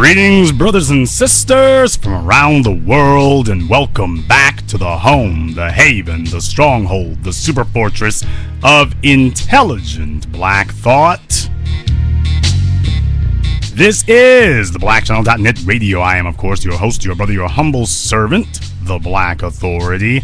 Greetings, brothers and sisters from around the world, and welcome back to the home, the haven, the stronghold, the super fortress of intelligent black thought. This is the BlackChannel.net radio. I am, of course, your host, your brother, your humble servant, the Black Authority.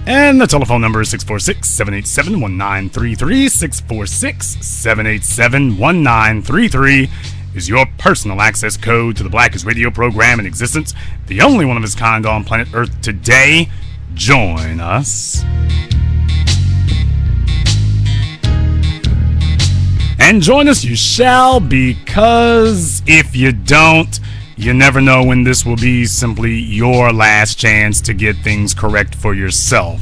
And the telephone number is 646-787-1933. 646-787-1933 is your personal access code to the blackest radio program in existence, the only one of its kind on planet Earth today. Join us. And join us you shall, because if you don't, you never know when this will be simply your last chance to get things correct for yourself.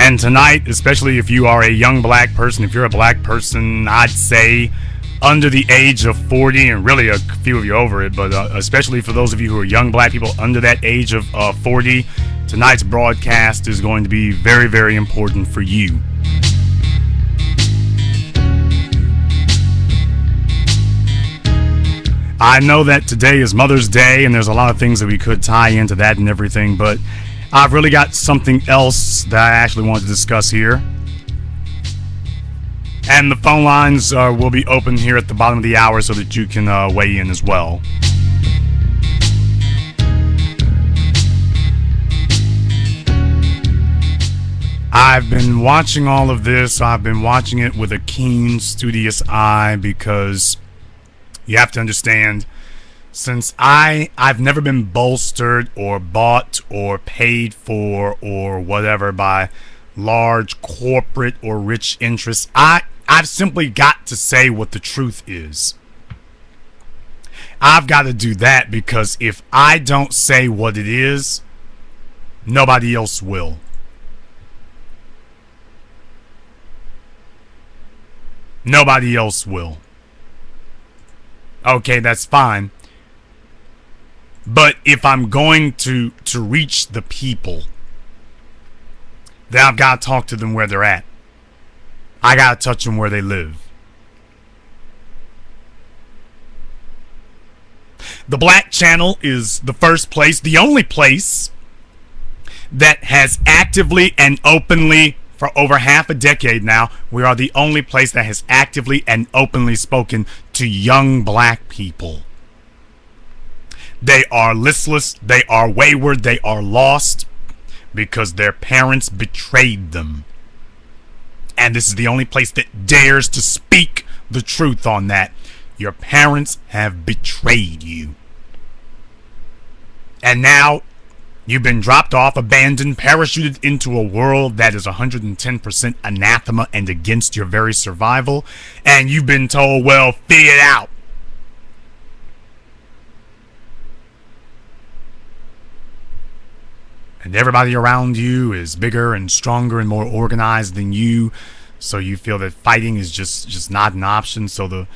And tonight, especially if you are a young black person, if you're a black person, I'd say under the age of 40, and really a few of you over it, but especially for those of you who are young black people under that age of 40, tonight's broadcast is going to be very, very important for you. I know that today is Mother's Day, and there's a lot of things that we could tie into that and everything, but I've really got something else that I actually wanted to discuss here. And the phone lines will be open here at the bottom of the hour so that you can weigh in as well. I've been watching all of this. I've been watching it with a keen, studious eye, because you have to understand, since I've never been bolstered or bought or paid for or whatever by large corporate or rich interests, I've simply got to say what the truth is. I've got to do that, because if I don't say what it is, nobody else will. Nobody else will. Okay, that's fine. But if I'm going to reach the people, then I've got to talk to them where they're at. I got to touch them where they live. The Black Channel is the first place, the only place that has actively and openly, for over half a decade now, we are the only place that has actively and openly spoken to young black people. They are listless, they are wayward, they are lost because their parents betrayed them. And this is the only place that dares to speak the truth on that. Your parents have betrayed you. And now you've been dropped off, abandoned, parachuted into a world that is 110% anathema and against your very survival. And you've been told, well, figure it out. And everybody around you is bigger and stronger and more organized than you. So you feel that fighting is just not an option. So the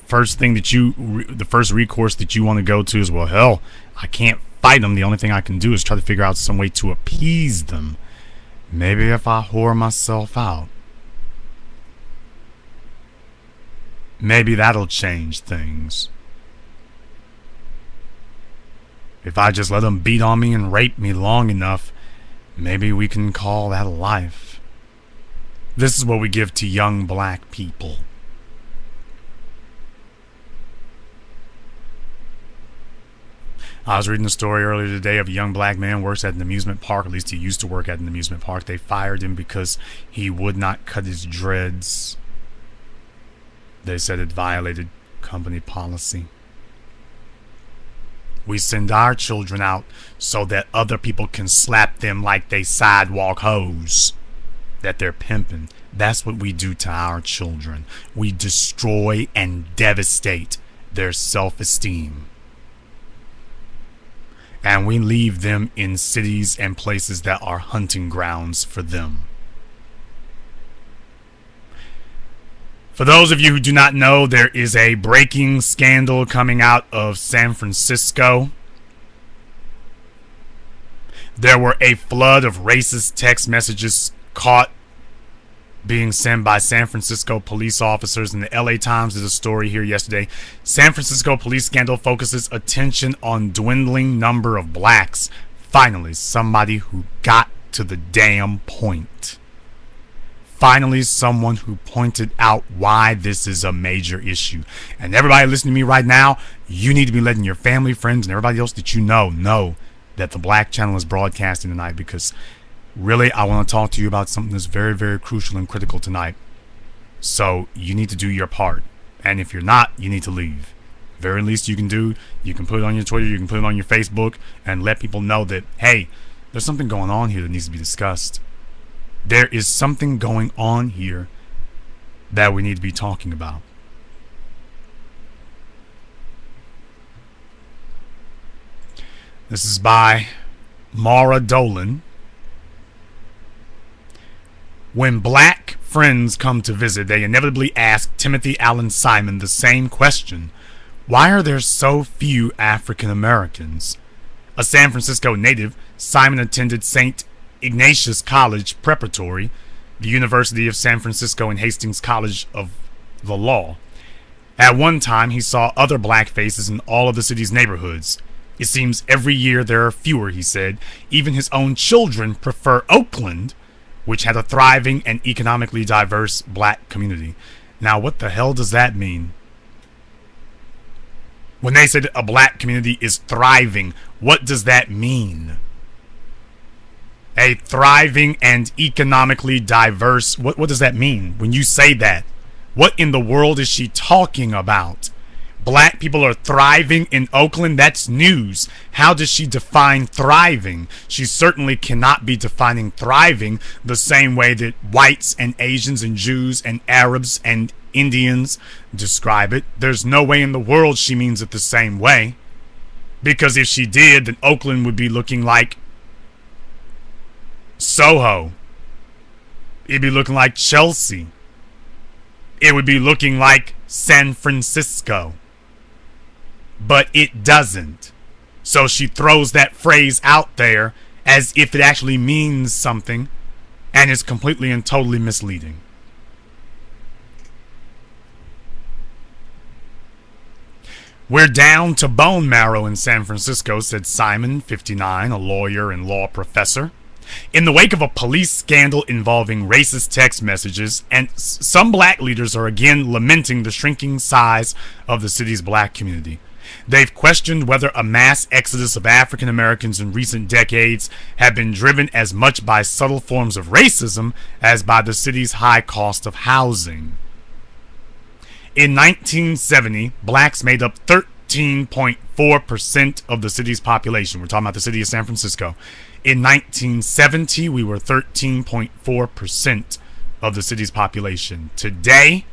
first thing that the first recourse that you want to go to is, well, hell, I can't fight them. The only thing I can do is try to figure out some way to appease them. Maybe if I whore myself out, maybe that'll change things. If I just let them beat on me and rape me long enough, maybe we can call that a life. This is what we give to young black people. I was reading a story earlier today of a young black man who works at an amusement park. At least he used to work at an amusement park. They fired him because he would not cut his dreads. They said it violated company policy. We send our children out so that other people can slap them like they sidewalk hoes that they're pimping. That's what we do to our children. We destroy and devastate their self-esteem. And we leave them in cities and places that are hunting grounds for them. For those of you who do not know, there is a breaking scandal coming out of San Francisco. There were a flood of racist text messages caught being sent by San Francisco police officers. And the LA Times did a story here yesterday. San Francisco police scandal focuses attention on dwindling number of blacks. Finally, somebody who got to the damn point. Finally, someone who pointed out why this is a major issue. And everybody listening to me right now, you need to be letting your family, friends, and everybody else that you know that the Black Channel is broadcasting tonight, because really, I want to talk to you about something that's very, very crucial and critical tonight. So you need to do your part. And if you're not, you need to leave. Very least you can do, you can put it on your Twitter, you can put it on your Facebook, and let people know that, hey, there's something going on here that needs to be discussed. There is something going on here that we need to be talking about. This is by Mara Dolan. When black friends come to visit, they inevitably ask Timothy Allen Simon the same question: why are there so few African Americans? A San Francisco native, Simon attended St. Ignatius College Preparatory, the University of San Francisco, and Hastings College of the Law. At one time, he saw other black faces in all of the city's neighborhoods. It seems every year there are fewer, he said. Even his own children prefer Oakland, which had a thriving and economically diverse black community. Now, what the hell does that mean? When they said a black community is thriving, what does that mean? A thriving and economically diverse, what does that mean when you say that? What in the world is she talking about? Black people are thriving in Oakland? That's news. How does she define thriving? She certainly cannot be defining thriving the same way that whites and Asians and Jews and Arabs and Indians describe it. There's no way in the world she means it the same way. Because if she did, then Oakland would be looking like Soho. It'd be looking like Chelsea. It would be looking like San Francisco. But it doesn't. So she throws that phrase out there as if it actually means something, and is completely and totally misleading. We're down to bone marrow in San Francisco, said Simon, 59, a lawyer and law professor. In the wake of a police scandal involving racist text messages, and some black leaders are again lamenting the shrinking size of the city's black community. They've questioned whether a mass exodus of African Americans in recent decades have been driven as much by subtle forms of racism as by the city's high cost of housing. In 1970, blacks made up 13.4% of the city's population. We're talking about the city of San Francisco. In 1970, we were 13.4% of the city's population. Today,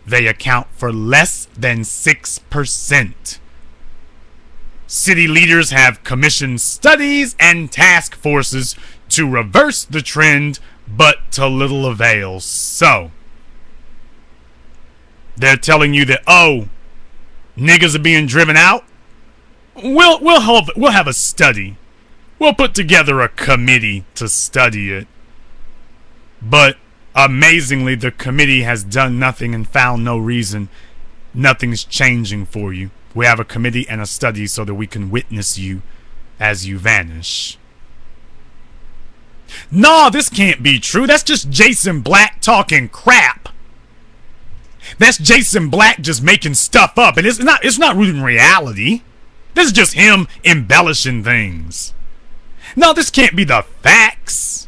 they account for less than 6%. City leaders have commissioned studies and task forces to reverse the trend, but to little avail. So, they're telling you that, oh, niggas are being driven out? We'll have a study. We'll put together a committee to study it. But amazingly, the committee has done nothing and found no reason. Nothing's changing for you. We have a committee and a study so that we can witness you as you vanish. No, this can't be true. That's just Jason Black talking crap. That's Jason Black just making stuff up, and it's not rooted in reality. This is just him embellishing things. No, this can't be the facts.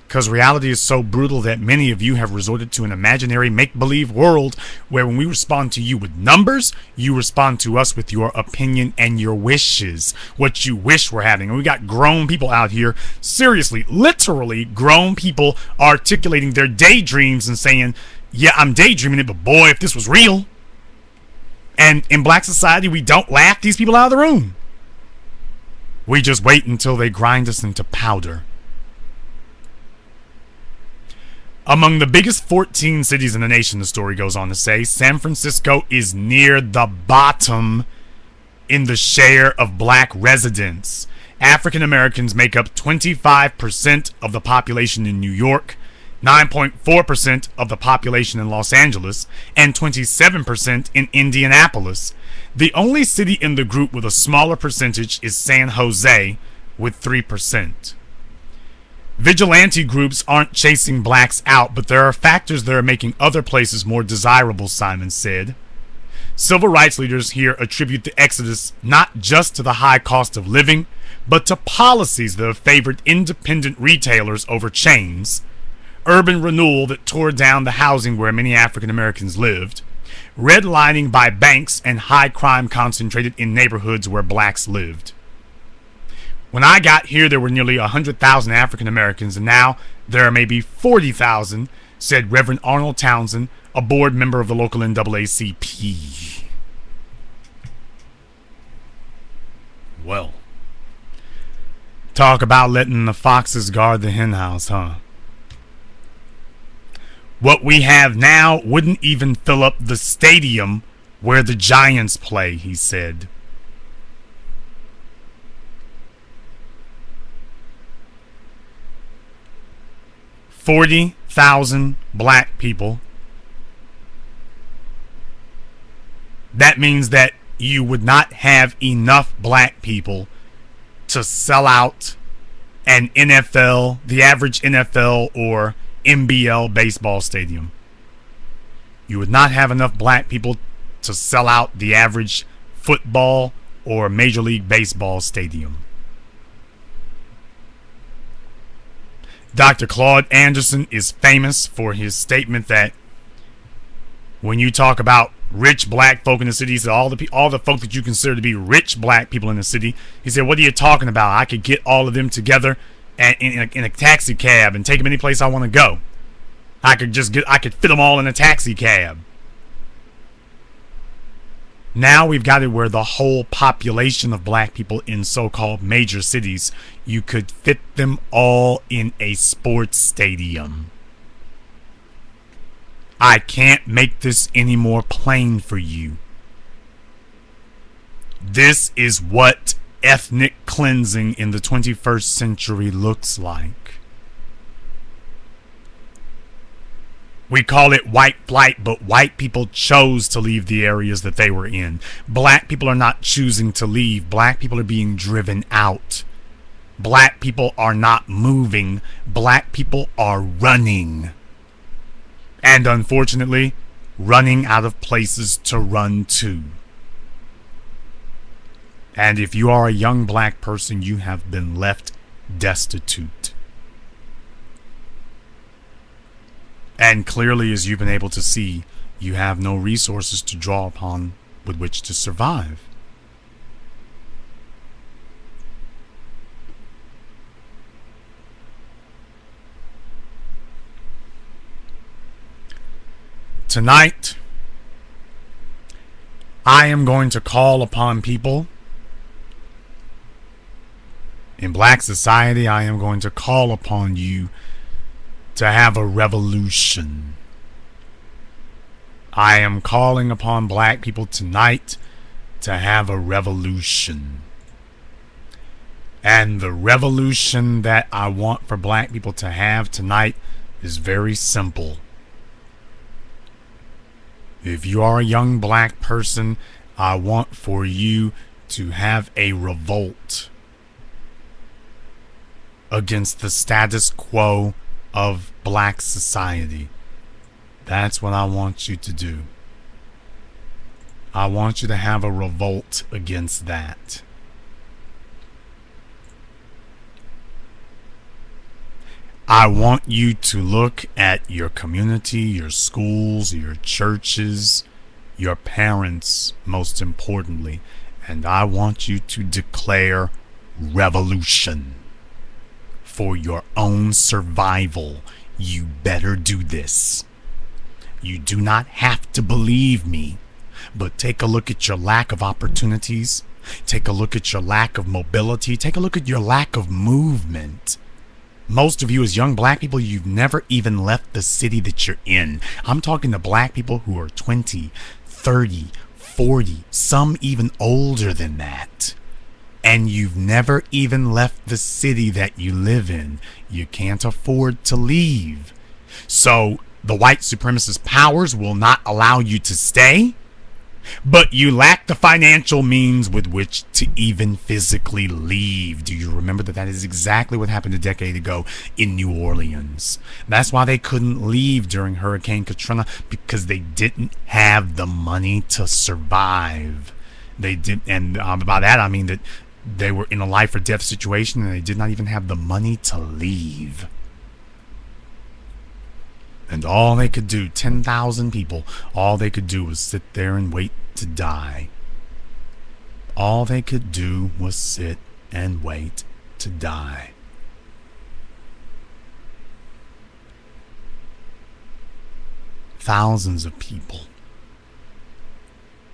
Because reality is so brutal that many of you have resorted to an imaginary make-believe world where when we respond to you with numbers, you respond to us with your opinion and your wishes. What you wish were happening. And we got grown people out here, seriously, literally grown people articulating their daydreams and saying, yeah, I'm daydreaming it, but boy, if this was real. And in black society, we don't laugh these people out of the room. We just wait until they grind us into powder. Among the biggest 14 cities in the nation, the story goes on to say, San Francisco is near the bottom in the share of black residents. African Americans make up 25% of the population in New York, 9.4% of the population in Los Angeles, and 27% in Indianapolis. The only city in the group with a smaller percentage is San Jose, with 3%. Vigilante groups aren't chasing blacks out, but there are factors that are making other places more desirable, Simon said. Civil rights leaders here attribute the exodus not just to the high cost of living, but to policies that have favored independent retailers over chains, urban renewal that tore down the housing where many African Americans lived, redlining by banks, and high crime concentrated in neighborhoods where blacks lived. When I got here, there were nearly 100,000 African Americans, and now there are maybe 40,000, said Reverend Arnold Townsend, a board member of the local NAACP. Well, talk about letting the foxes guard the henhouse, huh? What we have now wouldn't even fill up the stadium where the Giants play, he said. $40,000 black people. That means that you would not have enough black people to sell out an NFL, the average NFL or NBL baseball stadium. You would not have enough black people to sell out the average football or Major League Baseball stadium. Dr. Claude Anderson is famous for his statement that when you talk about rich black folk in the city, he said all the folk that you consider to be rich black people in the city, he said, what are you talking about? I could get all of them together in a taxi cab and take them any place I want to go. I could fit them all in a taxi cab. Now we've got it where the whole population of black people in so-called major cities, you could fit them all in a sports stadium. I can't make this any more plain for you. This is what ethnic cleansing in the 21st century looks like. We call it white flight, but white people chose to leave the areas that they were in. Black people are not choosing to leave. Black people are being driven out. Black people are not moving. Black people are running. And unfortunately, running out of places to run to. And if you are a young black person, you have been left destitute. And clearly, as you've been able to see, you have no resources to draw upon with which to survive. Tonight, I am going to call upon people. In black society, I am going to call upon you to have a revolution. I am calling upon black people tonight to have a revolution. And the revolution that I want for black people to have tonight is very simple. If you are a young black person, I want for you to have a revolt against the status quo of black society. That's what I want you to do. I want you to have a revolt against that. I want you to look at your community, your schools, your churches, your parents, most importantly, and I want you to declare revolution. For your own survival, you better do this. You do not have to believe me, but take a look at your lack of opportunities. Take a look at your lack of mobility. Take a look at your lack of movement. Most of you as young black people, you've never even left the city that you're in. I'm talking to black people who are 20, 30, 40, some even older than that. And you've never even left the city that you live in. You can't afford to leave. So the white supremacist powers will not allow you to stay, but you lack the financial means with which to even physically leave. Do you remember that is exactly what happened a decade ago in New Orleans? That's why they couldn't leave during Hurricane Katrina, because they didn't have the money to survive. They did, and by that I mean that they were in a life or death situation and they did not even have the money to leave. And all they could do, 10,000 people, all they could do was sit there and wait to die. All they could do was sit and wait to die. Thousands of people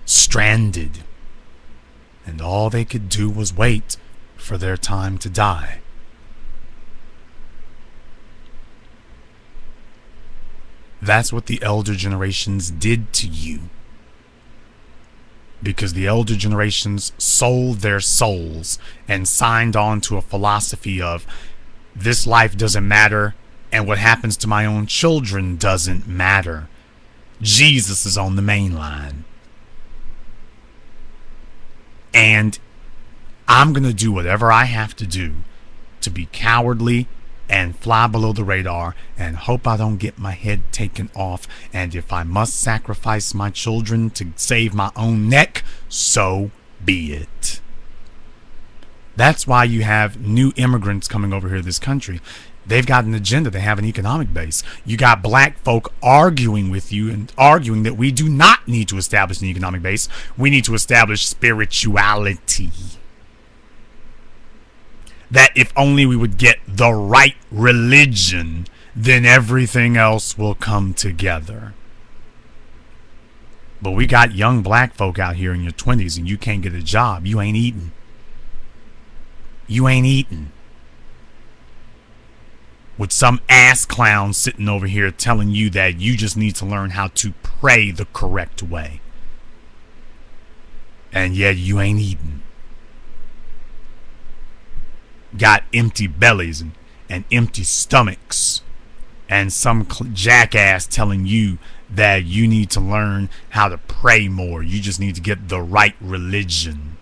stranded, and all they could do was wait for their time to die. That's what the elder generations did to you. Because the elder generations sold their souls and signed on to a philosophy of this life doesn't matter and what happens to my own children doesn't matter. Jesus is on the main line. And I'm going to do whatever I have to do to be cowardly and fly below the radar and hope I don't get my head taken off. And if I must sacrifice my children to save my own neck, so be it. That's why you have new immigrants coming over here to this country. They've got an agenda. They have an economic base. You got black folk arguing with you and arguing that we do not need to establish an economic base. We need to establish spirituality. That if only we would get the right religion, then everything else will come together. But we got young black folk out here in your 20s and you can't get a job. You ain't eating. You ain't eating. With some ass clown sitting over here telling you that you just need to learn how to pray the correct way. And yet you ain't eating. Got empty bellies and empty stomachs, and some jackass telling you that you need to learn how to pray more. You just need to get the right religion.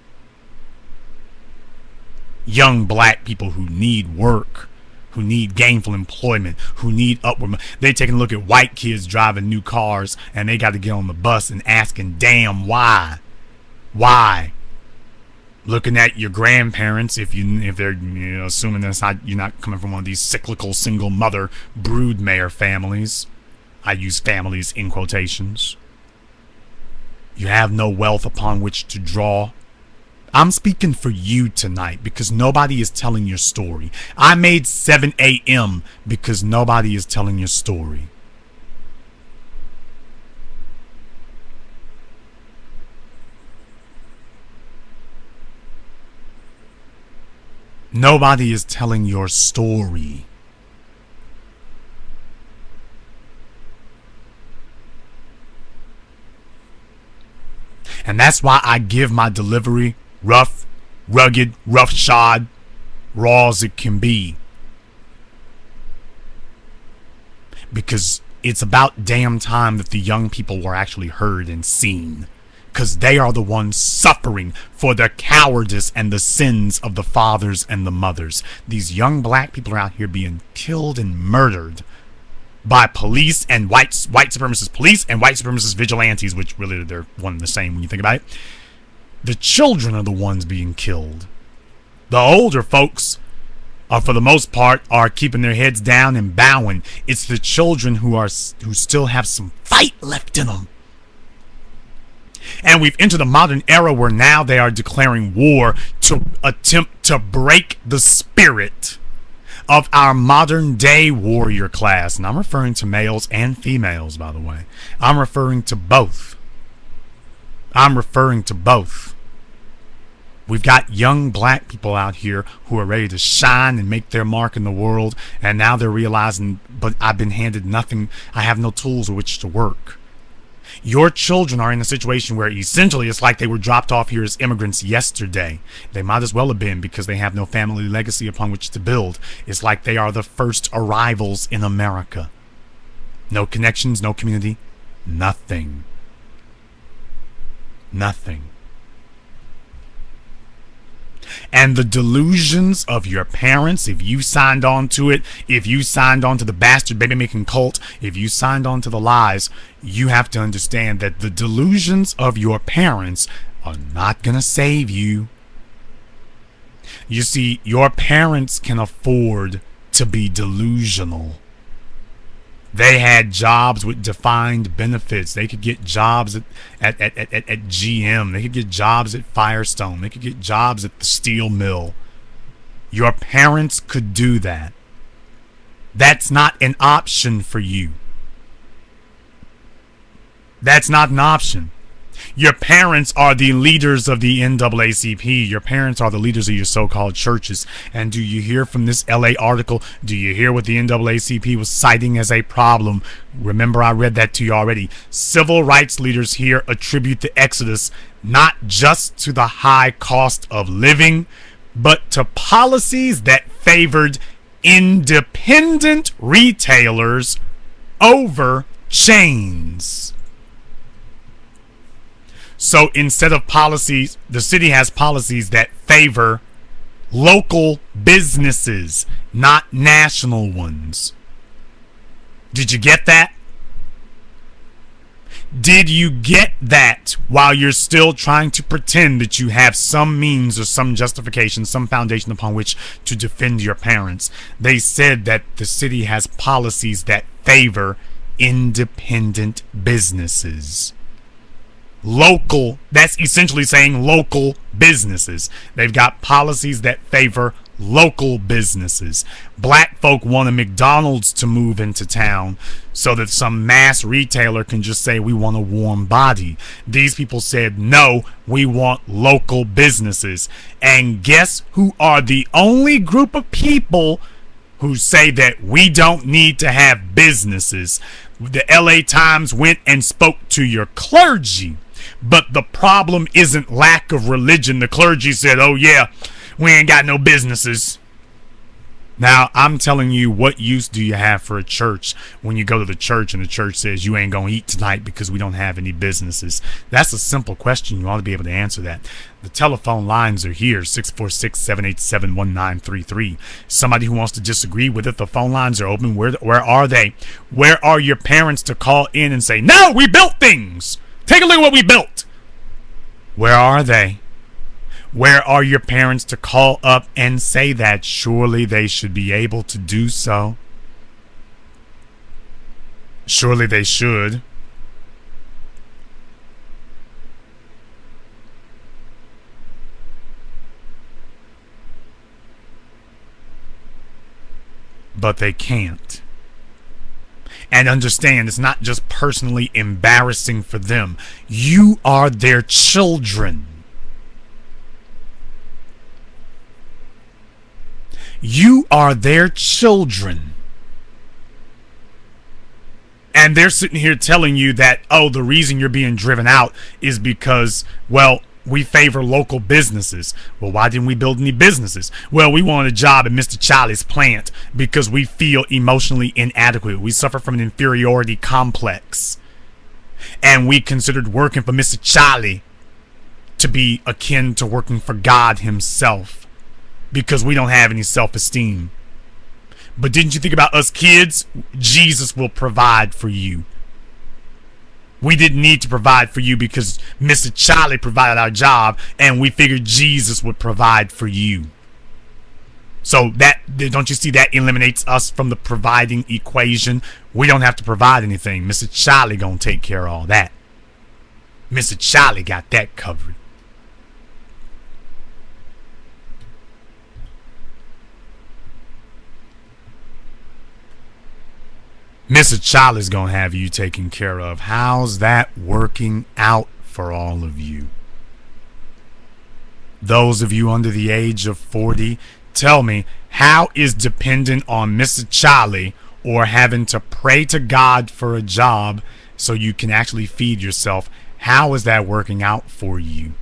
Young black people who need work, who need gainful employment, who need upward. They taking a look at white kids driving new cars, and they got to get on the bus and asking, damn, why? Why? Looking at your grandparents, if they're assuming that's not, you're not coming from one of these cyclical single mother broodmare families. I use families in quotations. You have no wealth upon which to draw. I'm speaking for you tonight because nobody is telling your story. I made 7 a.m. because nobody is telling your story. Nobody is telling your story. And that's why I give my delivery rough, rugged, roughshod, raw as it can be. Because it's about damn time that the young people were actually heard and seen. Because they are the ones suffering for the cowardice and the sins of the fathers and the mothers. These young black people are out here being killed and murdered by police and white supremacist police and white supremacist vigilantes, which really they're one and the same when you think about it. The children are the ones being killed. The older folks, for the most part, are keeping their heads down and bowing. It's the children who still have some fight left in them. And we've entered a modern era where now they are declaring war to attempt to break the spirit of our modern day warrior class. And I'm referring to males and females, by the way. I'm referring to both. We've got young black people out here who are ready to shine and make their mark in the world. And now they're realizing, but I've been handed nothing. I have no tools with which to work. Your children are in a situation where essentially it's like they were dropped off here as immigrants yesterday. They might as well have been because they have no family legacy upon which to build. It's like they are the first arrivals in America. No connections, no community, nothing. Nothing. And the delusions of your parents, if you signed on to it, if you signed on to the bastard baby making cult, if you signed on to the lies, you have to understand that the delusions of your parents are not going to save you. You see, your parents can afford to be delusional. They had jobs with defined benefits. They could get jobs at GM. They could get jobs at Firestone. They could get jobs at the steel mill. Your parents could do that. That's not an option for you. That's not an option. Your parents are the leaders of the NAACP. Your parents are the leaders of your so-called churches. And do you hear from this LA article? Do you hear what the NAACP was citing as a problem? Remember, I read that to you already. Civil rights leaders here attribute the exodus not just to the high cost of living, but to policies that favored independent retailers over chains. So instead of policies, the city has policies that favor local businesses, not national ones. Did you get that? Did you get that while you're still trying to pretend that you have some means or some justification, some foundation upon which to defend your parents? They said that the city has policies that favor independent businesses. Local, that's essentially saying local businesses. They've got policies that favor local businesses. Black folk want a McDonald's to move into town so that some mass retailer can just say, we want a warm body. These people said, no, we want local businesses. And guess who are the only group of people who say that we don't need to have businesses? The LA Times went and spoke to your clergy. But the problem isn't lack of religion. The clergy said, oh yeah, we ain't got no businesses. Now, I'm telling you, what use do you have for a church when you go to the church and the church says you ain't going to eat tonight because we don't have any businesses? That's a simple question. You ought to be able to answer that. The telephone lines are here, 646-787-1933. Somebody who wants to disagree with it, the phone lines are open. Where are they? Where are your parents to call in and say, no, we built things. Take a look at what we built. Where are they? Where are your parents to call up and say that? Surely they should be able to do so. Surely they should. But they can't. And understand, it's not just personally embarrassing for them. You are their children. You are their children. And they're sitting here telling you that, oh, the reason you're being driven out is because, well, we favor local businesses. Well, why didn't we build any businesses? Well, we wanted a job at Mr. Charlie's plant because we feel emotionally inadequate. We suffer from an inferiority complex. And we considered working for Mr. Charlie to be akin to working for God himself because we don't have any self-esteem. But didn't you think about us kids? Jesus will provide for you. We didn't need to provide for you because Mr. Charlie provided our job, and we figured Jesus would provide for you. So that, don't you see, that eliminates us from the providing equation? We don't have to provide anything. Mr. Charlie gonna take care of all that. Mr. Charlie got that covered. Mr. Charlie's gonna have you taken care of. How's that working out for all of you? Those of you under the age of 40, tell me, how is dependent on Mr. Charlie or having to pray to God for a job so you can actually feed yourself, how is that working out for you?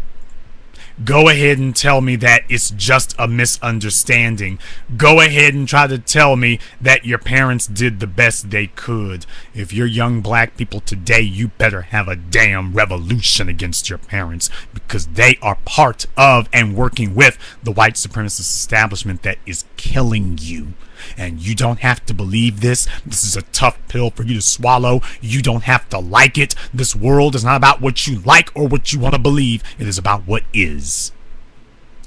Go ahead and tell me that it's just a misunderstanding. Go ahead and try to tell me that your parents did the best they could. If you're young black people today, you better have a damn revolution against your parents, because they are part of and working with the white supremacist establishment that is killing you. And you don't have to believe this. This is a tough pill for you to swallow. You don't have to like it. This world is not about what you like or what you want to believe. It is about what is.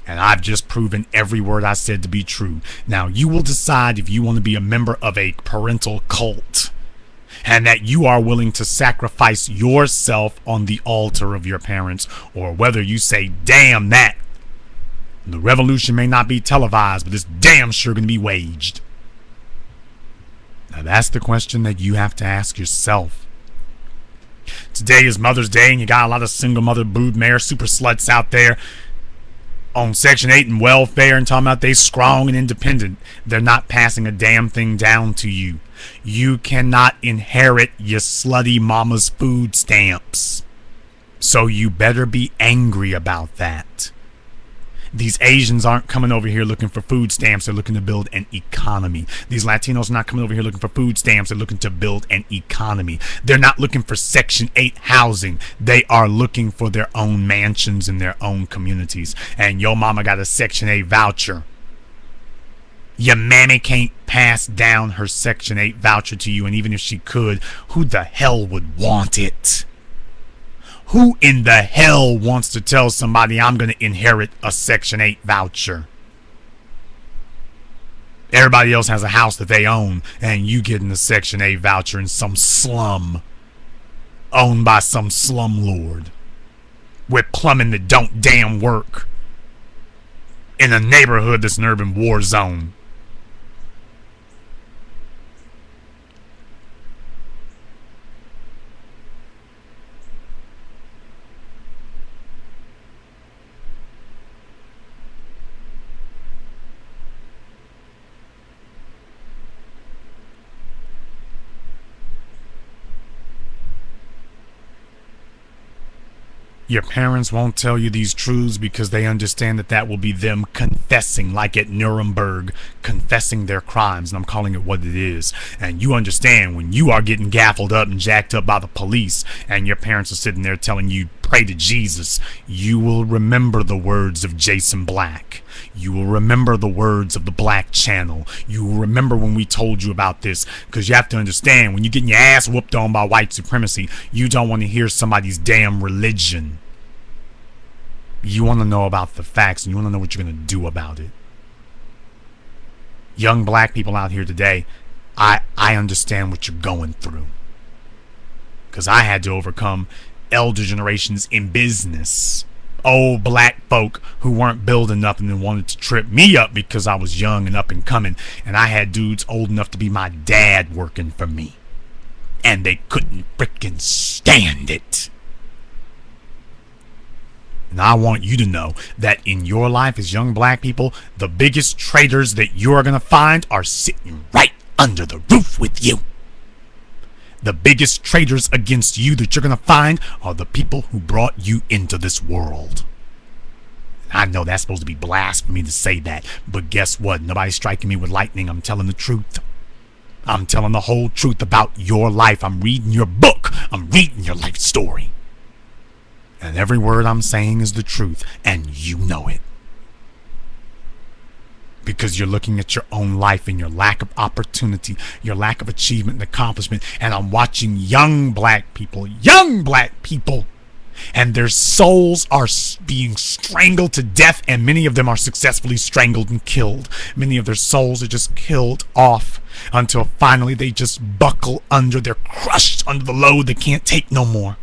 And I've just proven every word I said to be true. Now you will decide if you want to be a member of a parental cult, and that you are willing to sacrifice yourself on the altar of your parents, or whether you say, damn that. The revolution may not be televised, but it's damn sure going to be waged. Now that's the question that you have to ask yourself. Today is Mother's Day, and you got a lot of single mother brood mare super sluts out there on Section 8 and welfare and talking about they strong and independent. They're not passing a damn thing down to you. You cannot inherit your slutty mama's food stamps. So you better be angry about that. These Asians aren't coming over here looking for food stamps. They're looking to build an economy. These Latinos are not coming over here looking for food stamps. They're looking to build an economy. They're not looking for Section 8 housing. They are looking for their own mansions in their own communities. And your mama got a Section 8 voucher. Your mammy can't pass down her Section 8 voucher to you. And even if she could, who the hell would want it? Who in the hell wants to tell somebody I'm going to inherit a Section 8 voucher? Everybody else has a house that they own, and you getting a Section 8 voucher in some slum owned by some slumlord with plumbing that don't damn work in a neighborhood that's an urban war zone. Your parents won't tell you these truths because they understand that that will be them confessing, like at Nuremberg, confessing their crimes. And I'm calling it what it is. And you understand when you are getting gaffled up and jacked up by the police and your parents are sitting there telling you, pray to Jesus, you will remember the words of Jason Black. You will remember the words of the Black Channel. You will remember when we told you about this, because you have to understand, when you're getting your ass whooped on by white supremacy, you don't want to hear somebody's damn religion. You want to know about the facts, and you want to know what you're going to do about it. Young black people out here today, I understand what you're going through, because I had to overcome elder generations in business. Old black folk who weren't building nothing and wanted to trip me up because I was young and up and coming, and I had dudes old enough to be my dad working for me, and they couldn't frickin' stand it. And I want you to know that in your life as young black people, the biggest traitors that you're going to find are sitting right under the roof with you. The biggest traitors against you that you're going to find are the people who brought you into this world. I know that's supposed to be blasphemy to say that, but guess what? Nobody's striking me with lightning. I'm telling the truth. I'm telling the whole truth about your life. I'm reading your book. I'm reading your life story. And every word I'm saying is the truth, and you know it. Because you're looking at your own life and your lack of opportunity, your lack of achievement and accomplishment. And I'm watching young black people, and their souls are being strangled to death, and many of them are successfully strangled and killed. Many of their souls are just killed off until finally they just buckle under. They're crushed under the load. They can't take no more.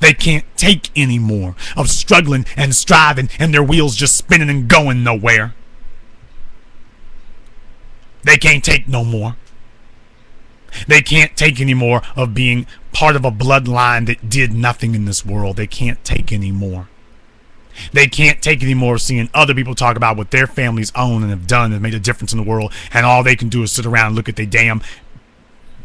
They can't take any more of struggling and striving and their wheels just spinning and going nowhere. They can't take no more. They can't take any more of being part of a bloodline that did nothing in this world. They can't take any more. They can't take any more of seeing other people talk about what their families own and have done and made a difference in the world, and all they can do is sit around and look at their damn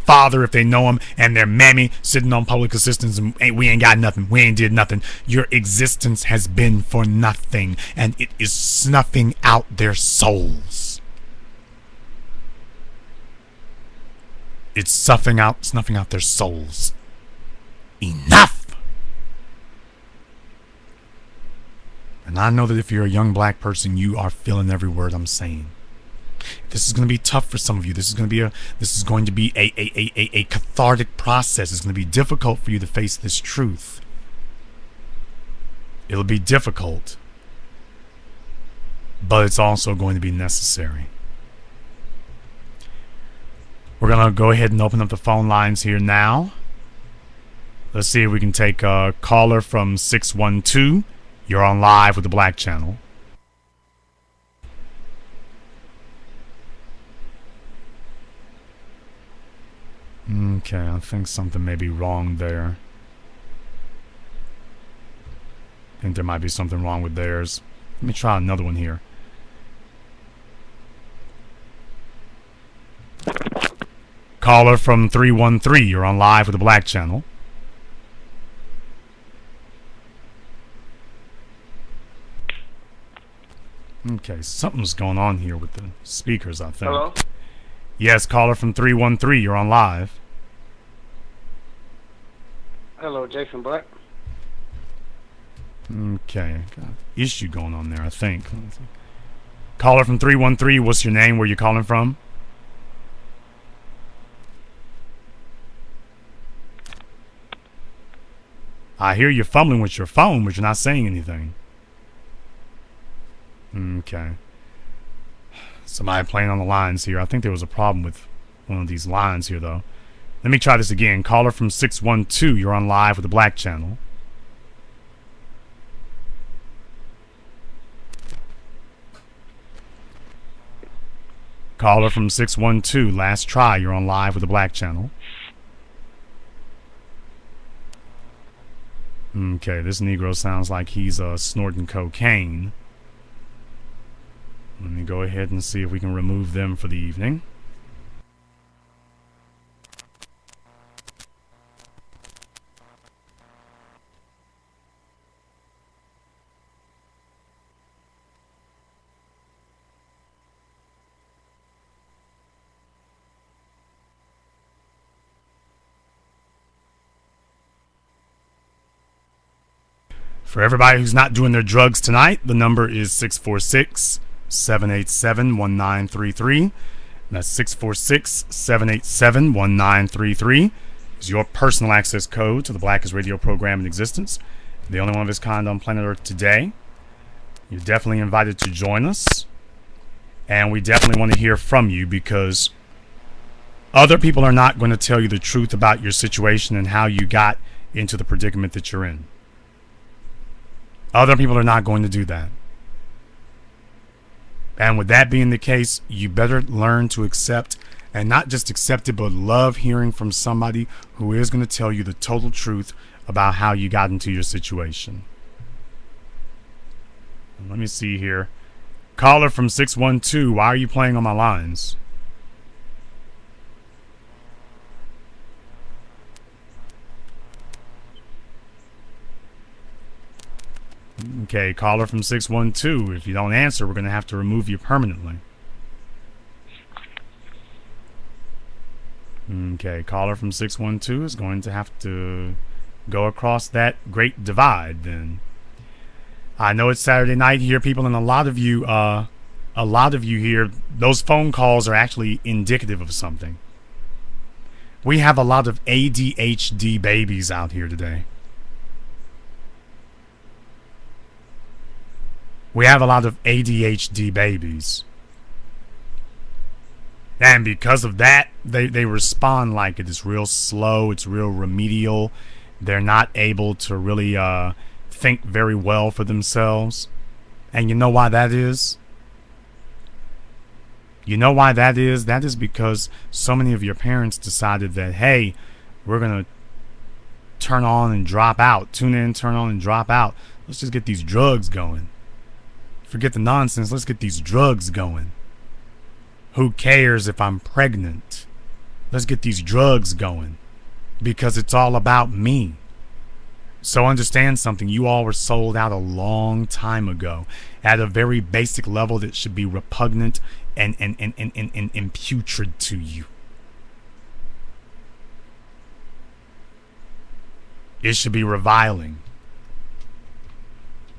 father if they know him, and their mammy sitting on public assistance, and we ain't got nothing. We ain't did nothing. Your existence has been for nothing, and it is snuffing out their souls. It's snuffing out their souls. Enough! And I know that if you're a young black person, you are feeling every word I'm saying. This is going to be tough for some of you. This is going to be a cathartic process. It's going to be difficult for you to face this truth. It'll be difficult, but it's also going to be necessary. We're going to go ahead and open up the phone lines here now. Let's see if we can take a caller from 612. You're on live with the Black Channel. Okay, I think something may be wrong there. I think there might be something wrong with theirs. Let me try another one here. Caller from 313, you're on live with the Black Channel. Okay, something's going on here with the speakers, I think. Hello? Yes, caller from 313, you're on live. Hello, Jason Black. Okay, got an issue going on there, I think. Caller from 313, what's your name? Where you calling from? I hear you fumbling with your phone, but you're not saying anything. Okay. Somebody playing on the lines here. I think there was a problem with one of these lines here, though. Let me try this again. Caller from 612. You're on live with the Black Channel. Caller from 612. Last try. You're on live with the Black Channel. Okay, this Negro sounds like he's snorting cocaine. Let me go ahead and see if we can remove them for the evening. For everybody who's not doing their drugs tonight, the number is 646-787-1933. That's 646-787-1933. Is your personal access code to the blackest radio program in existence, the only one of its kind on planet Earth today. You're definitely invited to join us, and we definitely want to hear from you, because other people are not going to tell you the truth about your situation and how you got into the predicament that you're in. Other people are not going to do that. And with that being the case, you better learn to accept, and not just accept it, but love hearing from somebody who is going to tell you the total truth about how you got into your situation. Let me see here. Caller from 612, why are you playing on my lines? Okay, caller from 612. If you don't answer, we're going to have to remove you permanently. Okay, caller from 612 is going to have to go across that great divide then. I know it's Saturday night here, people, and a lot of you here, those phone calls are actually indicative of something. We have a lot of ADHD babies out here today. We have a lot of ADHD babies. And because of that, they respond like it. It's real slow. It's real remedial. They're not able to really think very well for themselves. And you know why that is? You know why that is? That is because so many of your parents decided that, hey, we're going to turn on and drop out. Tune in, turn on and drop out. Let's just get these drugs going. Forget the nonsense. Let's get these drugs going. Who cares if I'm pregnant? Let's get these drugs going because it's all about me. So understand something. You all were sold out a long time ago at a very basic level that should be repugnant and putrid to you. It should be reviling.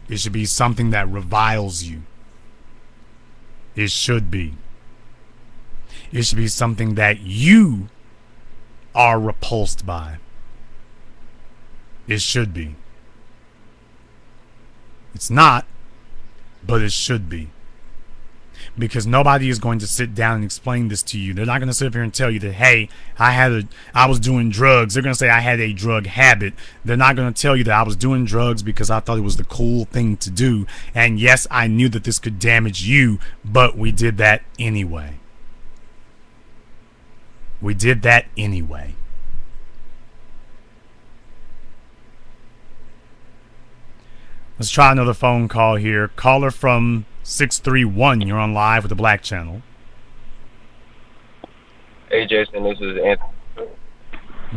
It should be something that reviles you. It should be. It should be something that you are repulsed by. It should be. It's not, but it should be. Because nobody is going to sit down and explain this to you. They're not going to sit up here and tell you that, hey, I was doing drugs. They're going to say I had a drug habit. They're not going to tell you that I was doing drugs because I thought it was the cool thing to do. And yes, I knew that this could damage you, but we did that anyway. We did that anyway. Let's try another phone call here. Caller from 631. You're on live with the Black Channel. Hey, Jason, this is Anthony.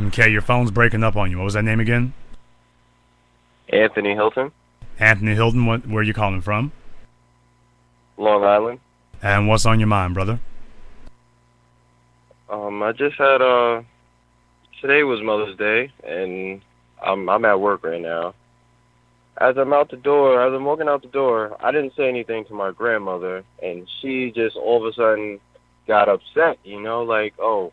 Okay, your phone's breaking up on you. What was that name again? Anthony Hilton, Anthony Hilton. Where are you calling from? Long Island. And what's on your mind, brother? I just had today was Mother's Day, and I'm at work right now. As I'm walking out the door, I didn't say anything to my grandmother, and she just all of a sudden got upset, like, oh,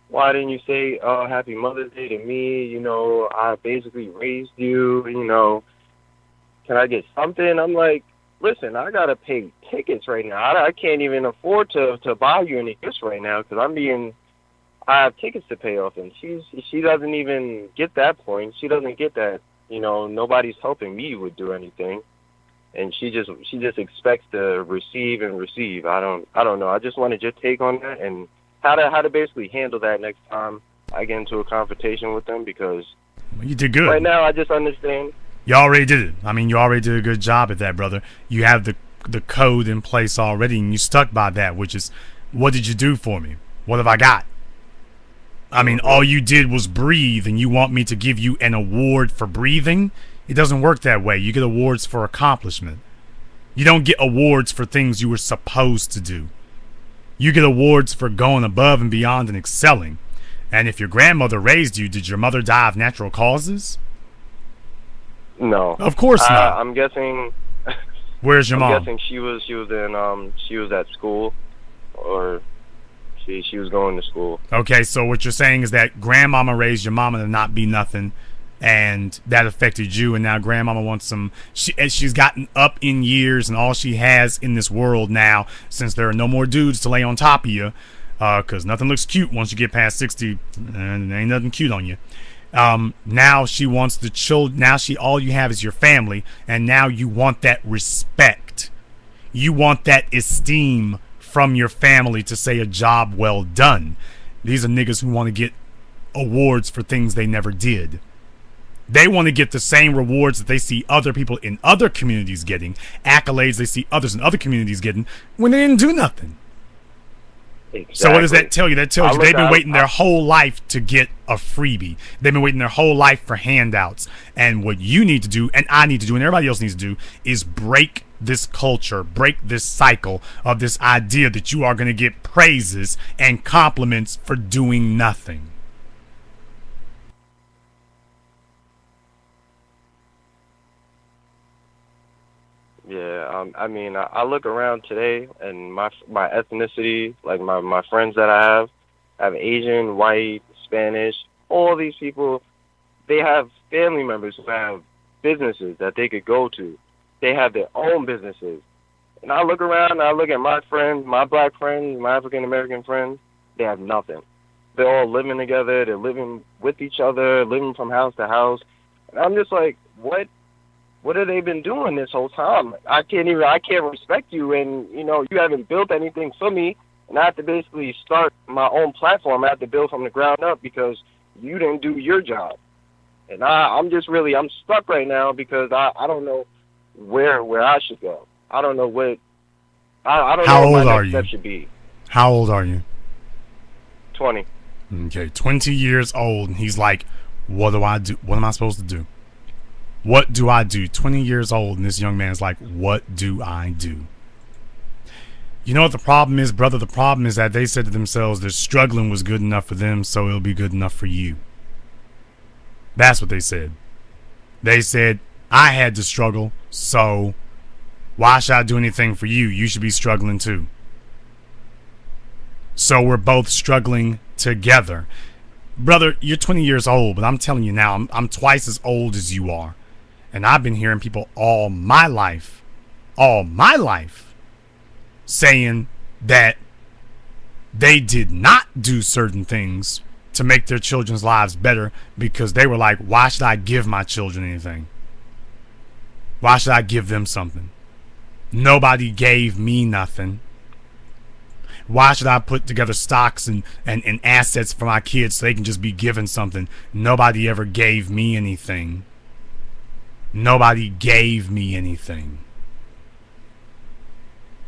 why didn't you say Happy Mother's Day to me? I basically raised you, can I get something? I'm like, listen, I got to pay tickets right now. I can't even afford to buy you any gifts right now because I have tickets to pay off, and she doesn't even get that point. She doesn't get that. Nobody's helping me would do anything, and she just expects to receive and receive. I don't know. I just wanted your take on that and how to basically handle that next time I get into a confrontation with them, because you did good. Right now I just understand. You already did it. I mean, you already did a good job at that, brother. You have the code in place already, and you stuck by that, which is, what did you do for me? What have I got? I mean, all you did was breathe, and you want me to give you an award for breathing? It doesn't work that way. You get awards for accomplishment. You don't get awards for things you were supposed to do. You get awards for going above and beyond and excelling. And if your grandmother raised you, did your mother die of natural causes? No. Of course not. I'm guessing. Where's your mom? I'm guessing she was at school, or she was going to school. Okay, so what you're saying is that grandmama raised your mama to not be nothing, and that affected you, and now grandmama wants some. She's gotten up in years, and all she has in this world now, since there are no more dudes to lay on top of you, because nothing looks cute once you get past 60, and there ain't nothing cute on you. Now she wants the children. Now all you have is your family, and now you want that respect. You want that esteem from your family to say a job well done. These are niggas who want to get awards for things they never did. They want to get the same rewards that they see other people in other communities getting, accolades they see others in other communities getting, when they didn't do nothing. Exactly. So what does that tell you? That tells you they've been waiting their whole life to get a freebie. They've been waiting their whole life for handouts. And what you need to do, and I need to do, and everybody else needs to do, is break this culture, break this cycle of this idea that you are going to get praises and compliments for doing nothing. Yeah, I mean, I look around today, and my ethnicity, like my friends that I have Asian, white, Spanish, all these people, they have family members who have businesses that they could go to. They have their own businesses. And I look around, and I look at my friends, my black friends, my African-American friends, they have nothing. They're all living together, they're living with each other, living from house to house. And I'm just like, what have they been doing this whole time? I can't respect you, and you haven't built anything for me, and I have to basically start my own platform. I have to build from the ground up because you didn't do your job. And I'm stuck right now because I don't know where I should go. I don't know what I don't know what my next step should be. How old are you? 20. Okay, 20 years old, and he's like, what do I do? What am I supposed to do? What do I do? 20 years old, and this young man's like, what do I do? You know what the problem is, brother? The problem is that they said to themselves that struggling was good enough for them, so it'll be good enough for you. That's what they said. They said, I had to struggle, so why should I do anything for you? You should be struggling too. So we're both struggling together. Brother, you're 20 years old, but I'm telling you now, I'm twice as old as you are. And I've been hearing people all my life, saying that they did not do certain things to make their children's lives better because they were like, why should I give my children anything? Why should I give them something? Nobody gave me nothing. Why should I put together stocks and assets for my kids so they can just be given something? Nobody ever gave me anything. Nobody gave me anything.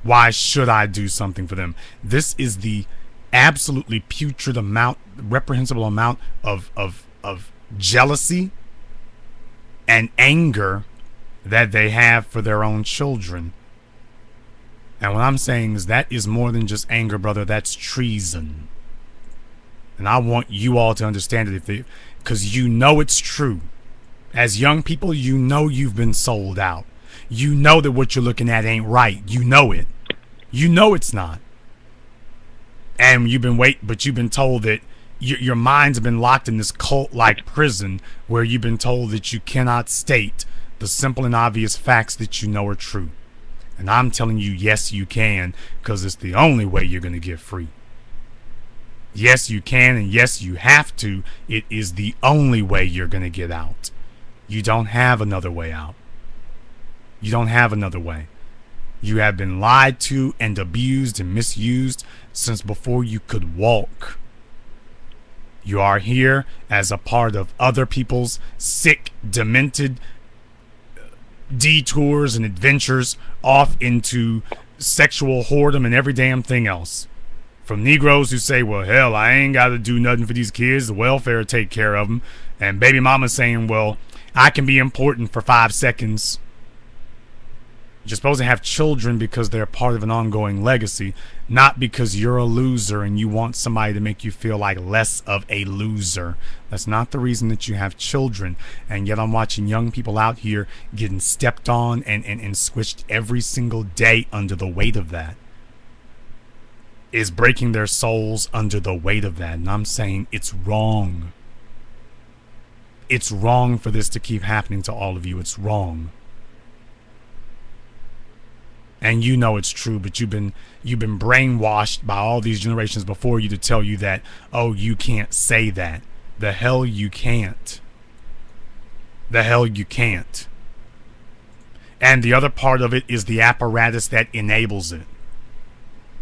Why should I do something for them? This is the absolutely putrid amount, reprehensible amount of jealousy and anger that they have for their own children. And what I'm saying is that is more than just anger, brother. That's treason. And I want you all to understand it, because you know it's true. As young people, you know you've been sold out. You know that what you're looking at ain't right. You know it. You know it's not. And you've been told that your mind's been locked in this cult-like prison where you've been told that you cannot state the simple and obvious facts that you know are true. And I'm telling you, yes, you can, because it's the only way you're going to get free. Yes, you can, and yes, you have to. It is the only way you're going to get out. You don't have another way out. You don't have another way. You have been lied to and abused and misused since before you could walk. You are here as a part of other people's sick, demented detours and adventures off into sexual whoredom and every damn thing else. From Negroes who say, well, hell, I ain't got to do nothing for these kids. The welfare will take care of them. And baby mama saying, well, I can be important for 5 seconds. You're supposed to have children because they're part of an ongoing legacy, not because you're a loser and you want somebody to make you feel like less of a loser. That's not the reason that you have children. And yet I'm watching young people out here getting stepped on and squished every single day under the weight of that. Is breaking their souls under the weight of that. And I'm saying it's wrong. It's wrong for this to keep happening to all of you. It's wrong. And you know it's true, but you've been brainwashed by all these generations before you to tell you that, oh, you can't say that. The hell you can't. The hell you can't. And the other part of it is the apparatus that enables it.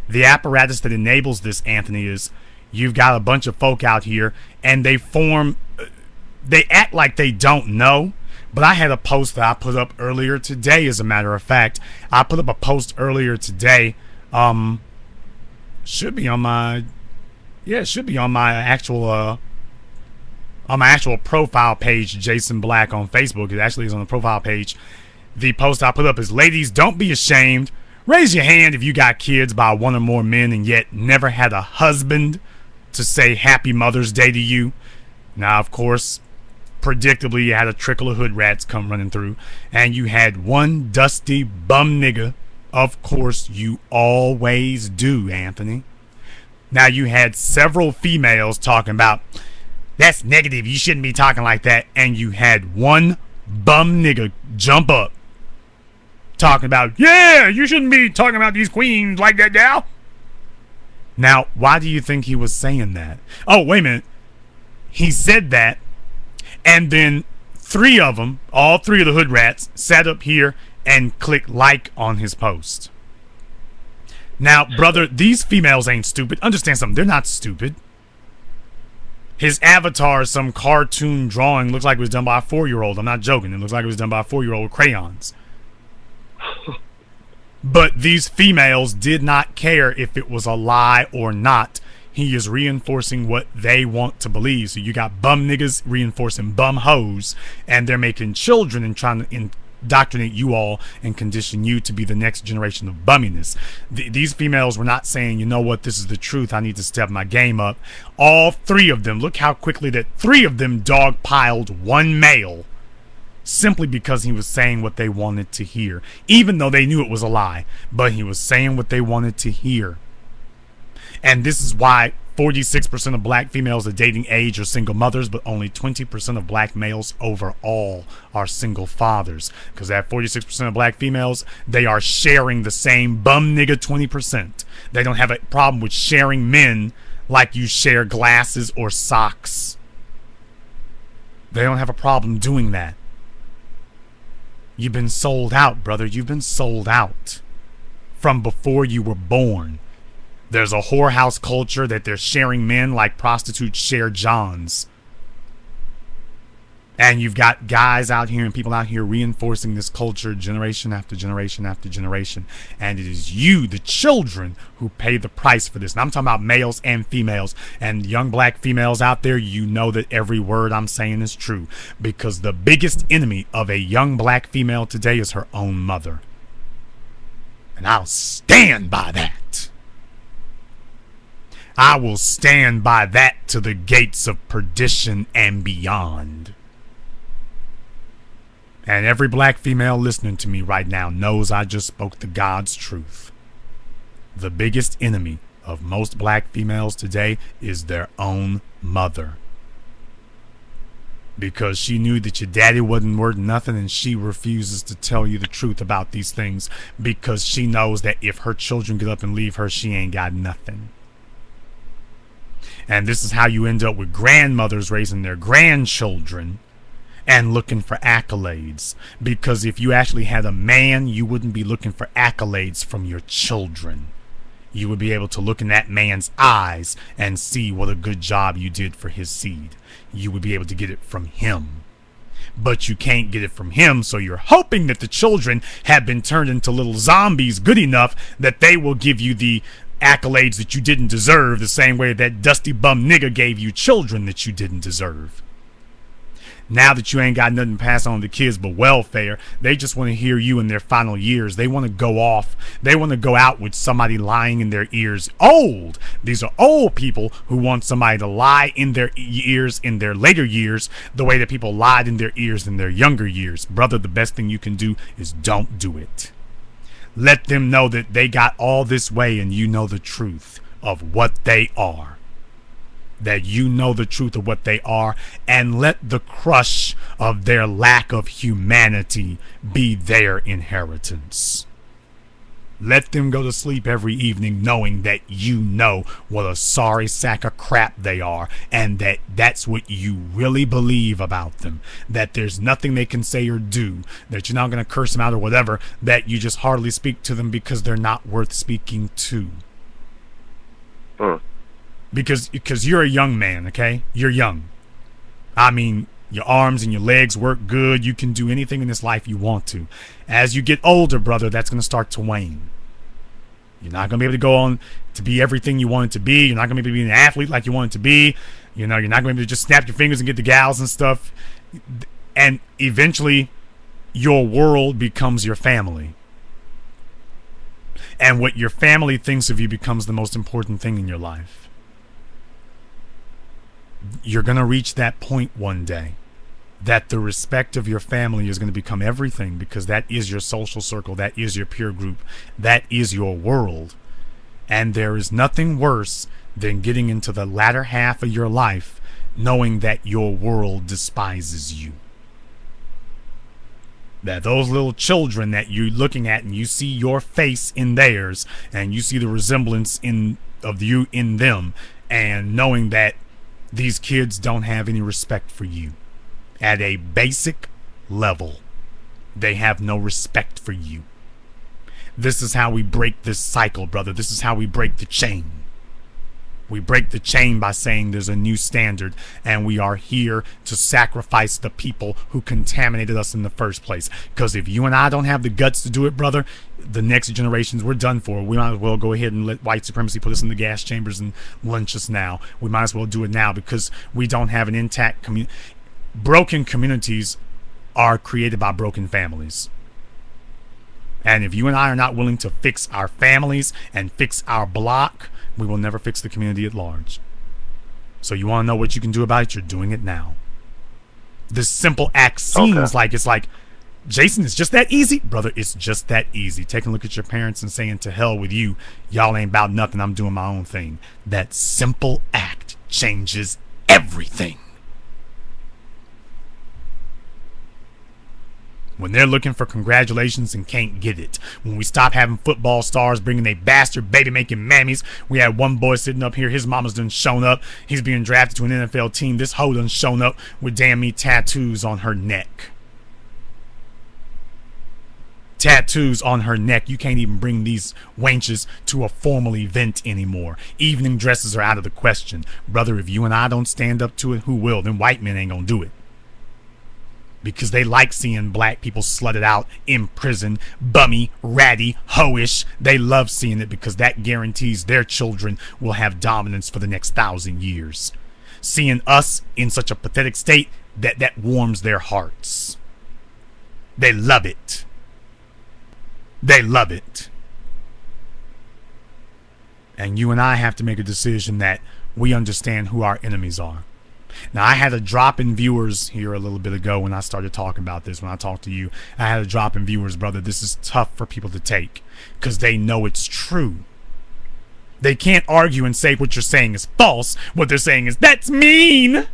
The apparatus that enables this, Anthony, is you've got a bunch of folk out here and they act like they don't know. But I had a post that I put up earlier today, as a matter of fact. I put up a post earlier today. Should be on my actual profile page, Jason Black on Facebook. It actually is on the profile page. The post I put up is, ladies, don't be ashamed. Raise your hand if you got kids by one or more men and yet never had a husband to say Happy Mother's Day to you. Now, of course, predictably, you had a trickle of hood rats come running through, and you had one dusty bum nigga. Of course, you always do, Anthony. Now, you had several females talking about, that's negative, you shouldn't be talking like that, and you had one bum nigga jump up talking about, yeah, you shouldn't be talking about these queens like that now. Now, why do you think he was saying that? Oh, wait a minute. He said that, and then three of them, all three of the hood rats, sat up here and clicked like on his post. Now, brother, these females ain't stupid. Understand something. They're not stupid. His avatar is some cartoon drawing. Looks like it was done by a 4-year-old. I'm not joking. It looks like it was done by a 4-year-old with crayons. But these females did not care if it was a lie or not. He is reinforcing what they want to believe. So you got bum niggas reinforcing bum hoes, and they're making children and trying to indoctrinate you all and condition you to be the next generation of bumminess. These females were not saying, you know what, this is the truth, I need to step my game up. All three of them, look how quickly that three of them dogpiled one male simply because he was saying what they wanted to hear, even though they knew it was a lie, but he was saying what they wanted to hear. And this is why 46% of black females at dating age are single mothers, but only 20% of black males overall are single fathers. Because that 46% of black females, they are sharing the same bum nigga 20%. They don't have a problem with sharing men like you share glasses or socks. They don't have a problem doing that. You've been sold out, brother. You've been sold out from before you were born. There's a whorehouse culture that they're sharing men like prostitutes share johns. And you've got guys out here and people out here reinforcing this culture generation after generation after generation. And it is you, the children, who pay the price for this. And I'm talking about males and females. And young black females out there, you know that every word I'm saying is true. Because the biggest enemy of a young black female today is her own mother. And I'll stand by that. I will stand by that to the gates of perdition and beyond. And every black female listening to me right now knows I just spoke the God's truth. The biggest enemy of most black females today is their own mother. Because she knew that your daddy wasn't worth nothing, and she refuses to tell you the truth about these things because she knows that if her children get up and leave her, she ain't got nothing. And this is how you end up with grandmothers raising their grandchildren and looking for accolades. Because if you actually had a man, you wouldn't be looking for accolades from your children. You would be able to look in that man's eyes and see what a good job you did for his seed. You would be able to get it from him. But you can't get it from him, so you're hoping that the children have been turned into little zombies good enough that they will give you the accolades that you didn't deserve, the same way that dusty bum nigga gave you children that you didn't deserve. Now that you ain't got nothing to pass on to kids but welfare, they just want to hear you in their final years. They want to go off. They want to go out with somebody lying in their ears. Old. These are old people who want somebody to lie in their ears in their later years the way that people lied in their ears in their younger years. Brother, the best thing you can do is don't do it. Let them know that they got all this way and you know the truth of what they are. That you know the truth of what they are, and let the crush of their lack of humanity be their inheritance. Let them go to sleep every evening knowing that you know what a sorry sack of crap they are, and that that's what you really believe about them. That there's nothing they can say or do, that you're not going to curse them out or whatever, that you just hardly speak to them because they're not worth speaking to. Because you're a young man, okay? You're young. I mean, your arms and your legs work good. You can do anything in this life you want to. As you get older, brother, that's going to start to wane. You're not going to be able to go on to be everything you want it to be. You're not going to be able to be an athlete like you want it to be. You know, you're not going to be able to just snap your fingers and get the gals and stuff. And eventually, your world becomes your family. And what your family thinks of you becomes the most important thing in your life. You're going to reach that point one day that the respect of your family is going to become everything, because that is your social circle, that is your peer group, that is your world. And there is nothing worse than getting into the latter half of your life knowing that your world despises you. That those little children that you're looking at and you see your face in theirs and you see the resemblance of you in them, and knowing that these kids don't have any respect for you. At a basic level, they have no respect for you. This is how we break this cycle, brother. This is how we break the chain. We break the chain by saying there's a new standard, and we are here to sacrifice the people who contaminated us in the first place. Because if you and I don't have the guts to do it, brother, the next generations, we're done for. We might as well go ahead and let white supremacy put us in the gas chambers and lynch us now. We might as well do it now because we don't have an intact community. Broken communities are created by broken families. And if you and I are not willing to fix our families and fix our block, we will never fix the community at large. So you want to know what you can do about it? You're doing it now. This simple act seems like it's like, Jason, it's just that easy. Brother, it's just that easy. Taking a look at your parents and saying, to hell with you. Y'all ain't about nothing. I'm doing my own thing. That simple act changes everything. When they're looking for congratulations and can't get it. When we stop having football stars bringing they bastard baby-making mammies. We had one boy sitting up here. His mama's done shown up. He's being drafted to an NFL team. This hoe done shown up with damn me tattoos on her neck. Tattoos on her neck. You can't even bring these wenches to a formal event anymore. Evening dresses are out of the question. Brother, if you and I don't stand up to it, who will? Then white men ain't gonna do it. Because they like seeing black people slutted out, in prison, bummy, ratty, hoish. They love seeing it because that guarantees their children will have dominance for the next 1,000 years. Seeing us in such a pathetic state, that warms their hearts. They love it. They love it. And you and I have to make a decision that we understand who our enemies are. Now, I had a drop in viewers here a little bit ago when I started talking about this. When I talked to you, I had a drop in viewers, brother. This is tough for people to take because they know it's true. They can't argue and say what you're saying is false. What they're saying is, that's mean.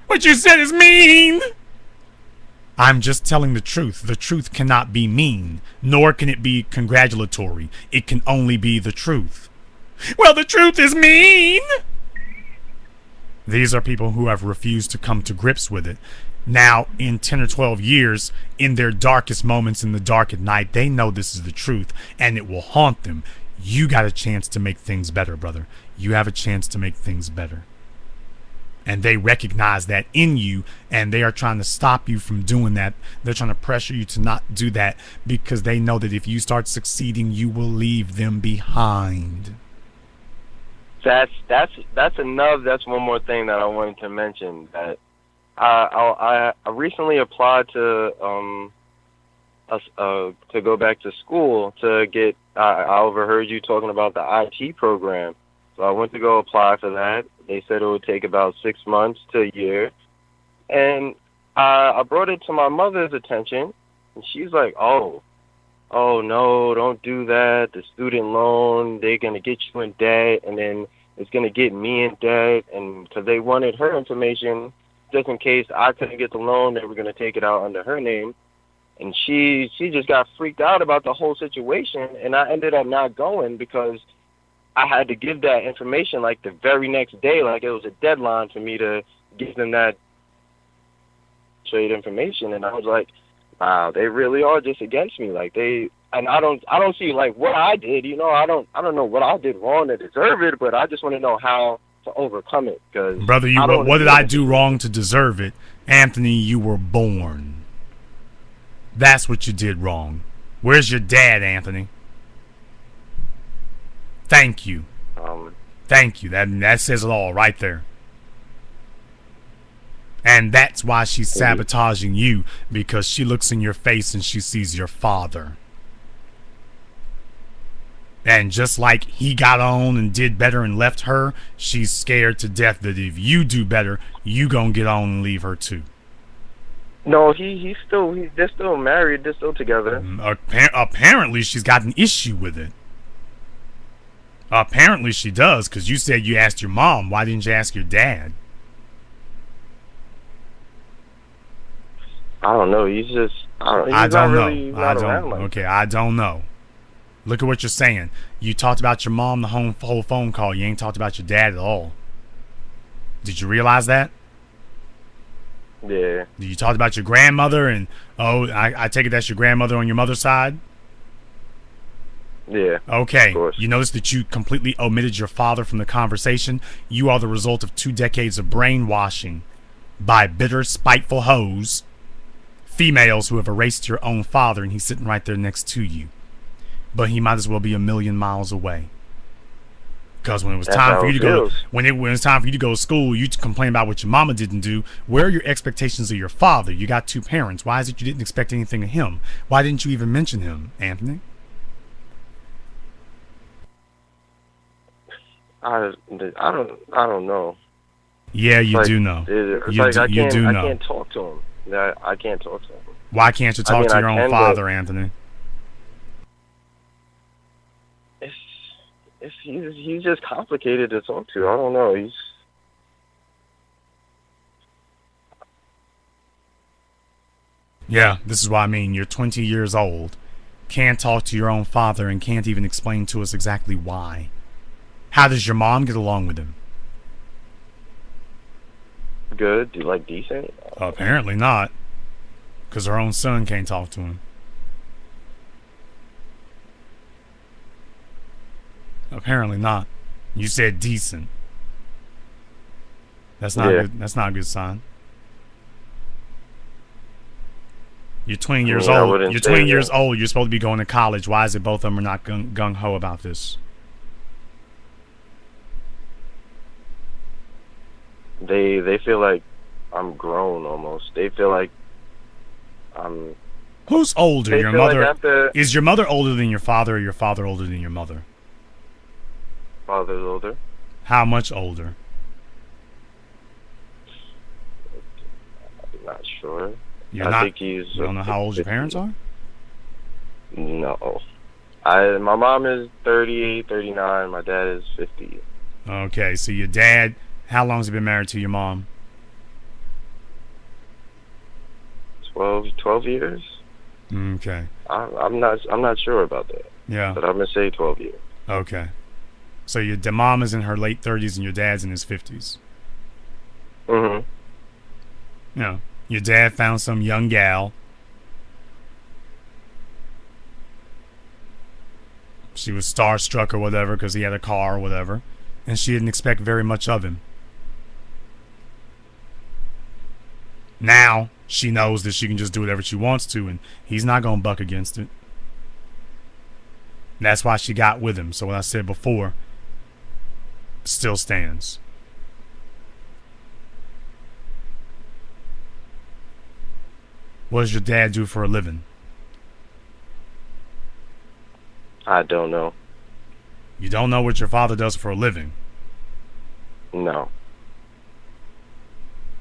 What you said is mean. I'm just telling the truth. The truth cannot be mean, nor can it be congratulatory. It can only be the truth. Well, the truth is mean. These are people who have refused to come to grips with it. Now, in 10 or 12 years, in their darkest moments in the dark at night, they know this is the truth, and it will haunt them. You got a chance to make things better, brother. You have a chance to make things better. And they recognize that in you, and they are trying to stop you from doing that. They're trying to pressure you to not do that because they know that if you start succeeding, you will leave them behind. That's enough. That's one more thing that I wanted to mention. That I recently applied to go back to school to get. I overheard you talking about the IT program, so I went to go apply for that. They said it would take about 6 months to a year, and I brought it to my mother's attention, and she's like, "Oh no, don't do that. The student loan, they're going to get you in debt, and then it's going to get me in debt." And because they wanted her information, just in case I couldn't get the loan, they were going to take it out under her name. And she just got freaked out about the whole situation, and I ended up not going because I had to give that information like the very next day. Like it was a deadline for me to give them that trade information, and I was like, wow, they really are just against me. Like and I don't see like what I did. I don't know what I did wrong to deserve it, but I just want to know how to overcome it. Cause brother, what did I do wrong to deserve it? Anthony, you were born. That's what you did wrong. Where's your dad, Anthony? Thank you. Thank you. That says it all right there. And that's why she's sabotaging you, because she looks in your face and she sees your father. And just like he got on and did better and left her, she's scared to death that if you do better, you gonna get on and leave her too. No, they're still married. They're still together. Apparently, she's got an issue with it. Apparently, she does, because you said you asked your mom. Why didn't you ask your dad? I don't know. He's I don't know. Around, okay, I don't know. Look at what you're saying. You talked about your mom the whole phone call. You ain't talked about your dad at all. Did you realize that? Yeah. You talked about your grandmother, and I take it that's your grandmother on your mother's side? Yeah, of Okay, course. you notice that you completely omitted your father from the conversation. You are the result of 2 decades of brainwashing by bitter, spiteful hoes, females who have erased your own father, and he's sitting right there next to you. But he might as well be a million miles away. Because when it was That's time for how you it to go, feels. when it was time for you to go to school, you complain about what your mama didn't do. Where are your expectations of your father? You got 2 parents. Why is it you didn't expect anything of him? Why didn't you even mention him, Anthony? I don't know. Yeah, It's you like do know. it's You like do, you do I know. can't talk to him. I can't talk to him. Why can't you I talk mean, to I your own can, but father, Anthony? it's he's just complicated to talk to. I don't know. He's Yeah, this is what I mean. You're 20 years old, can't talk to your own father, and can't even explain to us exactly why. How does your mom get along with him? good, like decent. Apparently not, because her own son can't talk to him. Apparently not. You said decent. That's not Yeah. good. That's not a good sign. You're 20 I years mean, I old. wouldn't You're say 20 years that. old. You're supposed to be going to college. Why is it both of them are not gung ho about this? They feel like I'm grown almost. They feel like I'm. Who's older? They Your feel like mother? after Is your mother older than your father, or your father older than your mother? father's older. How much older? I'm not sure. You're I not. think he's You don't know how old your parents 50. are? No. My mom is 38, 39. My dad is 50. Okay, so your dad. How long has he been married to your mom? 12 years. Okay. I'm not sure about that, Yeah. but I'm gonna say 12 years. Okay. So your mom is in her late 30s and your dad's in his 50s. Mhm. You know, your dad found some young gal. She was starstruck or whatever because he had a car or whatever, and she didn't expect very much of him. Now she knows that she can just do whatever she wants to, and he's not gonna buck against it. That's why she got with him. So what I said before still stands. What does your dad do for a living? I don't know. You don't know what your father does for a living. No.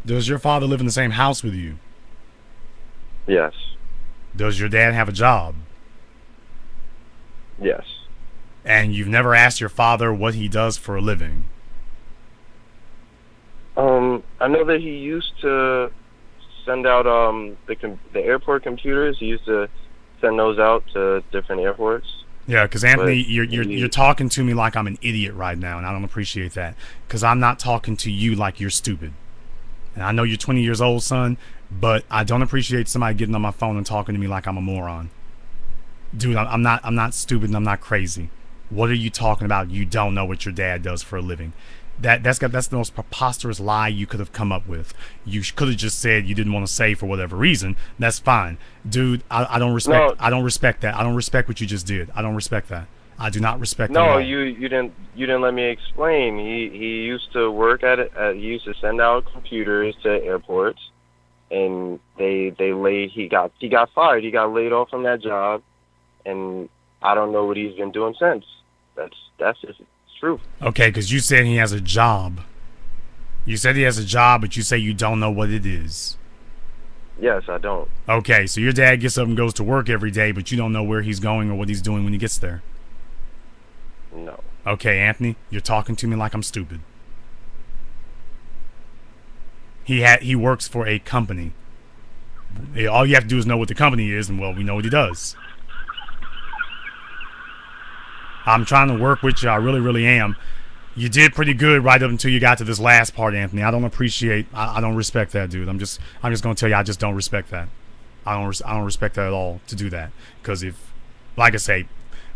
Does your father live in the same house with you? Yes. Does your dad have a job? Yes. And you've never asked your father what he does for a living? I know that he used to send out the airport computers. He used to send those out to different airports. Yeah, because Anthony, But you're talking to me like I'm an idiot right now, and I don't appreciate that. Because I'm not talking to you like you're stupid. And I know you're 20 years old, son, but I don't appreciate somebody getting on my phone and talking to me like I'm a moron. Dude, I'm not stupid and I'm not crazy. What are you talking about? You don't know what your dad does for a living. That's the most preposterous lie you could have come up with. You could have just said you didn't want to say for whatever reason. That's fine, dude. I don't respect. No. I don't respect that. I don't respect what you just did. I don't respect that. I do not respect it at No, all. you didn't let me explain. He used to work at it. He used to send out computers to airports, and he got fired. He got laid off from that job, and I don't know what he's been doing since. That's just true. Okay, because you said he has a job. You said he has a job, but you say you don't know what it is. Yes, I don't. Okay, so your dad gets up and goes to work every day, but you don't know where he's going or what he's doing when he gets there. No. Okay, Anthony, you're talking to me like I'm stupid. He works for a company. All you have to do is know what the company is, and well, we know what he does. I'm trying to work with you. I really, really am. You did pretty good right up until you got to this last part, Anthony. I don't appreciate. I don't respect that, dude. I'm just gonna tell you, I just don't respect that. I don't respect that at all to do that. Because if, like I say,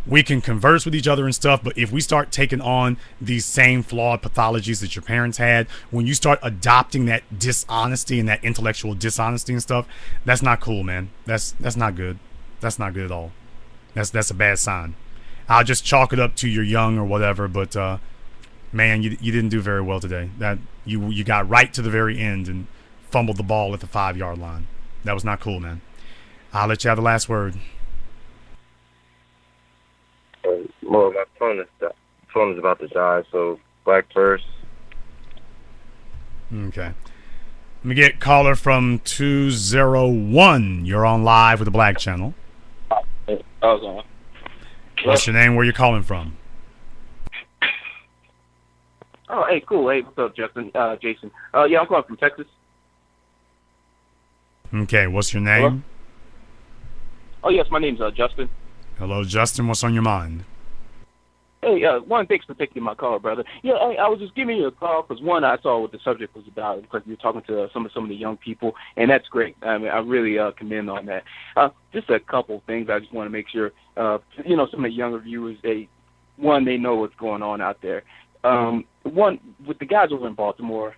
We can converse with each other and stuff, but if we start taking on these same flawed pathologies that your parents had, when you start adopting that dishonesty and that intellectual dishonesty and stuff, that's not cool, man. That's not good. That's not good at all. That's a bad sign. I'll just chalk it up to you're young or whatever, but man, you didn't do very well today. That you got right to the very end and fumbled the ball at the 5-yard line. That was not cool, man. I'll let you have the last word. Well, my phone is about to die, so Black first. Okay. Let me get caller from 201. You're on live with the Black Channel. I was on. What's your name? Where you calling from? Oh, hey, cool. Hey, what's up, Justin? Jason. Yeah, I'm calling from Texas. Okay, what's your name? Hello? Oh, yes, my name's Justin. Hello, Justin. What's on your mind? Hey, one, thanks for taking my call, brother. Yeah, hey, I was just giving you a call because, one, I saw what the subject was about because you were talking to some of the young people, and that's great. I mean, I really commend on that. Just a couple things I just want to make sure, some of the younger viewers, they know what's going on out there. One, with the guys over in Baltimore,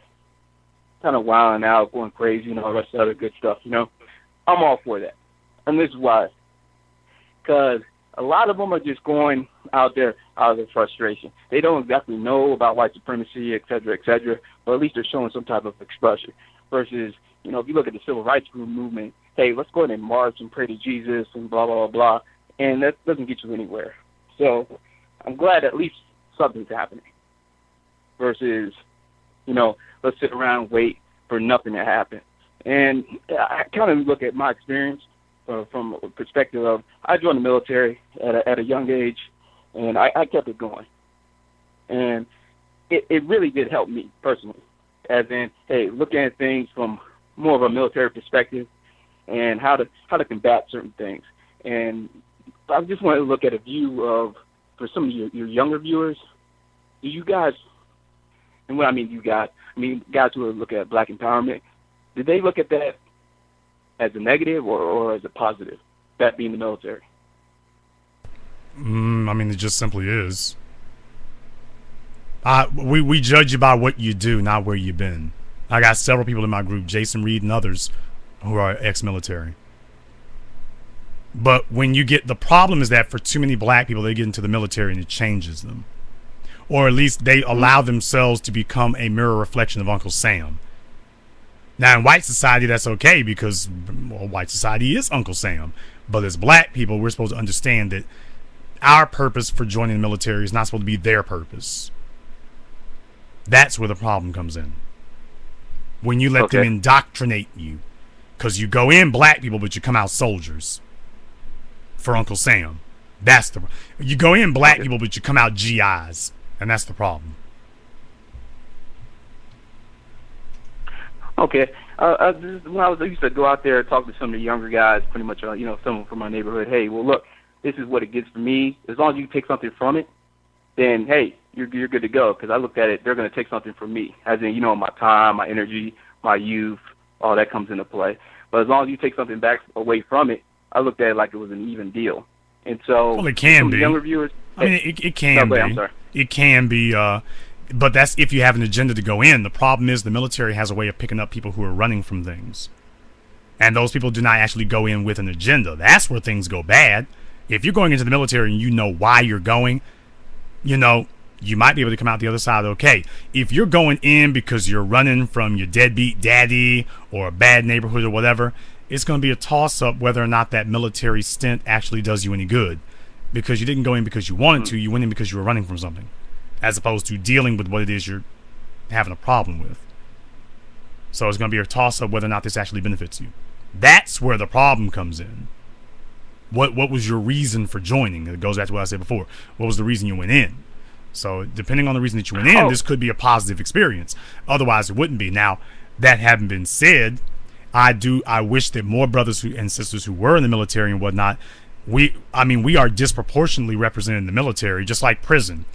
kind of wilding out, going crazy, the rest of the other good stuff, I'm all for that. And this is why. Because a lot of them are just going out there out of their frustration. They don't exactly know about white supremacy, et cetera, but at least they're showing some type of expression. Versus, if you look at the civil rights movement, hey, let's go ahead and march and pray to Jesus and blah, blah, blah, and that doesn't get you anywhere. So I'm glad at least something's happening. Versus, let's sit around and wait for nothing to happen. And I kind of look at my experience from a perspective of I joined the military at a young age, and I kept it going. And it really did help me personally, as in, hey, looking at things from more of a military perspective and how to combat certain things. And I just wanted to look at a view of, for some of your younger viewers, do you guys, and what I mean you guys, guys who are looking at black empowerment, did they look at that as a negative or as a positive, that being the military? It just simply is. We judge you by what you do, not where you've been. I got several people in my group, Jason Reed and others, who are ex-military. But when you get, the problem is that for too many black people, they get into the military and it changes them. Or at least they allow themselves to become a mirror reflection of Uncle Sam. Now, in white society, that's okay because white society is Uncle Sam. But as black people, we're supposed to understand that our purpose for joining the military is not supposed to be their purpose. That's where the problem comes in. When you let them indoctrinate you. Because you go in black people, but you come out soldiers for Uncle Sam. That's the. You go in black people, but you come out GIs. And that's the problem. Okay. When I used to go out there and talk to some of the younger guys, pretty much, some from my neighborhood. Hey, well, look, this is what it gets for me. As long as you take something from it, then hey, you're good to go. Because I looked at it, they're going to take something from me, as in my time, my energy, my youth, all that comes into play. But as long as you take something back away from it, I looked at it like it was an even deal. And so, well, it can be. Younger viewers, it can be. I'm sorry. It can be. But that's if you have an agenda to go in. The problem is the military has a way of picking up people who are running from things. And those people do not actually go in with an agenda. That's where things go bad. If you're going into the military and you know why you're going, you might be able to come out the other side okay. If you're going in because you're running from your deadbeat daddy or a bad neighborhood or whatever, it's going to be a toss-up whether or not that military stint actually does you any good. Because you didn't go in because you wanted to. You went in because you were running from something, as opposed to dealing with what it is you're having a problem with. So it's going to be a toss-up whether or not this actually benefits you. That's where the problem comes in. What was your reason for joining? It goes back to what I said before. What was the reason you went in? So depending on the reason that you went in, this could be a positive experience. Otherwise, it wouldn't be. Now, that having been said, I wish that more brothers and sisters who were in the military and whatnot, we are disproportionately represented in the military, just like prison.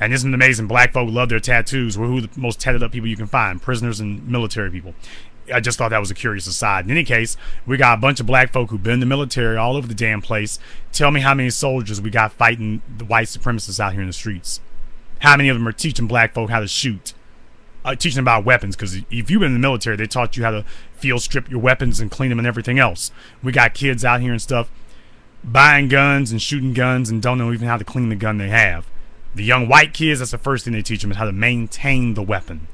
And isn't it amazing? Black folk love their tattoos. We're who the most tatted up people you can find, prisoners and military people. I just thought that was a curious aside. In any case, we got a bunch of black folk who've been in the military all over the damn place. Tell me how many soldiers we got fighting the white supremacists out here in the streets. How many of them are teaching black folk how to shoot? Teaching them about weapons, because if you've been in the military, they taught you how to field strip your weapons and clean them and everything else. We got kids out here and stuff buying guns and shooting guns and don't know even how to clean the gun they have. The young white kids, that's the first thing they teach them, is how to maintain the weapon.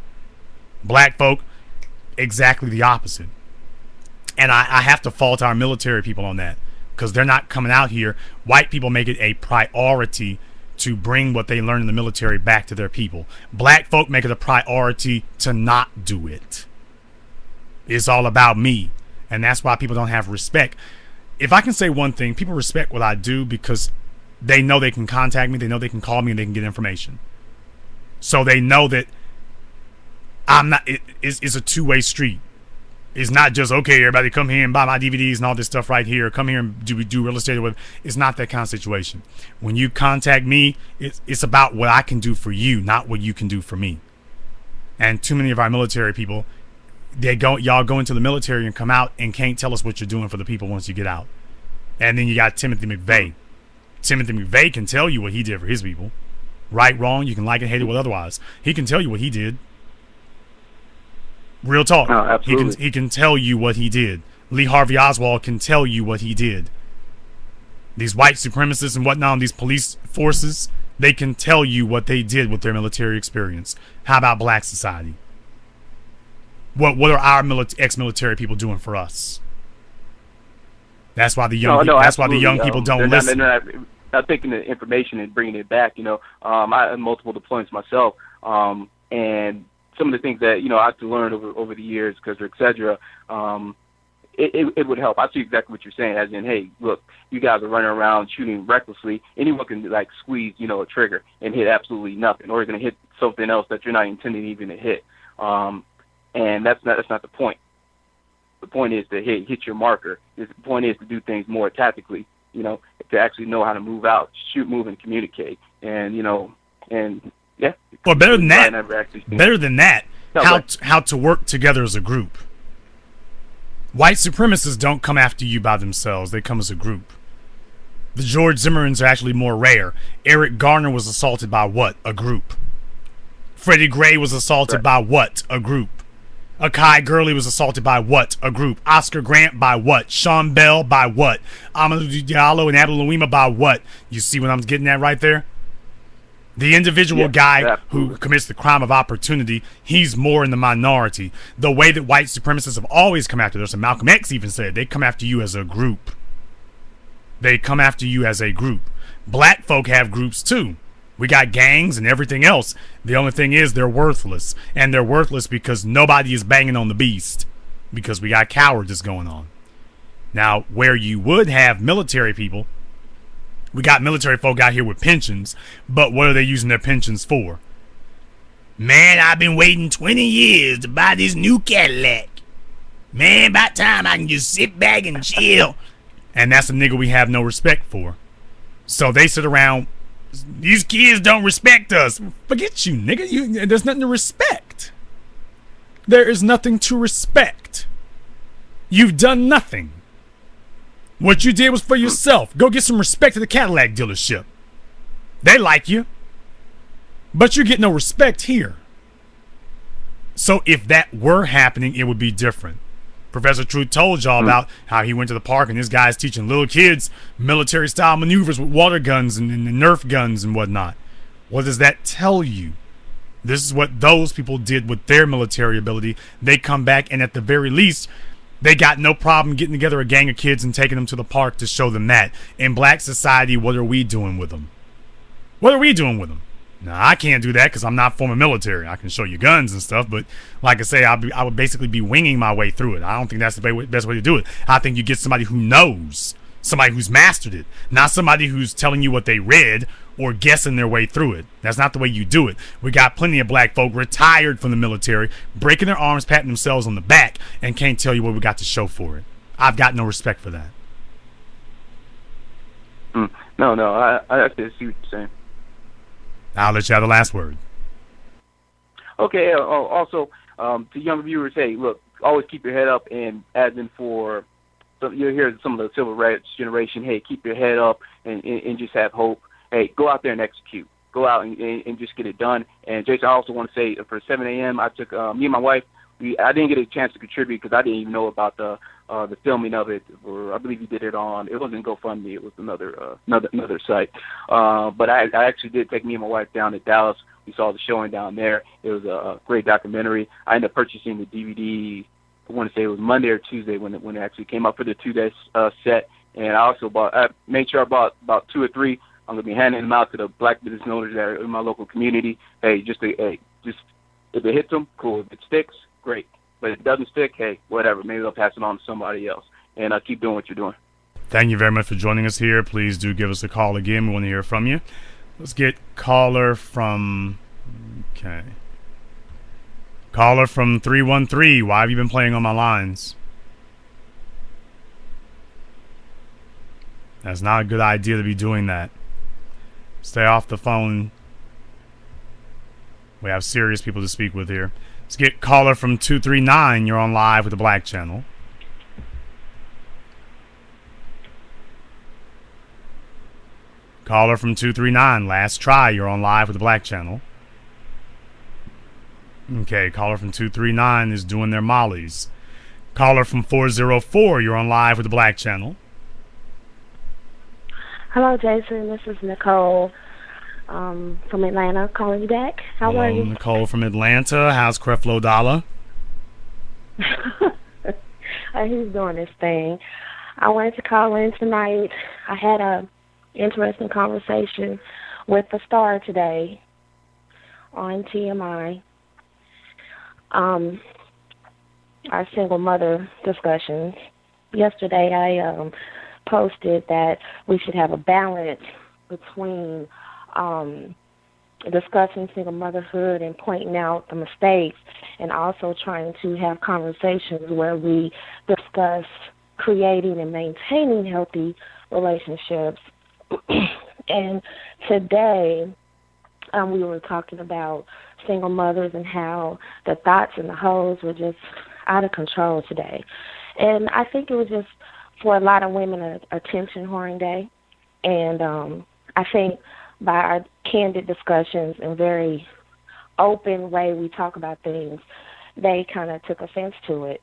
Black folk, exactly the opposite. And I have to fault our military people on that, because they're not coming out here. White people make it a priority to bring what they learn in the military back to their people. Black folk make it a priority to not do it. It's all about me. And that's why people don't have respect. If I can say one thing, people respect what I do because they know they can contact me, they know they can call me, and they can get information. So they know that it's a two-way street. It's not just, okay, everybody come here and buy my DVDs and all this stuff right here. Come here and do real estate. Or it's not that kind of situation. When you contact me, it's about what I can do for you, not what you can do for me. And too many of our military people, y'all go into the military and come out and can't tell us what you're doing for the people once you get out. And then you got Timothy McVeigh. Timothy McVeigh can tell you what he did for his people. Right, wrong, you can like it, hate it, what otherwise. He can tell you what he did. Real talk. Oh, absolutely. He can tell you what he did. Lee Harvey Oswald can tell you what he did. These white supremacists and whatnot, these police forces, they can tell you what they did with their military experience. How about black society? What are our ex-military people doing for us? That's why the young people don't listen. They're not taking the information and bringing it back. I had multiple deployments myself, and some of the things that I had to learn over the years, because et cetera, it would help. I see exactly what you're saying, as in, hey, look, you guys are running around shooting recklessly. Anyone can squeeze a trigger and hit absolutely nothing, or you're going to hit something else that you're not intending even to hit. And that's not the point. The point is to hit your marker. The point is to do things more tactically, to actually know how to move out, shoot, move, and communicate. And, yeah. Well, better than that, how to work together as a group. White supremacists don't come after you by themselves. They come as a group. The George Zimmermans are actually more rare. Eric Garner was assaulted by what? A group. Freddie Gray was assaulted by what? A group. Akai Gurley was assaulted by what? A group. Oscar Grant by what? Sean Bell by what? Amadou Diallo and Abdul Louima by what? You see what I'm getting at right there? The individual guy who commits the crime of opportunity, he's more in the minority. The way that white supremacists have always come after us, and Malcolm X even said, they come after you as a group. They come after you as a group. Black folk have groups too. We got gangs and everything else. The only thing is they're worthless. And they're worthless because nobody is banging on the beast. Because we got cowardice going on. Now, where you would have military people, we got military folk out here with pensions, but what are they using their pensions for? Man, I've been waiting 20 years to buy this new Cadillac. Man, about time I can just sit back and chill. And that's a nigga we have no respect for. So they sit around, these kids don't respect us. Forget you, nigga. There's nothing to respect. There is nothing to respect. You've done nothing. What you did was for yourself. Go get some respect at the Cadillac dealership. They like you. But you get no respect here. So if that were happening, it would be different. Professor Truth told y'all about how he went to the park and this guy's teaching little kids military-style maneuvers with water guns and Nerf guns and whatnot. What does that tell you? This is what those people did with their military ability. They come back and at the very least, they got no problem getting together a gang of kids and taking them to the park to show them that. In black society, what are we doing with them? What are we doing with them? Now, I can't do that because I'm not former military. I can show you guns and stuff, but like I say, I would basically be winging my way through it. I don't think that's the best way to do it. I think you get somebody who knows, somebody who's mastered it, not somebody who's telling you what they read or guessing their way through it. That's not the way you do it. We got plenty of black folk retired from the military, breaking their arms, patting themselves on the back, and can't tell you what we got to show for it. I've got no respect for that. No, I see what you're saying. I'll let you have the last word. Okay. Also, to young viewers, hey, look, always keep your head up, and as in for, so you'll hear some of the civil rights generation, hey, keep your head up and just have hope. Hey, go out there and execute. Go out and just get it done. And Jason, I also want to say for 7 a.m., I took me and my wife. I didn't get a chance to contribute because I didn't even know about the filming of it. Or I believe you did it on. It wasn't GoFundMe. It was another site. But I actually did take me and my wife down to Dallas. We saw the showing down there. It was a great documentary. I ended up purchasing the DVD. I want to say it was Monday or Tuesday when it actually came up for the 2-day set. And I also made sure I bought about 2 or 3. I'm gonna be handing them out to the black business owners that are in my local community. Hey, just if it hits them, cool. If it sticks, great. But if it doesn't stick, hey, whatever. Maybe they'll pass it on to somebody else. And keep doing what you're doing. Thank you very much for joining us here. Please do give us a call again. We want to hear from you. Let's get caller from 313. Why have you been playing on my lines? That's not a good idea to be doing that. Stay off the phone. We have serious people to speak with here. Let's get caller from 239. You're on live with the Black Channel. Caller from 239. Last try. You're on live with the Black Channel. Okay, caller from 239 is doing their mollies. Caller from 404. You're on live with the Black Channel. Hello, Jason. This is Nicole from Atlanta calling you back. How are you? Nicole from Atlanta. How's Creflo Dollar? He's doing his thing. I wanted to call in tonight. I had a interesting conversation with the star today on TMI. Our single mother discussions. Yesterday I posted that we should have a balance between discussing single motherhood and pointing out the mistakes, and also trying to have conversations where we discuss creating and maintaining healthy relationships. And today we were talking about single mothers and how the thoughts and the hoes were just out of control today. And I think it was just, for a lot of women, a attention whoring day. And I think by our candid discussions and very open way we talk about things, they kind of took offense to it.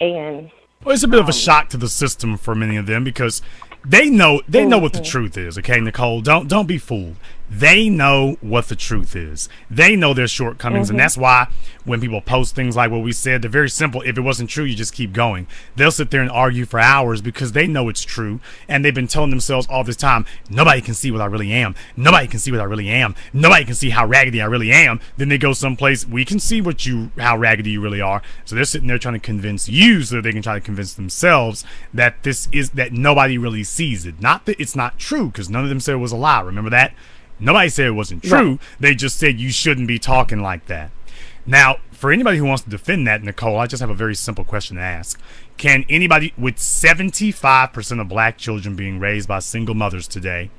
And well, it's a bit of a shock to the system for many of them, because they know what the truth is. Okay, Nicole, don't be fooled. They know what the truth is. They know their shortcomings, and that's why when people post things like what we said, they're very simple. If it wasn't true, you just keep going. They'll sit there and argue for hours because they know it's true, and they've been telling themselves all this time, nobody can see what I really am. Nobody can see what I really am. Nobody can see how raggedy I really am. Then they go someplace, we can see how raggedy you really are. So they're sitting there trying to convince you so that they can try to convince themselves that that nobody really sees it. Not that it's not true, because none of them said it was a lie. Remember that? Nobody said it wasn't true. Right. They just said you shouldn't be talking like that. Now, for anybody who wants to defend that, Nicole, I just have a very simple question to ask. Can anybody, with 75% of black children being raised by single mothers today,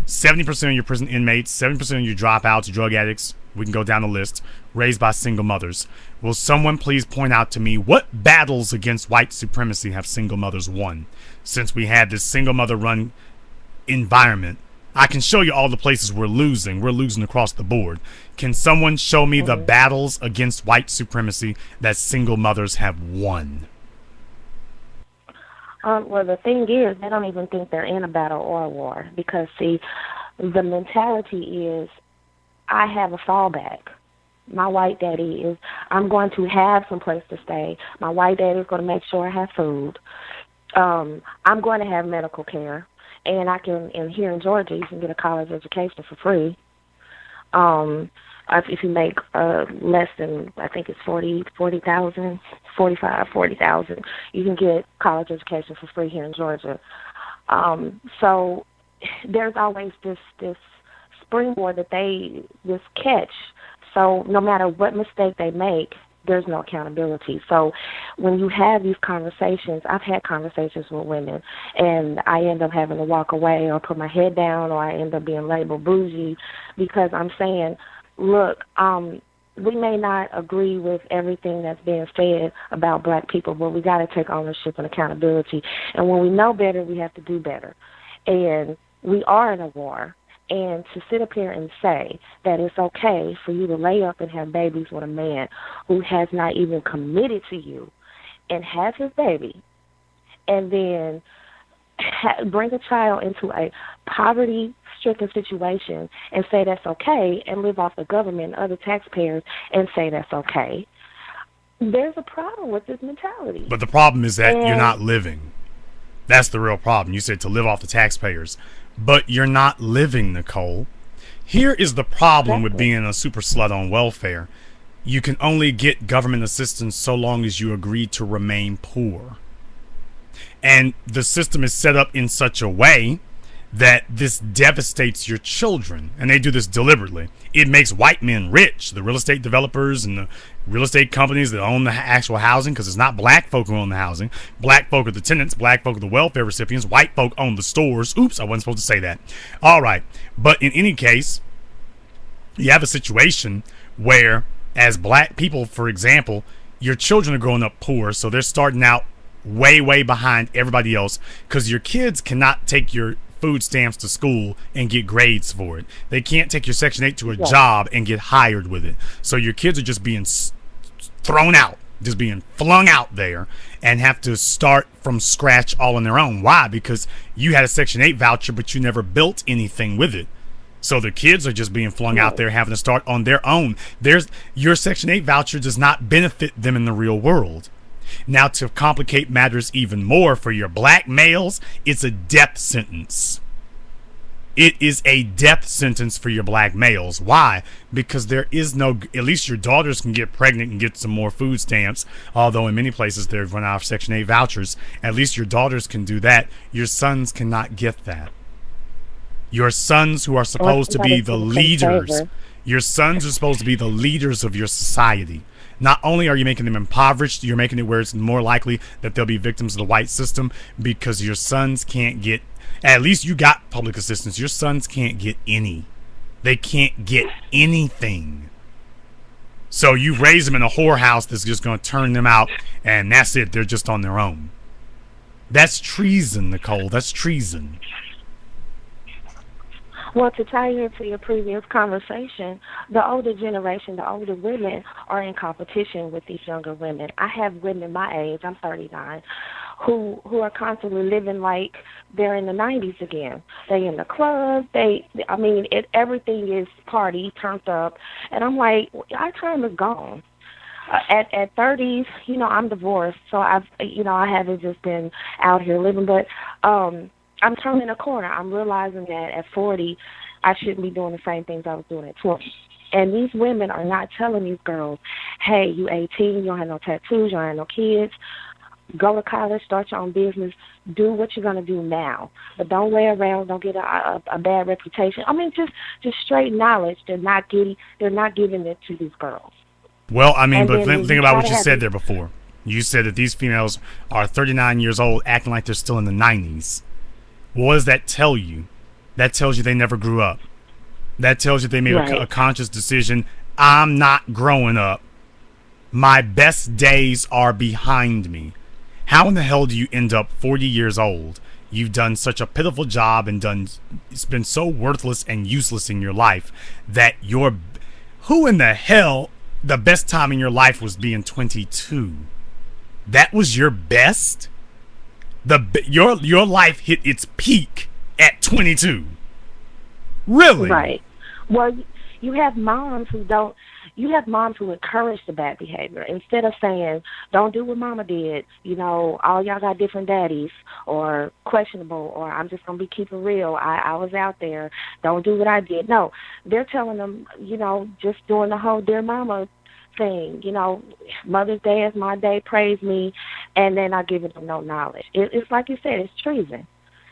70% of your prison inmates, 70% of your dropouts, drug addicts, we can go down the list, raised by single mothers, will someone please point out to me what battles against white supremacy have single mothers won since we had this single mother run environment? I can show you all the places we're losing. We're losing across the board. Can someone show me the battles against white supremacy that single mothers have won? Well, the thing is, they don't even think they're in a battle or a war, because, see, the mentality is, I have a fallback. My white daddy is, I'm going to have some place to stay. My white daddy is going to make sure I have food. I'm going to have medical care. And and here in Georgia, you can get a college education for free. If you make less than, I think it's 40,000, 40,000, you can get college education for free here in Georgia. So there's always this springboard that they just catch. So no matter what mistake they make, there's no accountability. So when you have these conversations, I've had conversations with women, and I end up having to walk away or put my head down, or I end up being labeled bougie, because I'm saying, look, we may not agree with everything that's being said about black people, but we got to take ownership and accountability. And when we know better, we have to do better. And we are in a war. And to sit up here and say that it's okay for you to lay up and have babies with a man who has not even committed to you and have his baby, and then bring a child into a poverty-stricken situation and say that's okay, and live off the government and other taxpayers and say that's okay, there's a problem with this mentality. But the problem is that you're not living. That's the real problem. You said to live off the taxpayers, but you're not living, Nicole. Here is the problem with being a super slut on welfare. You can only get government assistance so long as you agree to remain poor. And the system is set up in such a way that this devastates your children. And they do this deliberately. It makes white men rich, the real estate developers and the real estate companies that own the actual housing, because it's not black folk who own the housing. Black folk are the tenants, black folk are the welfare recipients, white folk own the stores. Oops, I wasn't supposed to say that. All right. But in any case, you have a situation where, as black people, for example, your children are growing up poor, so they're starting out way behind everybody else, because your kids cannot take your food stamps to school and get grades for it. They can't take your Section 8 to a job and get hired with it. So your kids are just being thrown out, just being flung out there, and have to start from scratch all on their own. Why? Because you had a Section 8 voucher, but you never built anything with it. So the kids are just being flung out there, having to start on their own. Your Section 8 voucher does not benefit them in the real world. Now, to complicate matters even more for your black males, it's a death sentence. It is a death sentence for your black males. Why? Because there is no, at least your daughters can get pregnant and get some more food stamps, although in many places they've run out of Section 8 vouchers. At least your daughters can do that. Your sons cannot get that. Your sons, who are supposed to be the leaders, your sons are supposed to be the leaders of your society. Not only are you making them impoverished, you're making it where it's more likely that they'll be victims of the white system, because your sons can't get, at least you got public assistance. Your sons can't get any. They can't get anything. So you raise them in a whorehouse that's just going to turn them out, and that's it. They're just on their own. That's treason, Nicole. That's treason. Well, to tie into your previous conversation, the older generation, the older women are in competition with these younger women. I have women my age, I'm 39, who are constantly living like they're in the 90s again. They in the clubs, everything is party, turned up, and I'm like, our time is gone. At 30s, I'm divorced, so I haven't just been out here living, but I'm turning a corner. I'm realizing that at 40, I shouldn't be doing the same things I was doing at 20. And these women are not telling these girls, hey, you 18, you don't have no tattoos, you don't have no kids, go to college, start your own business, do what you're going to do now. But don't lay around, don't get a bad reputation. Just straight knowledge. They're not giving it to these girls. Well, but think about what you said there before. You said that these females are 39 years old acting like they're still in the 90s. What does that tell you? That tells you they never grew up. That tells you they made a conscious decision. I'm not growing up. My best days are behind me. How in the hell do you end up 40 years old? You've done such a pitiful job and it's been so worthless and useless in your life that who in the hell, the best time in your life was being 22? That was your best? Your life hit its peak at 22. Really? Right. Well, you have moms who encourage the bad behavior. Instead of saying, don't do what mama did, all y'all got different daddies, or questionable, or I'm just going to be keeping real, I was out there, don't do what I did. No, they're telling them, just doing the whole dear mama thing, Mother's Day is my day, praise me, and then I give them no knowledge. It's like you said, it's treason.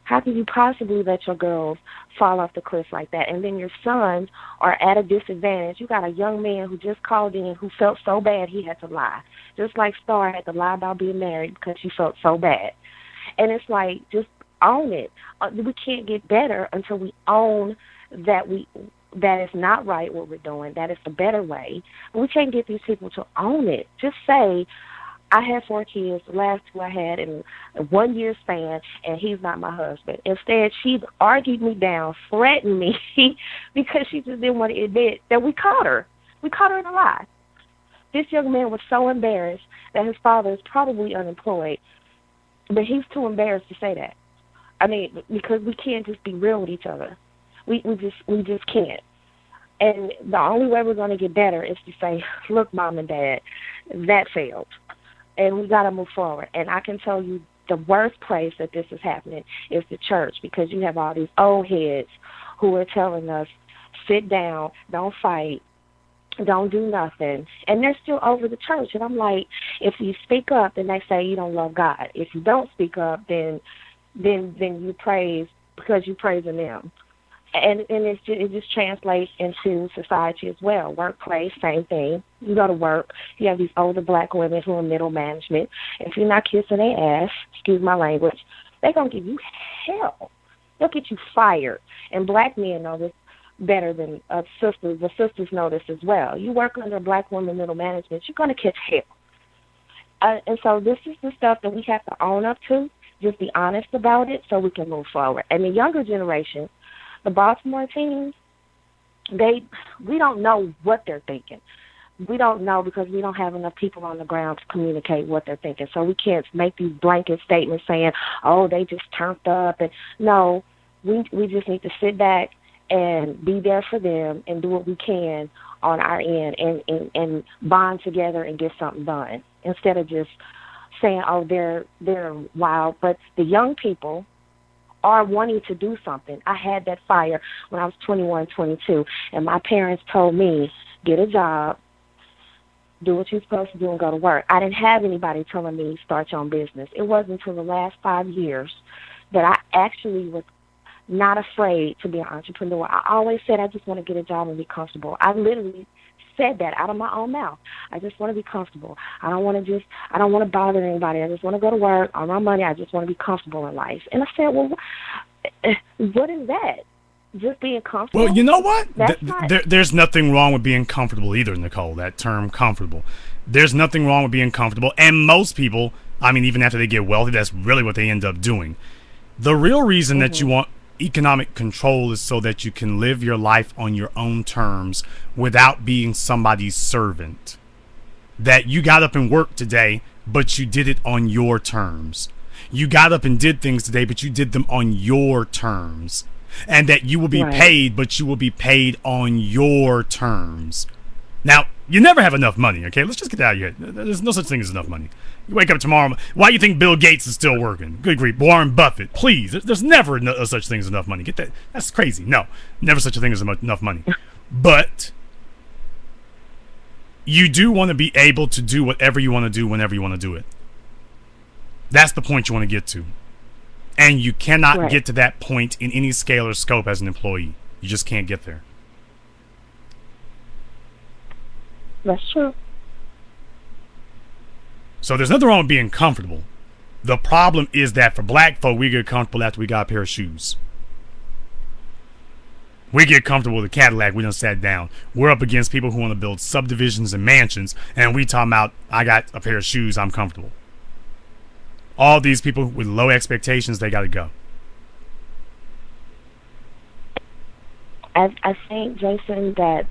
How can you possibly let your girls fall off the cliff like that? And then your sons are at a disadvantage. You got a young man who just called in who felt so bad he had to lie. Just like Star had to lie about being married because she felt so bad. And it's like, just own it. We can't get better until we own that that it's not right what we're doing, that it's a better way. But we can't get these people to own it. Just say, I had 4 kids, the last 2 I had in a 1 year span, and he's not my husband. Instead, she argued me down, threatened me, because she just didn't want to admit that we caught her. We caught her in a lie. This young man was so embarrassed that his father is probably unemployed, but he's too embarrassed to say that. I mean, because we can't just be real with each other. We just can't. And the only way we're going to get better is to say, look, Mom and Dad, that failed. And we got to move forward. And I can tell you the worst place that this is happening is the church, because you have all these old heads who are telling us, sit down, don't fight, don't do nothing. And they're still over the church. And I'm like, if you speak up, then they say you don't love God. If you don't speak up, then you praise because you're praising them. And it just translates into society as well. Workplace, same thing. You go to work, you have these older black women who are middle management. If you're not kissing their ass, excuse my language, they're going to give you hell. They'll get you fired. And black men know this better than sisters. The sisters know this as well. You work under a black woman middle management, you're going to catch hell. And so this is the stuff that we have to own up to, just be honest about it so we can move forward. And the younger generation, the Baltimore team, we don't know what they're thinking. We don't know because we don't have enough people on the ground to communicate what they're thinking. So we can't make these blanket statements saying, oh, they just turned up. And no, we just need to sit back and be there for them and do what we can on our end and bond together and get something done instead of just saying, oh, they're wild. But the young people are wanting to do something. I had that fire when I was 21, 22, and my parents told me, get a job, do what you're supposed to do, and go to work. I didn't have anybody telling me, start your own business. It wasn't until the last 5 years that I actually was not afraid to be an entrepreneur. I always said I just want to get a job and be comfortable. I literally said that out of my own mouth. I just want to be comfortable. I don't want to bother anybody. I just want to go to work, earn my money. I just want to be comfortable in life. And I said, well, what is that? Just being comfortable? Well, you know what? There's nothing wrong with being comfortable either, Nicole, that term comfortable. There's nothing wrong with being comfortable. And most people, I mean, even after they get wealthy, that's really what they end up doing. The real reason that you want economic control is so that you can live your life on your own terms without being somebody's servant. That you got up and worked today, but you did it on your terms. You got up and did things today, but you did them on your terms. And that you will be paid, but you will be paid on your terms. Now, you never have enough money, okay? Let's just get that out of your head. There's no such thing as enough money. You wake up tomorrow, why do you think Bill Gates is still working? Good grief, Warren Buffett, please. There's never such thing as enough money. Get that? That's crazy. No, never such a thing as enough money. But you do want to be able to do whatever you want to do whenever you want to do it. That's the point you want to get to. And you cannot get to that point in any scale or scope as an employee. You just can't get there. That's true. So there's nothing wrong with being comfortable. The problem is that for black folk, we get comfortable after we got a pair of shoes. We get comfortable with a Cadillac. We done sat down. We're up against people who want to build subdivisions and mansions, and we talking about, I got a pair of shoes, I'm comfortable. All these people with low expectations, they got to go. I think, Jason, that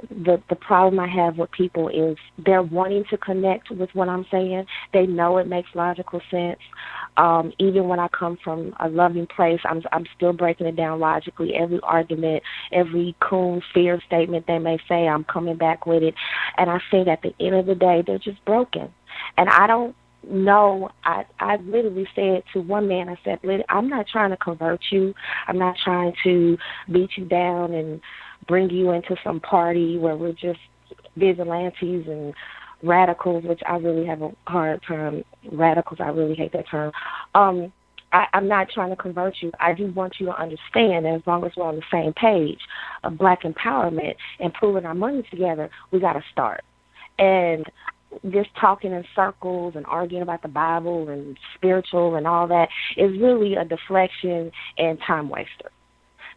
the problem I have with people is they're wanting to connect with what I'm saying. They know it makes logical sense. Even when I come from a loving place, I'm still breaking it down logically. Every argument, every coon fear statement they may say, I'm coming back with it. And I think at the end of the day, they're just broken. And I don't know. I literally said to one man, I said, I'm not trying to convert you. I'm not trying to beat you down and bring you into some party where we're just vigilantes and radicals, which I really have a hard term. Radicals, I really hate that term. I'm not trying to convert you. I do want you to understand that as long as we're on the same page of black empowerment and pulling our money together, we got to start. And just talking in circles and arguing about the Bible and spiritual and all that is really a deflection and time waster.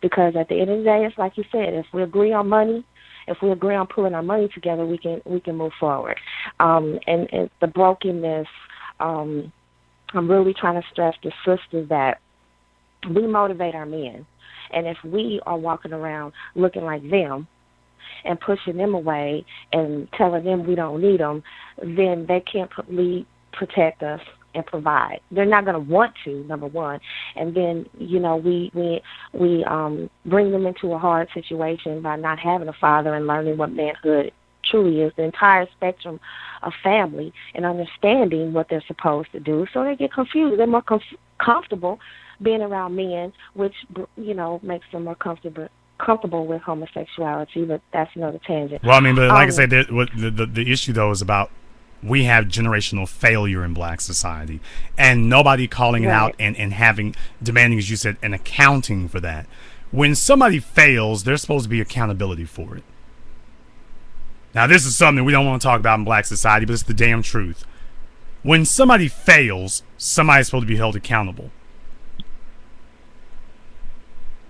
Because at the end of the day, it's like you said, if we agree on money, if we agree on pulling our money together, we can move forward. And the brokenness, I'm really trying to stress to sisters that we motivate our men. And if we are walking around looking like them and pushing them away and telling them we don't need them, then they can't protect us and provide. They're not going to want to, number one. And then, you know, we bring them into a hard situation by not having a father and learning what manhood truly is, the entire spectrum of family, and understanding what they're supposed to do. So they get confused. They're more comfortable being around men, which, you know, makes them more comfortable with homosexuality, but that's another tangent. Well, I mean, but like I said, the issue, though, is about we have generational failure in black society, and nobody calling it out and demanding, as you said, an accounting for that. When somebody fails, there's supposed to be accountability for it. Now, this is something we don't want to talk about in black society, but it's the damn truth. When somebody fails, somebody's supposed to be held accountable.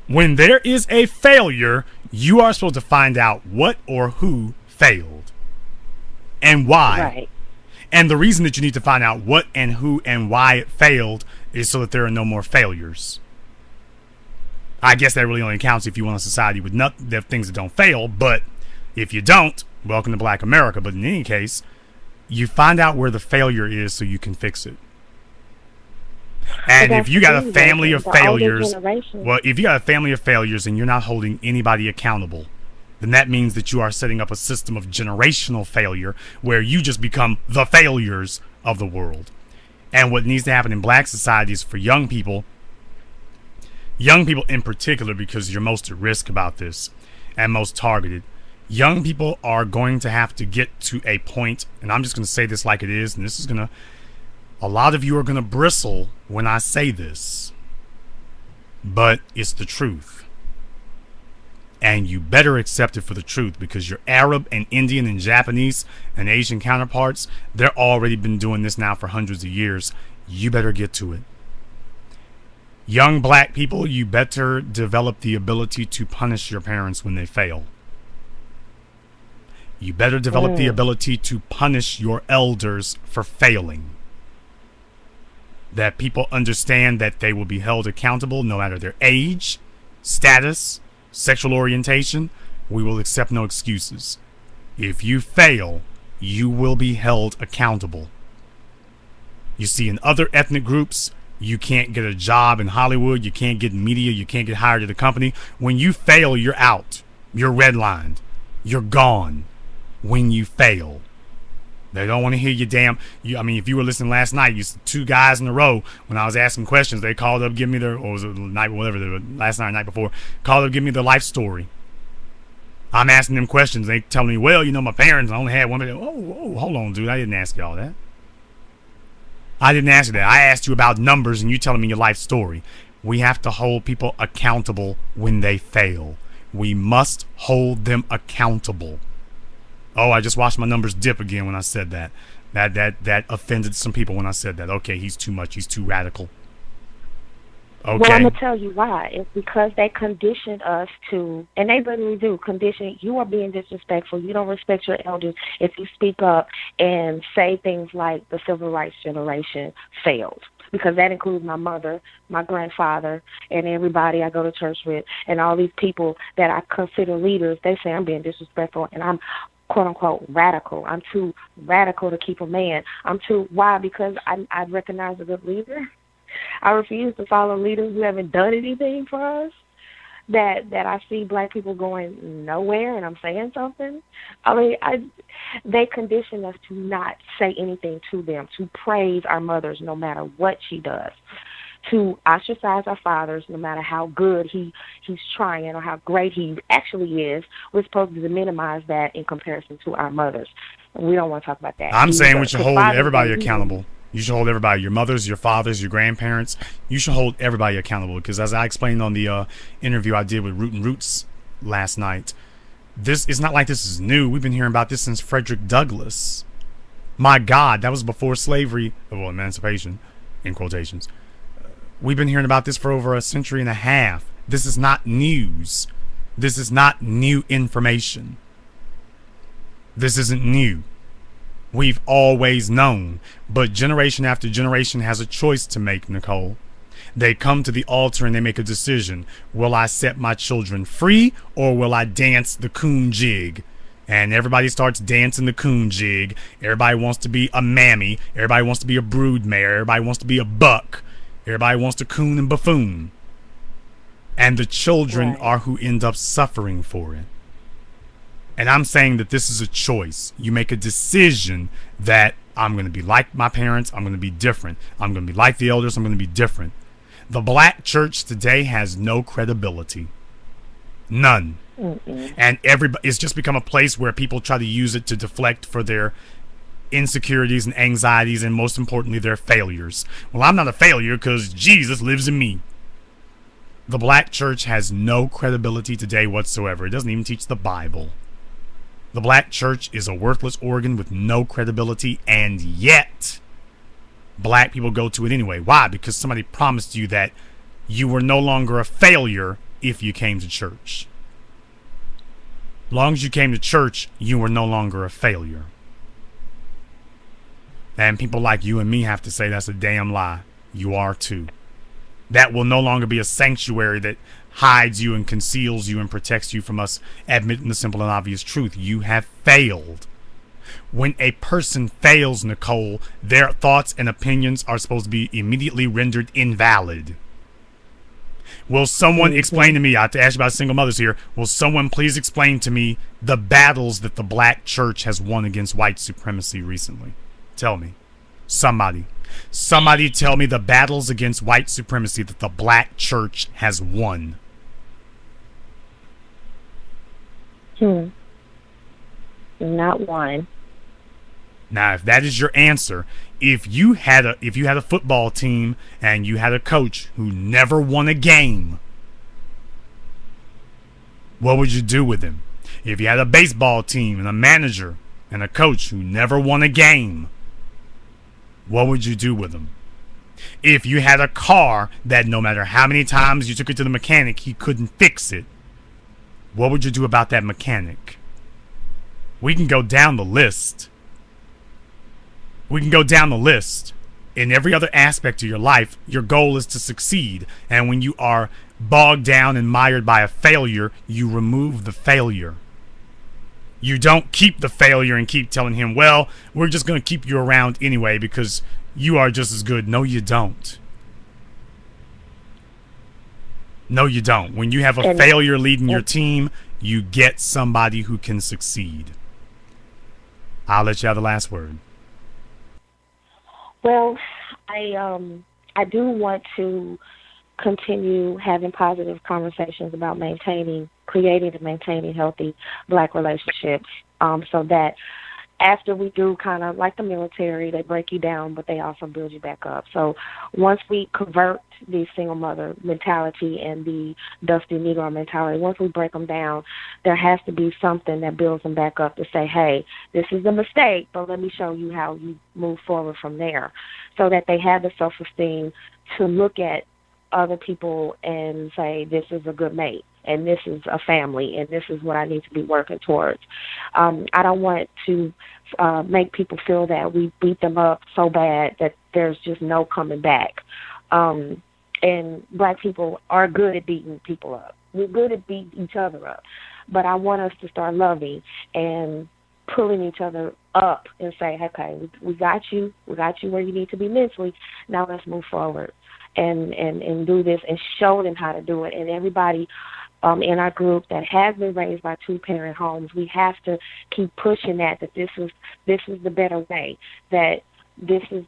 When there is a failure, you are supposed to find out what or who failed and why. Right. And the reason that you need to find out what and who and why it failed is so that there are no more failures. I guess that really only counts if you want a society with things that don't fail, but if you don't, welcome to Black America. But in any case, you find out where the failure is so you can fix it. And if you got a family of failures, if you got a family of failures and you're not holding anybody accountable, then that means that you are setting up a system of generational failure where you just become the failures of the world. And what needs to happen in black society is for young people in particular, because you're most at risk about this and most targeted, young people are going to have to get to a point, and I'm just going to say this like it is, and this is going to, a lot of you are going to bristle when I say this, but it's the truth. And you better accept it for the truth, because your Arab and Indian and Japanese and Asian counterparts, they're already been doing this now for hundreds of years. You better get to it. Young black people, you better develop the ability to punish your parents when they fail. You better develop the ability to punish your elders for failing. That people understand that they will be held accountable no matter their age, status, sexual orientation. We will accept no excuses. If you fail, you will be held accountable. You see, in other ethnic groups, you can't get a job in Hollywood, you can't get media, you can't get hired at a company. When you fail, you're out. You're redlined. You're gone when you fail. They don't want to hear you damn. If you were listening last night, you two guys in a row, when I was asking questions, they called up, give me their, or was it the night, whatever, last night or the night before, called up, give me their life story. I'm asking them questions. They tell me, well, my parents only had one. Oh, hold on, dude. I didn't ask you all that. I didn't ask you that. I asked you about numbers, and you telling me your life story. We have to hold people accountable when they fail. We must hold them accountable. Oh, I just watched my numbers dip again when I said that. That offended some people when I said that. Okay, he's too much. He's too radical. Okay. Well, I'm going to tell you why. It's because they conditioned us to, and they literally do, condition, you are being disrespectful. You don't respect your elders if you speak up and say things like the civil rights generation failed. Because that includes my mother, my grandfather, and everybody I go to church with, and all these people that I consider leaders. They say I'm being disrespectful, and I'm quote-unquote radical. I'm too radical to keep a man. Why? Because I recognize a good leader. I refuse to follow leaders who haven't done anything for us. That I see black people going nowhere, and I'm saying something. They condition us to not say anything to them, to praise our mothers no matter what she does, to ostracize our fathers no matter how good he's trying or how great he actually is. We're supposed to minimize that in comparison to our mothers. And we don't want to talk about that. I'm saying we should hold everybody accountable. You should hold everybody, your mothers, your fathers, your grandparents. You should hold everybody accountable, because as I explained on the interview I did with Root and Roots last night, it's not like this is new. We've been hearing about this since Frederick Douglass. My God, that was before slavery, well, emancipation, in quotations. We've been hearing about this for over a century and a half. This is not news. This is not new information. This isn't new. We've always known, but generation after generation has a choice to make, Nicole. They come to the altar and they make a decision. Will I set my children free, or will I dance the coon jig? And everybody starts dancing the coon jig. Everybody wants to be a mammy. Everybody wants to be a broodmare. Everybody wants to be a buck. Everybody wants to coon and buffoon. And the children are who end up suffering for it. And I'm saying that this is a choice. You make a decision that I'm going to be like my parents. I'm going to be different. I'm going to be like the elders. I'm going to be different. The black church today has no credibility. None. And it's just become a place where people try to use it to deflect for their insecurities and anxieties, and most importantly, their failures. Well, I'm not a failure because Jesus lives in me. The black church has no credibility today whatsoever. It doesn't even teach the Bible. The black church is a worthless organ with no credibility, and yet black people go to it anyway. Why? Because somebody promised you that you were no longer a failure if you came to church. As long as you came to church, you were no longer a failure. And people like you and me have to say that's a damn lie. You are too. That will no longer be a sanctuary that hides you and conceals you and protects you from us admitting the simple and obvious truth. You have failed. When a person fails, Nicole, their thoughts and opinions are supposed to be immediately rendered invalid. Will someone explain to me, I have to ask you about single mothers here, will someone please explain to me the battles that the black church has won against white supremacy recently? Tell me. Somebody tell me the battles against white supremacy that the black church has won. Not one. Now, if that is your answer, if you had a football team and you had a coach who never won a game, what would you do with him? If you had a baseball team and a manager and a coach who never won a game, what would you do with him? If you had a car that no matter how many times you took it to the mechanic, he couldn't fix it, what would you do about that mechanic? We can go down the list. In every other aspect of your life, your goal is to succeed. And when you are bogged down and mired by a failure, you remove the failure. You don't keep the failure and keep telling him, well, we're just going to keep you around anyway because you are just as good. No, you don't. No, you don't. When you have a failure leading your team, you get somebody who can succeed. I'll let you have the last word. Well, I do want to continue having positive conversations about creating and maintaining healthy black relationships, so that after we do kind of like the military, they break you down, but they also build you back up. So once we convert the single mother mentality and the dusty Negro mentality, once we break them down, there has to be something that builds them back up to say, hey, this is a mistake, but let me show you how you move forward from there, so that they have the self-esteem to look at other people and say, this is a good mate, and this is a family, and this is what I need to be working towards. I don't want to make people feel that we beat them up so bad that there's just no coming back. And black people are good at beating people up. We're good at beating each other up. But I want us to start loving and pulling each other up and say, okay, we got you. We got you where you need to be mentally. Now let's move forward and do this and show them how to do it. And everybody in our group that has been raised by two-parent homes, we have to keep pushing that this is the better way, that this is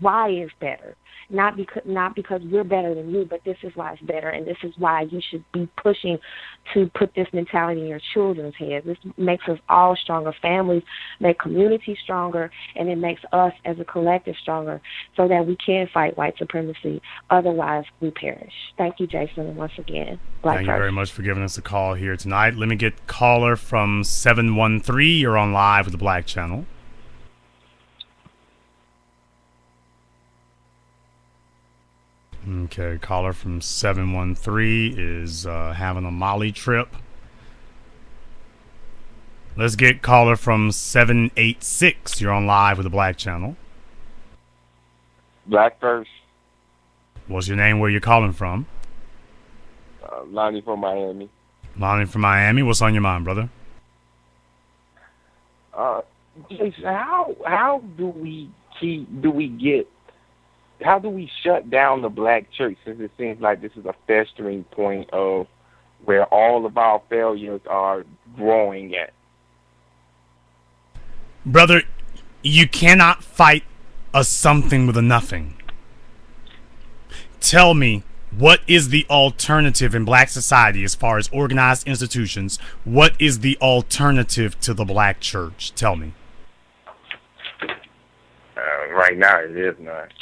why it's better. Not because we're better than you, but this is why it's better, and this is why you should be pushing to put this mentality in your children's heads. This makes us all stronger. Families make communities stronger, and it makes us as a collective stronger so that we can fight white supremacy. Otherwise, we perish. Thank you, Jason, once again. Thank you very much for giving us a call here tonight. Let me get caller from 713. You're on live with the Black Channel. Okay, caller from 713 is having a Molly trip. Let's get caller from 786. You're on live with the Black Channel. Black first. What's your name? Where you calling from? Lonnie from Miami. Lonnie from Miami. What's on your mind, brother? Jason, how do we shut down the black church, since it seems like this is a festering point of where all of our failures are growing at? Brother, you cannot fight a something with a nothing. Tell me, what is the alternative in black society as far as organized institutions? What is the alternative to the black church? Tell me. Right now, it is not.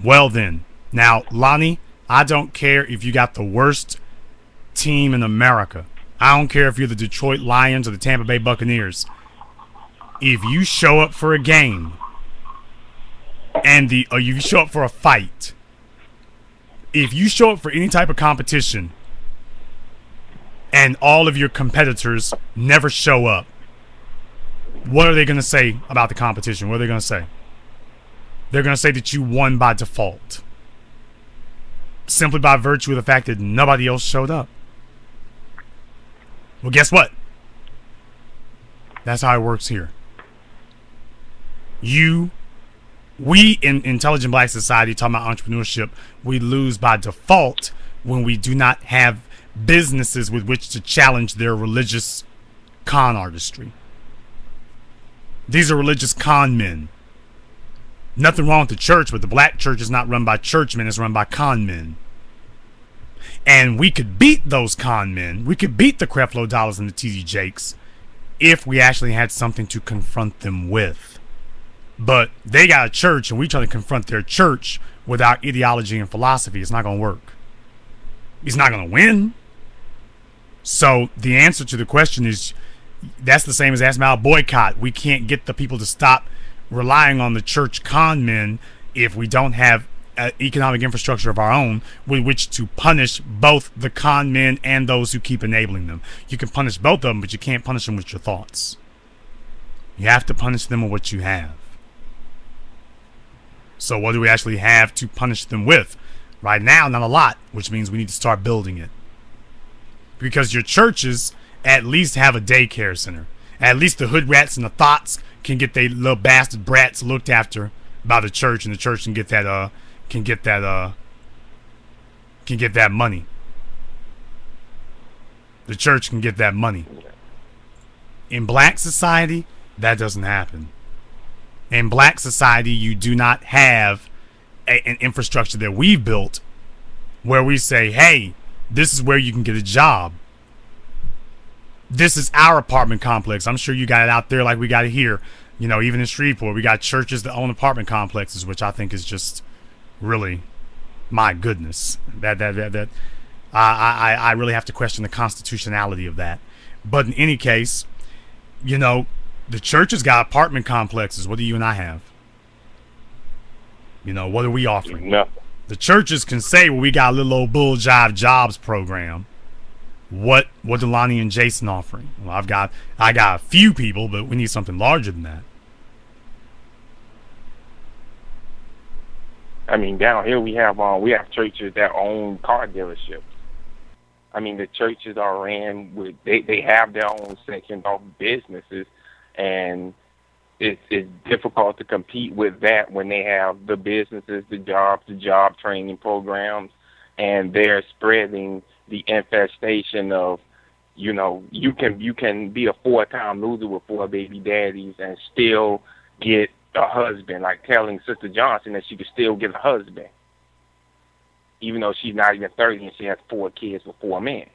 Well then, now, Lonnie, I don't care if you got the worst team in America. I don't care if you're the Detroit Lions or the Tampa Bay Buccaneers. If you show up for a game or you show up for a fight, if you show up for any type of competition and all of your competitors never show up, what are they going to say about the competition? What are they going to say? They're going to say that you won by default, simply by virtue of the fact that nobody else showed up. Well, guess what? That's how it works here. We in Intelligent Black Society, talking about entrepreneurship, we lose by default when we do not have businesses with which to challenge their religious con artistry. These are religious con men. Nothing wrong with the church, but the black church is not run by churchmen, it's run by con men. And we could beat those con men. We could beat the Creflo Dollars and the T.D. Jakes if we actually had something to confront them with. But they got a church, and we try to confront their church with our ideology and philosophy. It's not going to work. He's not going to win. So the answer to the question is, that's the same as asking about a boycott. We can't get the people to stop relying on the church con men if we don't have economic infrastructure of our own with which to punish both the con men and those who keep enabling them. You can punish both of them, but you can't punish them with your thoughts. You have to punish them with what you have. So what do we actually have to punish them with? Right now, not a lot, which means we need to start building it. Because your churches at least have a daycare center. At least the hood rats and the thoughts can get their little bastard brats looked after by the church, and the church can get that money. The church can get that money. In black society, that doesn't happen. In black society, you do not have an infrastructure that we've built where we say, hey, this is where you can get a job. This is our apartment complex. I'm sure you got it out there like we got it here. You know, even in Shreveport, we got churches that own apartment complexes, which I think is just really, my goodness. I really have to question the constitutionality of that. But in any case, you know, the church has got apartment complexes. What do you and I have? You know, what are we offering? Nothing. The churches can say, well, we got a little old bull jive jobs program. What are Lonnie and Jason offering? Well, I got a few people, but we need something larger than that. I mean, down here we have churches that own car dealerships. I mean, the churches are ran with they have their own section of businesses, and it's difficult to compete with that when they have the businesses, the job training programs, and they're spreading the infestation of, you know, you can be a 4-time loser with 4 baby daddies and still get a husband, like telling Sister Johnson that she could still get a husband, even though she's not even 30 and she has 4 kids with 4 men.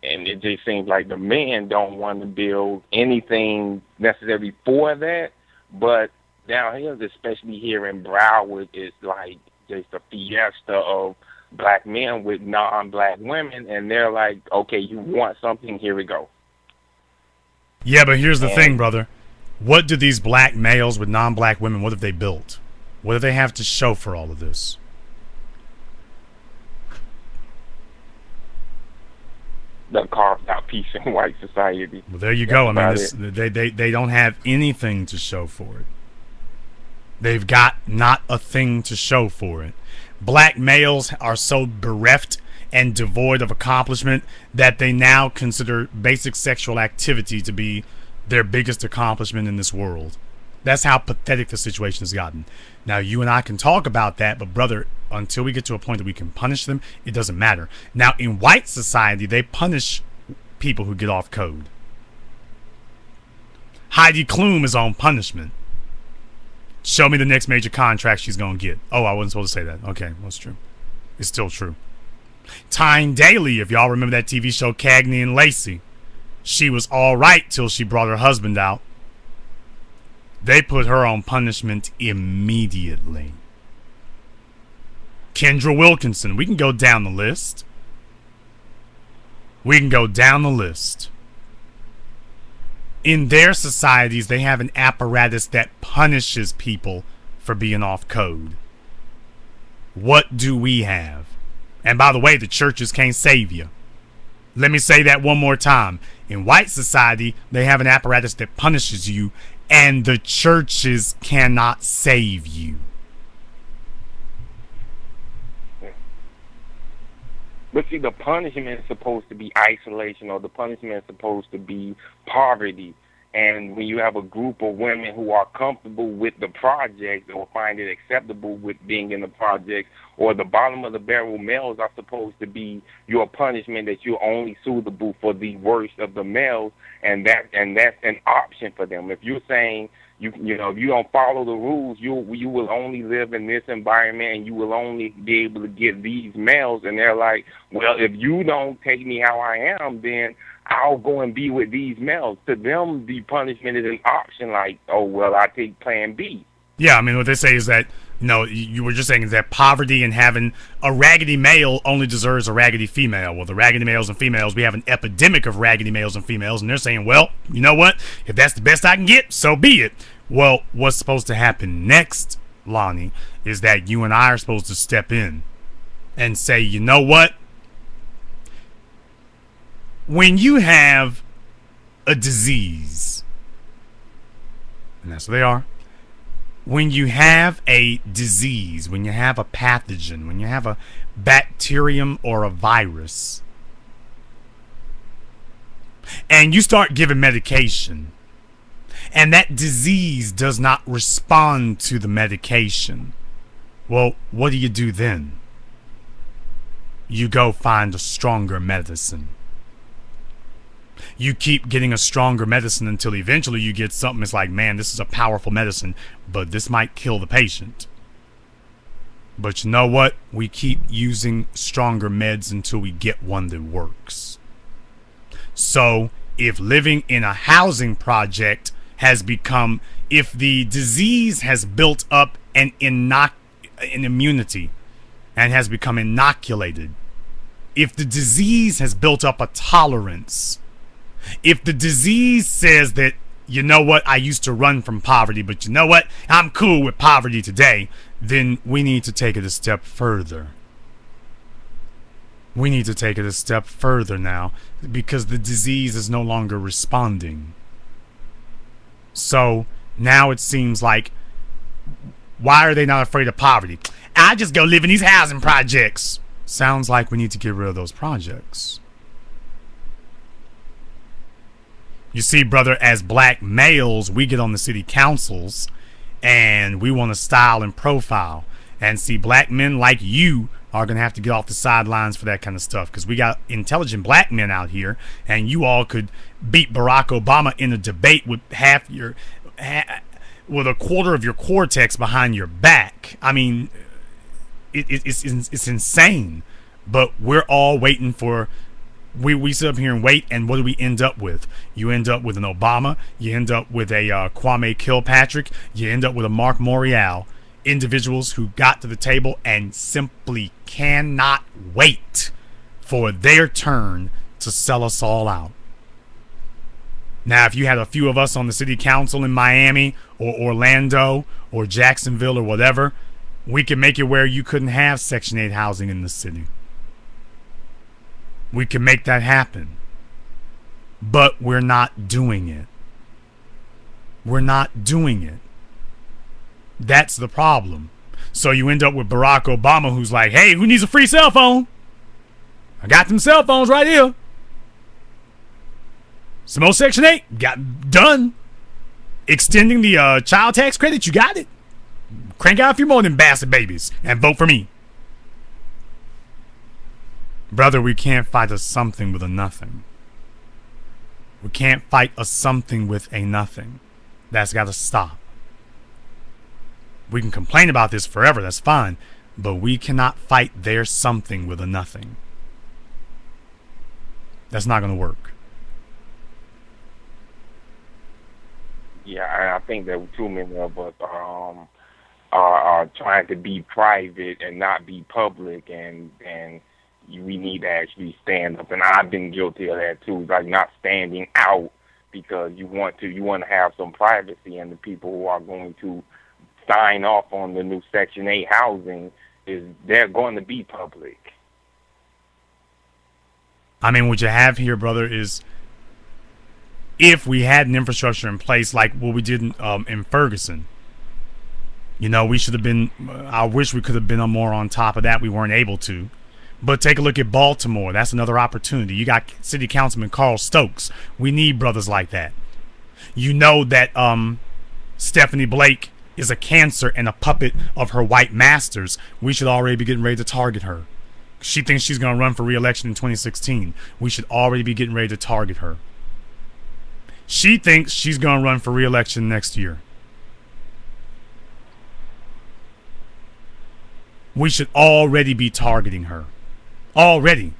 And it just seems like the men don't want to build anything necessarily for that, but down here, especially here in Broward, it's like just a fiesta of black men with non-black women, and they're like, okay, you want something, here we go. Yeah, but here's the thing, brother. What do these black males with non-black women, what have they built? What do they have to show for all of this? The carved out peace in white society. Well, there you go. I mean, they don't have anything to show for it. They've got not a thing to show for it. Black males are so bereft and devoid of accomplishment that they now consider basic sexual activity to be their biggest accomplishment in this world. That's how pathetic the situation has gotten. Now, you and I can talk about that, but brother, until we get to a point that we can punish them, it doesn't matter. Now, in white society, they punish people who get off code. Heidi Klum is on punishment. Show me the next major contract she's going to get. Oh, I wasn't supposed to say that. Okay, well, it's true. It's still true. Tyne Daly, if y'all remember that TV show Cagney and Lacey, she was all right till she brought her husband out. They put her on punishment immediately. Kendra Wilkinson. We can go down the list. We can go down the list. In their societies, they have an apparatus that punishes people for being off code. What do we have? And by the way, the churches can't save you. Let me say that one more time. In white society, they have an apparatus that punishes you, and the churches cannot save you. But see, the punishment is supposed to be isolation, or the punishment is supposed to be poverty. And when you have a group of women who are comfortable with the project or find it acceptable with being in the project, or the bottom of the barrel males are supposed to be your punishment, that you're only suitable for the worst of the males, and that's an option for them. If you're saying you know, if you don't follow the rules, you will only live in this environment, and you will only be able to get these males, and they're like, well, if you don't take me how I am, then I'll go and be with these males. To them, the punishment is an option, like, oh, well, I take plan B. Yeah, I mean, what they say is that, you know, you were just saying is that poverty and having a raggedy male only deserves a raggedy female. Well, the raggedy males and females, we have an epidemic of raggedy males and females, and they're saying, well, you know what? If that's the best I can get, so be it. Well, what's supposed to happen next, Lonnie, is that you and I are supposed to step in and say, you know what? When you have a disease, and that's what they are, when you have a disease, when you have a pathogen, when you have a bacterium or a virus, and you start giving medication, and that disease does not respond to the medication, well, what do you do then? You go find a stronger medicine. You keep getting a stronger medicine until eventually you get something that's like, man, this is a powerful medicine, but this might kill the patient. But you know what? We keep using stronger meds until we get one that works. So if living in a housing project has become, if the disease has built up an immunity and has become inoculated, if the disease has built up a tolerance, if the disease says that, you know what, I used to run from poverty, but you know what, I'm cool with poverty today, then we need to take it a step further. We need to take it a step further now, because the disease is no longer responding. So now it seems like, why are they not afraid of poverty? I just go live in these housing projects. Sounds like we need to get rid of those projects. You see, brother, as black males, we get on the city councils and we want to style and profile. And see, black men like you are going to have to get off the sidelines for that kind of stuff, because we got intelligent black men out here, and you all could beat Barack Obama in a debate with with a quarter of your cortex behind your back. I mean, it's insane. But we're all waiting for... We sit up here and wait, and what do we end up with? You end up with an Obama, you end up with a Kwame Kilpatrick, you end up with a Mark Morial. Individuals who got to the table and simply cannot wait for their turn to sell us all out. Now, if you had a few of us on the city council in Miami or Orlando or Jacksonville or whatever, we could make it where you couldn't have Section 8 housing in the city. We can make that happen. But we're not doing it. We're not doing it. That's the problem. So you end up with Barack Obama, who's like, hey, who needs a free cell phone? I got them cell phones right here. Some more Section 8. Got done. Extending the child tax credit. You got it. Crank out a few more than bastard babies and vote for me. Brother, we can't fight a something with a nothing. We can't fight a something with a nothing. That's got to stop. We can complain about this forever, that's fine, but we cannot fight their something with a nothing. That's not going to work. Yeah, I think that too many of us are trying to be private and not be public, and we need to actually stand up. And I've been guilty of that too, like not standing out because you want to have some privacy, and the people who are going to sign off on the new Section 8 housing they're going to be public. I mean, what you have here, brother, is if we had an infrastructure in place like what we did in Ferguson, you know, we should have been, I wish we could have been more on top of that. We weren't able to. But take a look at Baltimore. That's another opportunity. You got City Councilman Carl Stokes. We need brothers like that. You know that Stephanie Blake is a cancer and a puppet of her white masters. We should already be getting ready to target her. She thinks she's going to run for re-election in 2016. We should already be getting ready to target her. She thinks she's going to run for re-election next year. We should already be targeting her. Already.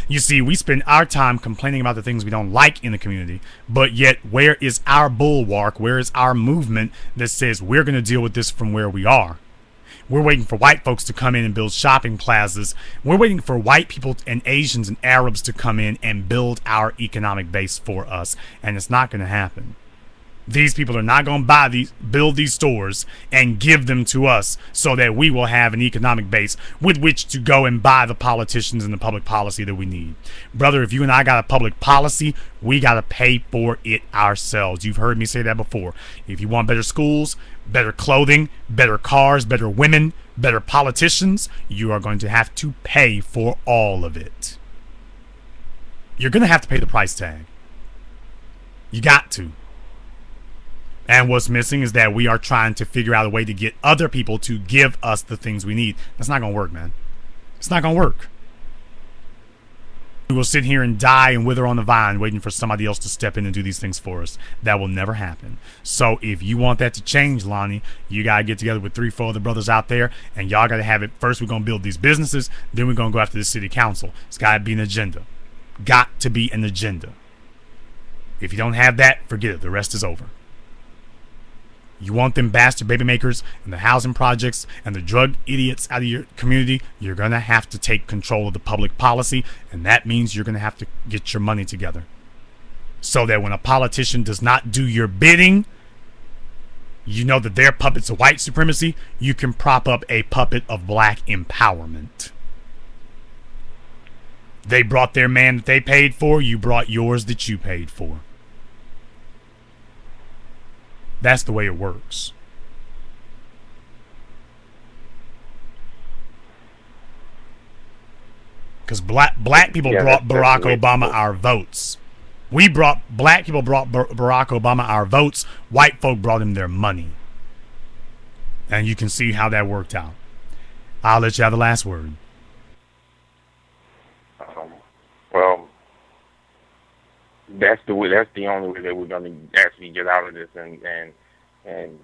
You see, we spend our time complaining about the things we don't like in the community, but yet where is our bulwark? Where is our movement that says we're going to deal with this from where we are? We're waiting for white folks to come in and build shopping plazas. We're waiting for white people and Asians and Arabs to come in and build our economic base for us, and it's not going to happen. These people are not going to build these stores and give them to us so that we will have an economic base with which to go and buy the politicians and the public policy that we need. Brother, if you and I got a public policy, we got to pay for it ourselves. You've heard me say that before. If you want better schools, better clothing, better cars, better women, better politicians, you are going to have to pay for all of it. You're going to have to pay the price tag. You got to. And what's missing is that we are trying to figure out a way to get other people to give us the things we need. That's not going to work, man. It's not going to work. We will sit here and die and wither on the vine waiting for somebody else to step in and do these things for us. That will never happen. So if you want that to change, Lonnie, you got to get together with 3-4 other brothers out there, and y'all got to have it. First, we're going to build these businesses. Then we're going to go after the city council. It's got to be an agenda. Got to be an agenda. If you don't have that, forget it. The rest is over. You want them bastard baby makers and the housing projects and the drug idiots out of your community, you're going to have to take control of the public policy, and that means you're going to have to get your money together. So that when a politician does not do your bidding, you know that their puppets of white supremacy, you can prop up a puppet of black empowerment. They brought their man that they paid for, you brought yours that you paid for. That's the way it works. Because black people brought Barack Obama our votes. Black people brought Barack Obama our votes. White folk brought him their money. And you can see how that worked out. I'll let you have the last word. Well, that's the only way that we're going to actually get out of this, and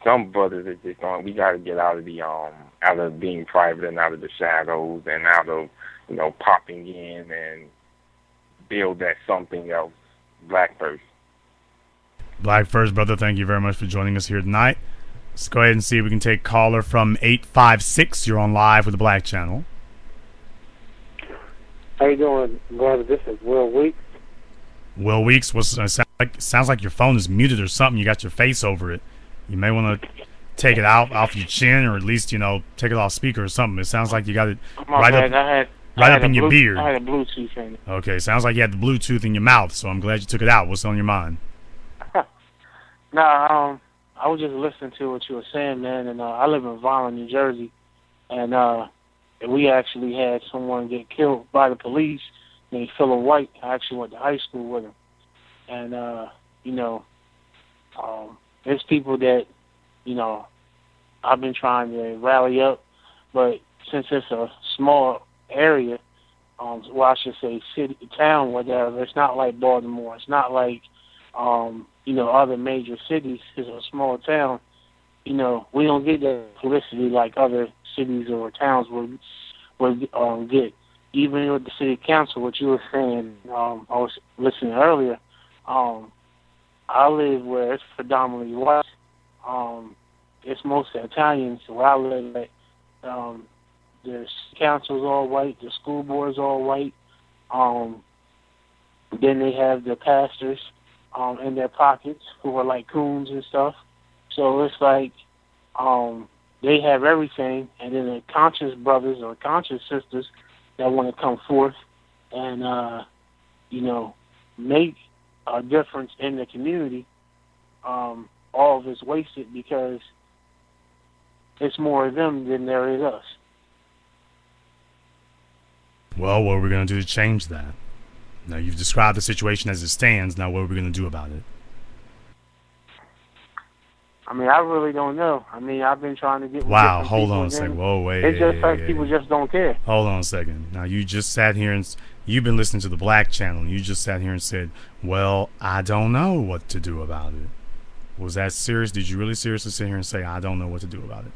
some brothers are just going. We got to get out of being private and out of the shadows and out of popping in and build that something else. Black first. Black first, brother. Thank you very much for joining us here tonight. Let's go ahead and see if we can take caller from 856. You're on live with the Black Channel. How you doing, brother? This is Will Weeks. Will Weeks, sounds like your phone is muted or something. You got your face over it. You may want to take it out off your chin, or at least take it off speaker or something. It sounds like you got it right up in your beard. I had a Bluetooth in it. Okay, sounds like you had the Bluetooth in your mouth. So I'm glad you took it out. What's on your mind? Nah, I was just listening to what you were saying, man. And I live in Violin, New Jersey, and we actually had someone get killed by the police named Phillip White. I actually went to high school with him. And, there's people that, I've been trying to rally up, but since it's a small area, I should say city, town, whatever, it's not like Baltimore. It's not like, other major cities. It's a small town. We don't get that publicity like other cities or towns would get. Even with the city council, what you were saying, I was listening earlier. I live where it's predominantly white. It's mostly Italians. Where I live at, the council's all white, the school board's all white. Then they have the pastors in their pockets who are like coons and stuff. So it's like they have everything, and then the conscious brothers or conscious sisters that want to come forth and, make a difference in the community, all of it's wasted because it's more of them than there is us. Well, what are we going to do to change that? Now, you've described the situation as it stands. Now, what are we going to do about it? I mean, I really don't know. I mean, I've been trying to get... Wow, hold on a second. Whoa, wait. It's just like people just don't care. Hold on a second. Now, you just sat here and... You've been listening to the Black Channel, and you just sat here and said, well, I don't know what to do about it. Was that serious? Did you really seriously sit here and say, I don't know what to do about it?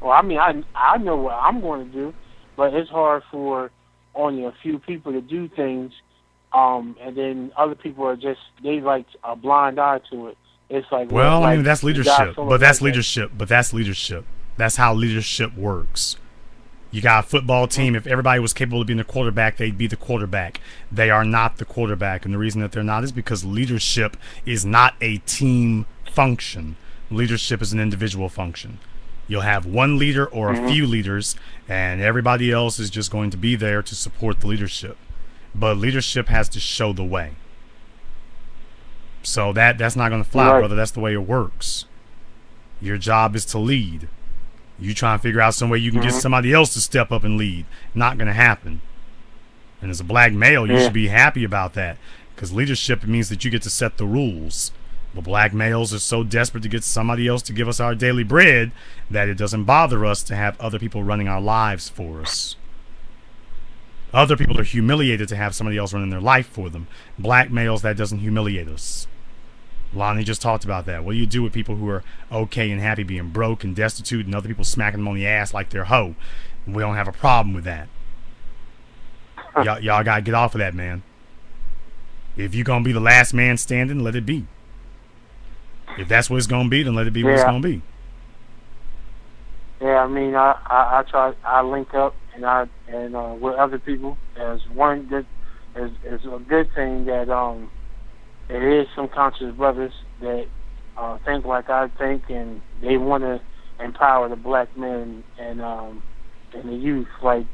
Well, I mean, I know what I'm going to do, but it's hard for only a few people to do things, and then other people are just, they like a blind eye to it. It's like, well, I mean, that's leadership, but that's like leadership, but that's leadership. That's how leadership works. You got a football team. If everybody was capable of being the quarterback, they'd be the quarterback. They are not the quarterback, and the reason that they're not is because leadership is not a team function. Leadership is an individual function. You'll have one leader or a few leaders, and everybody else is just going to be there to support the leadership. But leadership has to show the way. So that's not going to fly, brother. That's the way it works. Your job is to lead. You try and figure out some way you can get somebody else to step up and lead. Not going to happen. And as a black male, you should be happy about that, because leadership means that you get to set the rules. But black males are so desperate to get somebody else to give us our daily bread that it doesn't bother us to have other people running our lives for us. Other people are humiliated to have somebody else running their life for them. Black males, that doesn't humiliate us. Lonnie just talked about that. What do you do with people who are okay and happy being broke and destitute and other people smacking them on the ass like they're hoe? We don't have a problem with that. Y'all got to get off of that, man. If you're going to be the last man standing, let it be. If that's what it's going to be, then let it be what it's going to be. Yeah, I mean, I try. I link up and with other people. As one good, is a good thing that it is some conscious brothers that think like I think, and they want to empower the black men and the youth. Like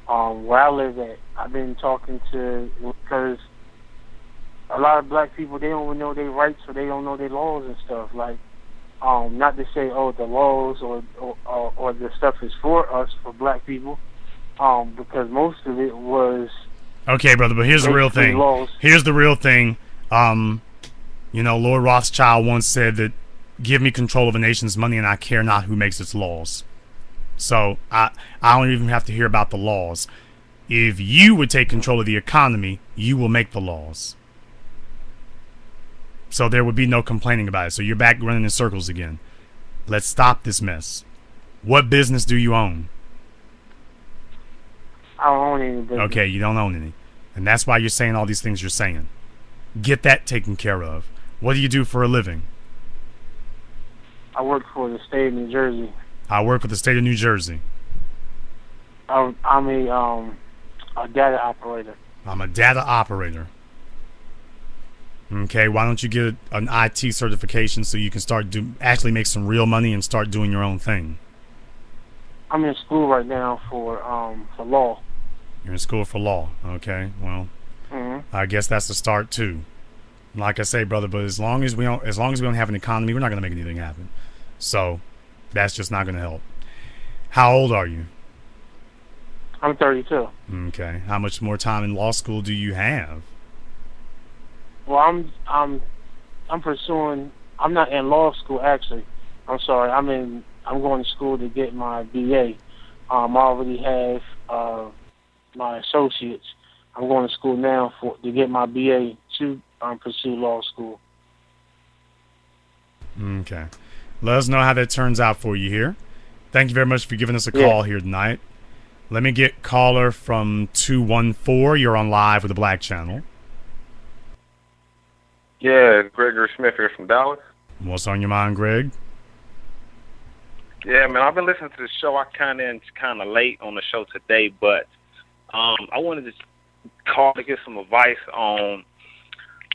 where I live at, I've been talking to, because a lot of black people, they don't even know their rights, or they don't know their laws and stuff. Like, not to say, the laws or the stuff is for us, for black people, because most of it was... Okay, brother, but here's the real thing. Laws. Here's the real thing. Lord Rothschild once said that, give me control of a nation's money and I care not who makes its laws. So I don't even have to hear about the laws. If you would take control of the economy, you will make the laws. So there would be no complaining about it. So you're back running in circles again. Let's stop this mess. What business do you own? I don't own any business. Okay, you don't own any. And that's why you're saying all these things you're saying. Get that taken care of. What do you do for a living? I work for the state of New Jersey. I work for the state of New Jersey. I'm a data operator. I'm a data operator. Okay, why don't you get an IT certification so you can actually make some real money and start doing your own thing? I'm in school right now for law. You're in school for law. Okay, well, I guess that's the start too. Like I say, brother, but as long as we don't have an economy, we're not going to make anything happen. So that's just not going to help. How old are you? I'm 32. Okay. How much more time in law school do you have? Well, I'm pursuing. I'm not in law school actually. I'm sorry. I'm going to school to get my BA. I already have my associates. I'm going to school now to get my BA to pursue law school. Okay. Let us know how that turns out for you here. Thank you very much for giving us a call here tonight. Let me get caller from 214. You're on live with the Black Channel. Yeah, Gregory Smith here from Dallas. What's on your mind, Greg? Yeah, man, I've been listening to the show. I kind of late on the show today, but I wanted to call to get some advice on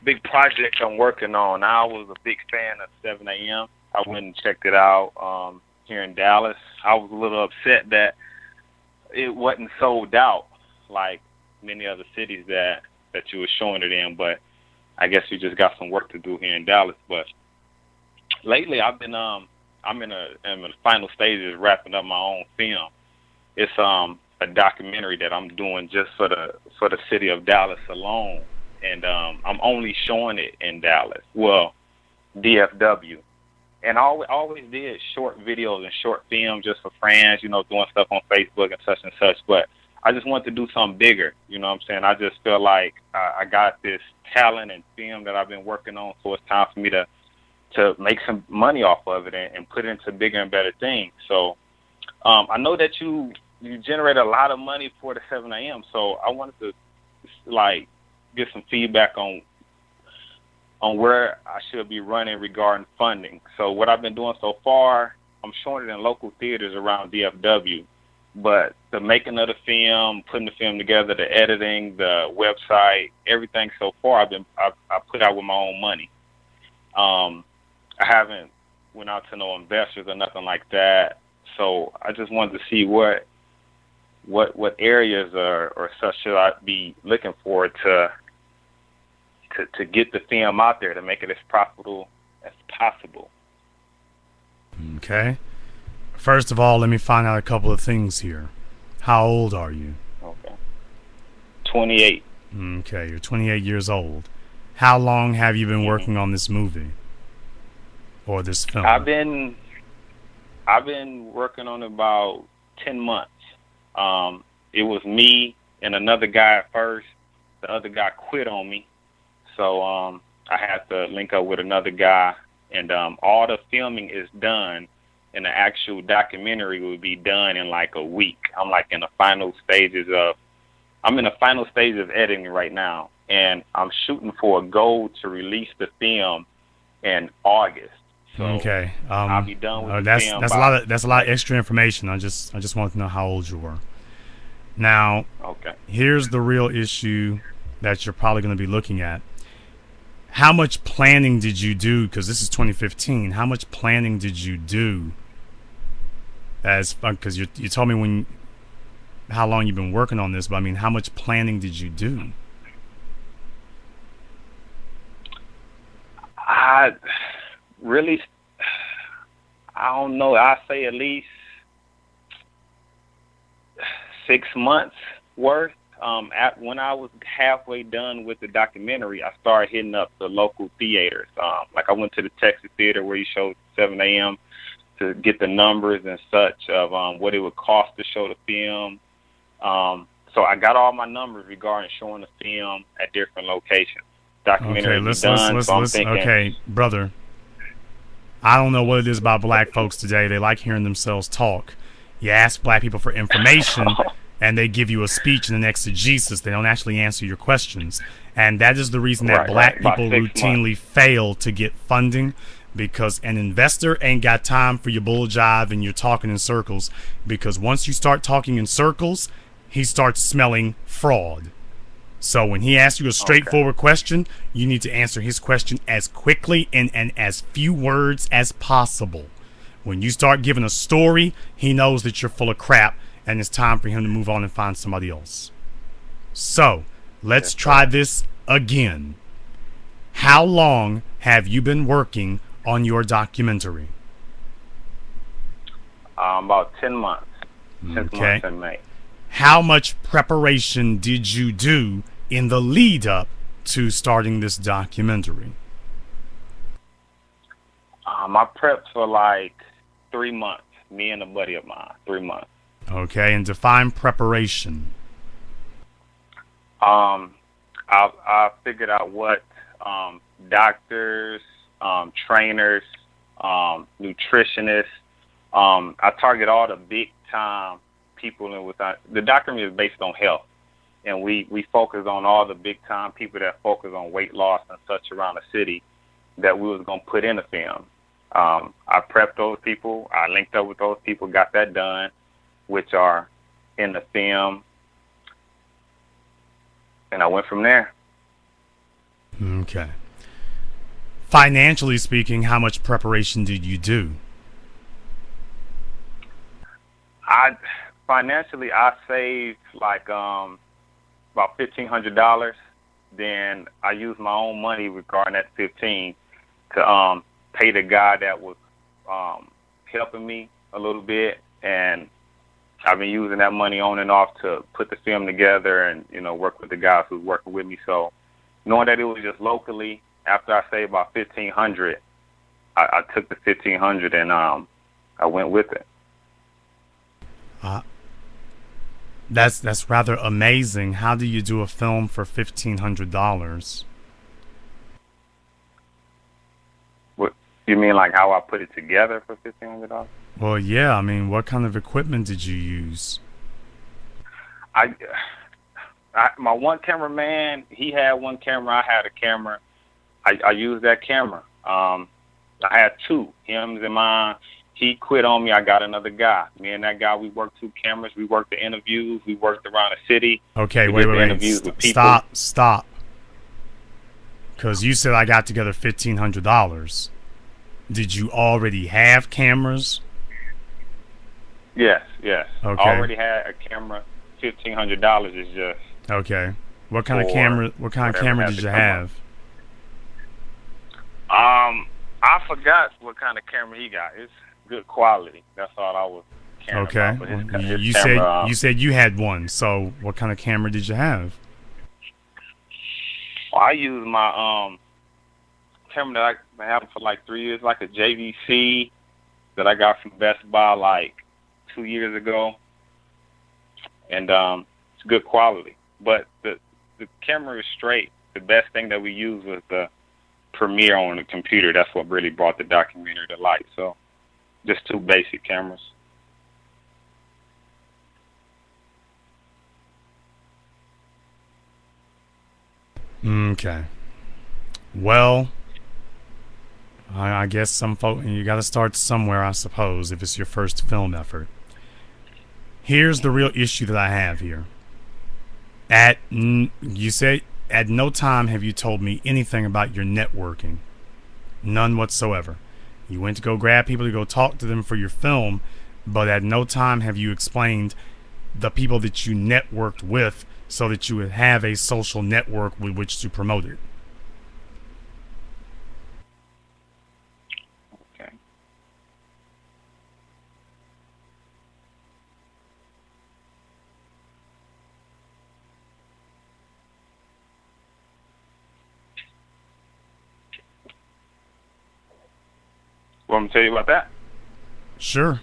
big project I'm working on. I was a big fan of 7 a.m. I went and checked it out here in Dallas. I was a little upset that it wasn't sold out like many other cities that you were showing it in, but I guess we just got some work to do here in Dallas. But lately I've been I'm in the final stages of wrapping up my own film. It's a documentary that I'm doing just for the city of Dallas alone, and I'm only showing it in Dallas. Well, DFW. And I always did short videos and short films just for friends, doing stuff on Facebook and such. But I just want to do something bigger. You know what I'm saying? I just feel like I got this talent and film that I've been working on, so it's time for me to make some money off of it and put it into bigger and better things. So I know that you generate a lot of money for the 7 a.m., so I wanted to get some feedback on where I should be running regarding funding. So what I've been doing so far, I'm showing it in local theaters around DFW, but the making of the film, putting the film together, the editing, the website, everything so far I put out with my own money. I haven't went out to no investors or nothing like that. So I just wanted to see what areas or such should I be looking for to get the film out there to make it as profitable as possible. Okay. First of all, let me find out a couple of things here. How old are you? Okay. 28. Okay, you're 28 years old. How long have you been working on this movie or this film? I've been working on it about 10 months. It was me and another guy at first. The other guy quit on me. So I had to link up with another guy, and all the filming is done, and the actual documentary will be done in like a week. I'm in the final stages of editing right now, and I'm shooting for a goal to release the film in August. So okay, I'll be done with the film. That's a lot of extra information. I just wanted to know how old you were. Now, okay. Here's the real issue that you're probably going to be looking at. How much planning did you do? Because this is 2015. How much planning did you do? Because you told me how long you've been working on this, but I mean, how much planning did you do? I don't know. I say at least 6 months worth. When I was halfway done with the documentary, I started hitting up the local theaters. I went to the Texas Theater where you showed 7 a.m. to get the numbers and such of what it would cost to show the film. So I got all my numbers regarding showing the film at different locations. Documentary listen. Okay, brother. I don't know what it is about black folks today. They like hearing themselves talk. You ask black people for information, and they give you a speech and an exegesis. They don't actually answer your questions. And that is the reason that black people routinely fail to get funding, because an investor ain't got time for your bull jive and you're talking in circles. Because once you start talking in circles, he starts smelling fraud. So when he asks you a straightforward question, you need to answer his question as quickly and as few words as possible. When you start giving a story, he knows that you're full of crap and it's time for him to move on and find somebody else. So let's try this again. How long have you been working on your documentary? About 10 months. 10 Okay. months in May. How much preparation did you do in the lead up to starting this documentary? I prepped for like 3 months. Me and a buddy of mine, 3 months. Okay, and define preparation. I figured out what doctors, trainers, nutritionists. I target all the big time people in without. The documentary is based on health, and we focus on all the big time people that focus on weight loss and such around the city that we was gonna put in the film. I prepped those people. I linked up with those people, got that done, which are in the film, and I went from there. Okay. Financially speaking, how much preparation did you do? Financially, I saved like about $1,500. Then I used my own money regarding that 15 to pay the guy that was helping me a little bit, and I've been using that money on and off to put the film together and work with the guys who's working with me. So knowing that it was just locally, after I saved about $1,500, I took the $1,500 and I went with it. That's rather amazing. How do you do a film for $1,500? What you mean, like how I put it together for $1,500? Well, yeah. I mean, what kind of equipment did you use? My one cameraman, he had one camera. I had a camera. I used that camera. I had two, him and mine. He quit on me. I got another guy. Me and that guy, we worked 2 cameras. We worked the interviews. We worked around the city. Okay, wait. Stop. Because you said I got together $1,500. Did you already have cameras? Yes. Okay. I already had a camera. $1,500 is just. Okay. What kind of camera? What kind of camera did you have? I forgot what kind of camera he got. It's good quality. That's all I was caring about. But you said you had one. So what kind of camera did you have? Well, I used my camera that I've been having for like 3 years, like a JVC that I got from Best Buy like 2 years ago, and it's good quality. But the camera is straight. The best thing that we used was the Premiere on the computer. That's what really brought the documentary to light. So just 2 basic cameras. Okay. Well, I guess some folk, you got to start somewhere, I suppose, if it's your first film effort. Here's the real issue that I have here. You say at no time have you told me anything about your networking. None whatsoever. You went to go grab people to go talk to them for your film, but at no time have you explained the people that you networked with so that you would have a social network with which to promote it. Okay. Want me to tell you about that? Sure.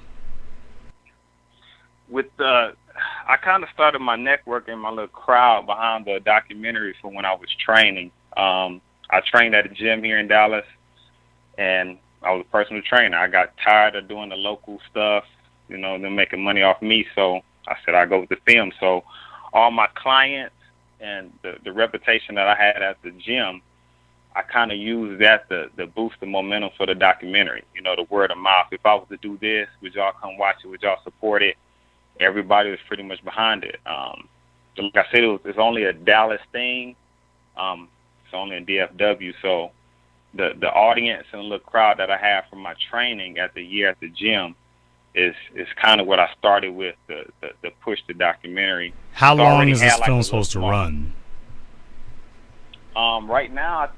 I kind of started my networking, my little crowd behind the documentary from when I was training. I trained at a gym here in Dallas, and I was a personal trainer. I got tired of doing the local stuff, them making money off me, so I said I'd go with the film. So all my clients and the reputation that I had at the gym, I kind of used that to boost the momentum for the documentary, the word of mouth. If I was to do this, would y'all come watch it? Would y'all support it? Everybody was pretty much behind it. like I said, it's only a Dallas thing. It's only in DFW, so the audience and the crowd that I have from my training at the gym is kind of what I started with the push the documentary. How So I long already is had, this like, film a supposed to little run? Right now,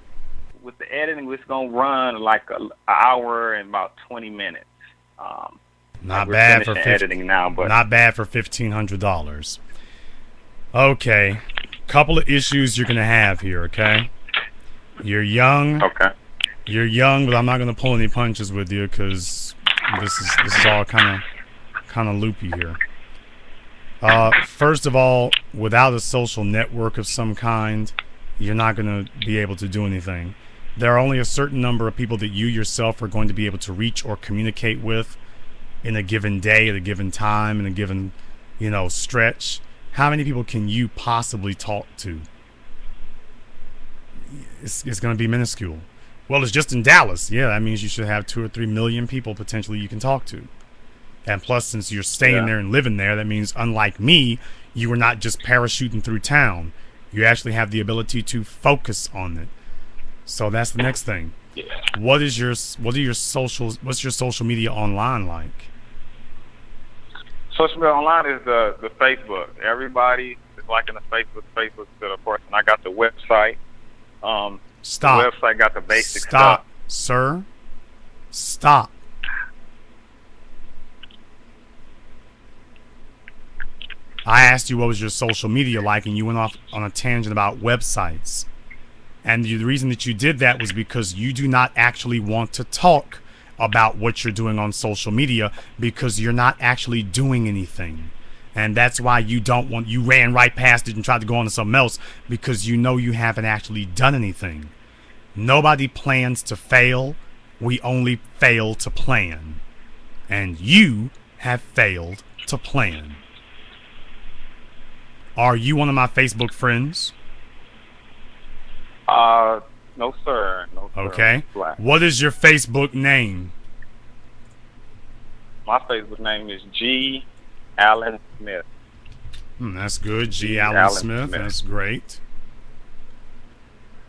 with the editing, it's gonna run like an hour and about 20 minutes. Not we're bad for finishing editing now, but not bad for $1,500. Okay, couple of issues you're gonna have here. Okay, you're young. okay. You're young, but I'm not gonna pull any punches with you because this is all kind of loopy here. First of all, without a social network of some kind, you're not going to be able to do anything. There are only a certain number of people that you yourself are going to be able to reach or communicate with in a given day, at a given time, in a given, stretch. How many people can you possibly talk to? It's going to be minuscule. Well, it's just in Dallas. Yeah, that means you should have 2 or 3 million people potentially you can talk to. And plus, since you're staying there and living there, that means, unlike me, you are not just parachuting through town. You actually have the ability to focus on it. So that's the next thing. Yeah. What's your social media online like? Social media online is the Facebook. Everybody is liking the Facebook to the person. I got the website. Stop. The website got the basic Stop, stuff. sir. Stop. I asked you what was your social media like, and you went off on a tangent about websites. And the reason that you did that was because you do not actually want to talk about what you're doing on social media because you're not actually doing anything. And that's why you ran right past it and tried to go on to something else because you know you haven't actually done anything. Nobody plans to fail. We only fail to plan. And you have failed to plan. Are you one of my Facebook friends? No sir. No sir. Okay. Black. What is your Facebook name? My Facebook name is G. Allen Smith. That's good. G. Allen Allen Smith. That's great.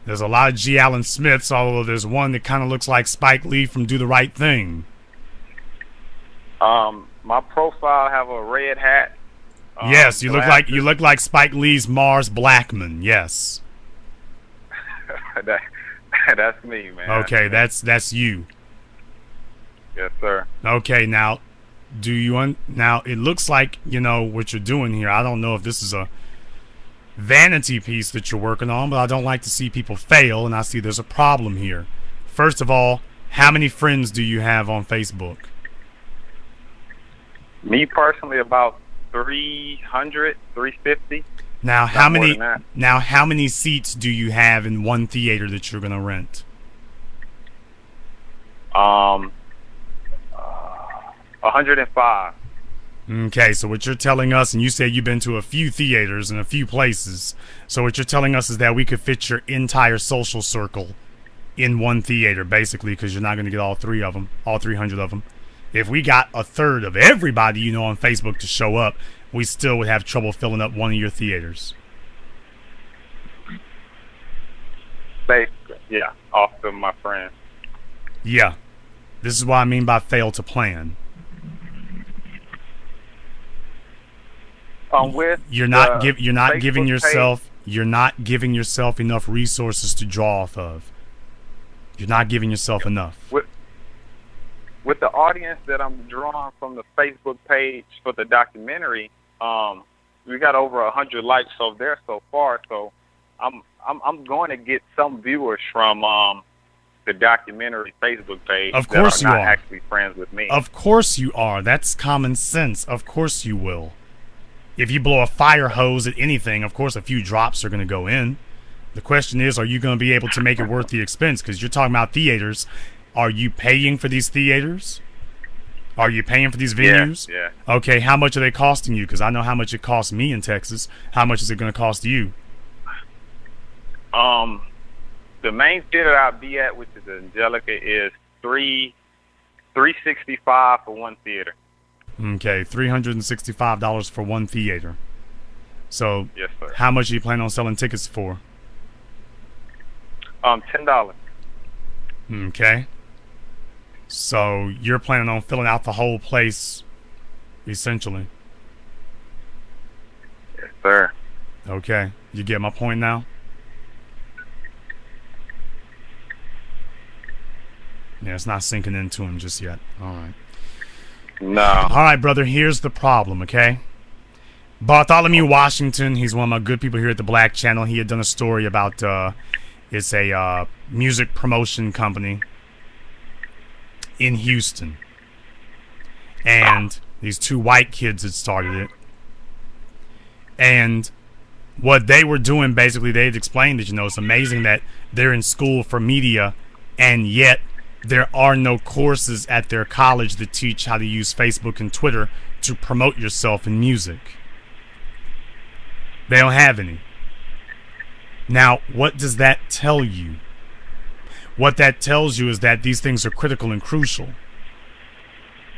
There's a lot of G. Allen Smiths, although there's one that kind of looks like Spike Lee from Do the Right Thing. My profile have a red hat. Yes, you look like Spike Lee's Mars Blackman. Yes. That's me, man. Okay, that's you. Yes, sir. Okay, now now it looks like what you're doing here. I don't know if this is a vanity piece that you're working on, but I don't like to see people fail, and I see there's a problem here. First of all, how many friends do you have on Facebook? Me personally, about 300, 350. Now, how many seats do you have in one theater that you're going to rent? 105. Okay, so what you're telling us, and you said you've been to a few theaters and a few places, so what you're telling us is that we could fit your entire social circle in one theater, basically, because you're not going to get all 300 of them. If we got a third of everybody you know on Facebook to show up, we still would have trouble filling up one of your theaters. Basically, yeah, off of my friends. Yeah, this is what I mean by fail to plan. You're not giving yourself enough resources to draw off of. You're not giving yourself enough. With the audience that I'm drawing from the Facebook page for the documentary, we got over 100 likes over there so far. So I'm going to get some viewers from the documentary Facebook page. Of course that are you not are. Actually friends with me. Of course you are. That's common sense. Of course you will. If you blow a fire hose at anything, of course a few drops are going to go in. The question is, are you going to be able to make it worth the expense? Because you're talking about theaters. Are you paying for these theaters? Are you paying for these venues? Yeah. Okay, how much are they costing you? Because I know how much it costs me in Texas. How much is it going to cost you? The main theater I'll be at, which is Angelica, is $365 for one theater. Okay, $365 for one theater. So, Yes, sir. how much are you planning on selling tickets for? $10. Okay. So, you're planning on filling out the whole place, essentially. Yes, sir. Okay. You get my point now? Yeah, it's not sinking into him just yet. All right. No. All right, brother. Here's the problem, okay? Bartholomew Washington, he's one of my good people here at the Black Channel. He had done a story about, it's a music promotion company in Houston. And these two white kids had started it. And what they were doing, basically, they had explained that, you know, it's amazing that they're in school for media, and yet there are no courses at their college that teach how to use Facebook and Twitter to promote yourself in music. They don't have any. Now, what does that tell you? What that tells you is that these things are critical and crucial.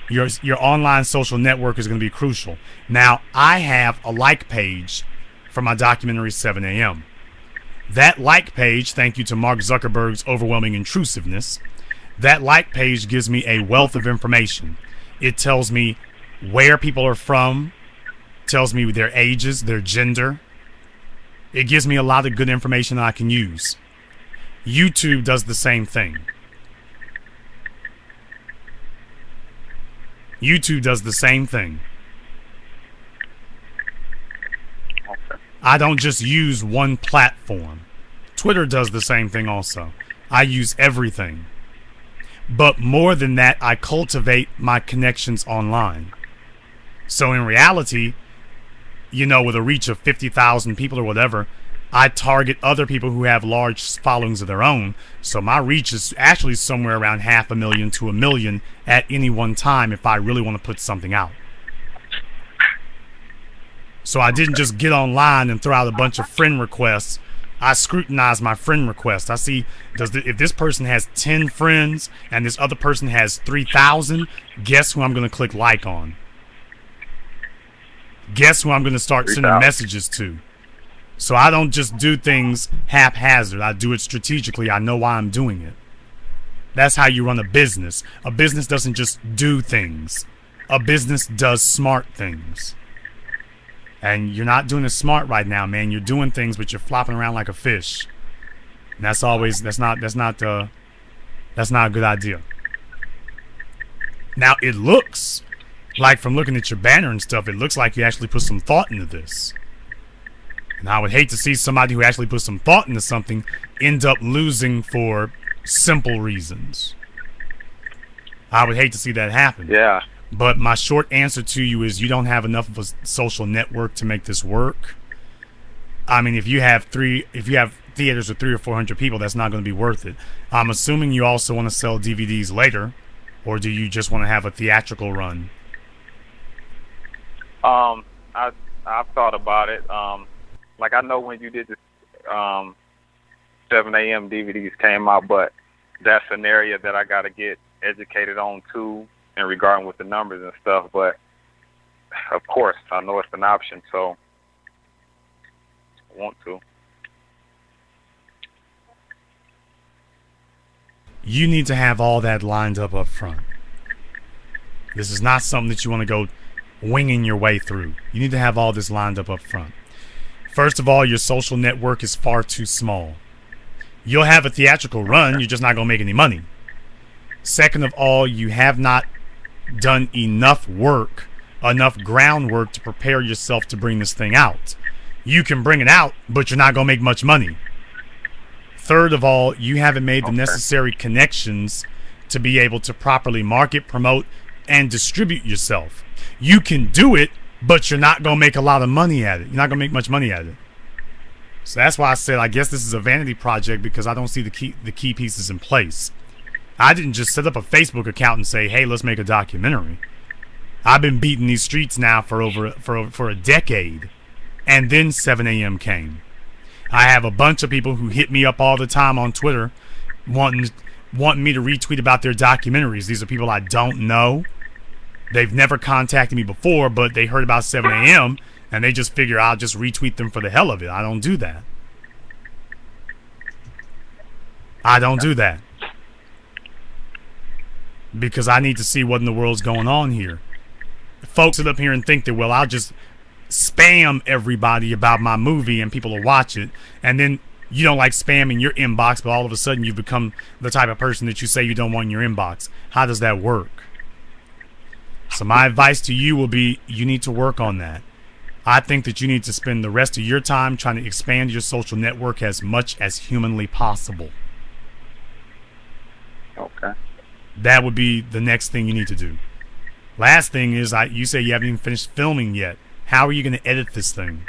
Your online social network is going to be crucial. Now, I have a like page for my documentary 7 a.m. That like page, thank you to Mark Zuckerberg's overwhelming intrusiveness, that like page gives me a wealth of information. It tells me where people are from, tells me their ages, their gender. It gives me a lot of good information that I can use. YouTube does the same thing. YouTube does the same thing. Okay. I don't just use one platform. Twitter does the same thing also. I use everything. But more than that, I cultivate my connections online. So in reality, you know, with a reach of 50,000 people or whatever, I target other people who have large followings of their own. So my reach is actually somewhere around 500,000 to 1 million at any one time if I really want to put something out. So I didn't just get online and throw out a bunch of friend requests. I scrutinize my friend requests. I see, if this person has 10 friends and this other person has 3,000, guess who I'm going to click like on? Guess who I'm going to start sending messages to? So I don't just do things haphazard. I do it strategically. I know why I'm doing it. That's how you run a business. A business doesn't just do things. A business does smart things. And you're not doing it smart right now, man. You're doing things, but you're flopping around like a fish. And that's not a good idea. Now it looks like, from looking at your banner and stuff, it looks like you actually put some thought into this. And I would hate to see somebody who actually put some thought into something end up losing for simple reasons. I would hate to see that happen. Yeah. But my short answer to you is you don't have enough of a social network to make this work. I mean, if you have theaters with 300 or 400 people, that's not going to be worth it. I'm assuming you also want to sell DVDs later, or do you just want to have a theatrical run? I've thought about it. Like, I know when you did this 7 a.m. DVDs came out, but that's an area that I got to get educated on too, in regarding with the numbers and stuff. But of course, I know it's an option, so I want to. You need to have all that lined up front. This is not something that you want to go winging your way through. You need to have all this lined up front. First of all, your social network is far too small. You'll have a theatrical run, you're just not going to make any money. Second of all, you have not done enough work, enough groundwork to prepare yourself to bring this thing out. You can bring it out, but you're not going to make much money. Third of all, you haven't made the necessary connections to be able to properly market, promote, and distribute yourself. You can do it, but you're not going to make a lot of money at it. You're not going to make much money at it. So that's why I said I guess this is a vanity project, because I don't see the key pieces in place. I didn't just set up a Facebook account and say, hey, let's make a documentary. I've been beating these streets now for a decade, and then 7 a.m. came. I have a bunch of people who hit me up all the time on Twitter wanting me to retweet about their documentaries. These are people I don't know. They've never contacted me before, but they heard about 7 a.m. and they just figure I'll just retweet them for the hell of it. I don't do that. I don't do that. Because I need to see what in the world's going on here. Folks sit up here and think that, well, I'll just spam everybody about my movie and people will watch it, and then you don't like spam in your inbox, but all of a sudden you've become the type of person that you say you don't want in your inbox. How does that work? So my advice to you will be, you need to work on that. I think that you need to spend the rest of your time trying to expand your social network as much as humanly possible. Okay. That would be the next thing you need to do. Last thing is, you say you haven't even finished filming yet. How are you going to edit this thing?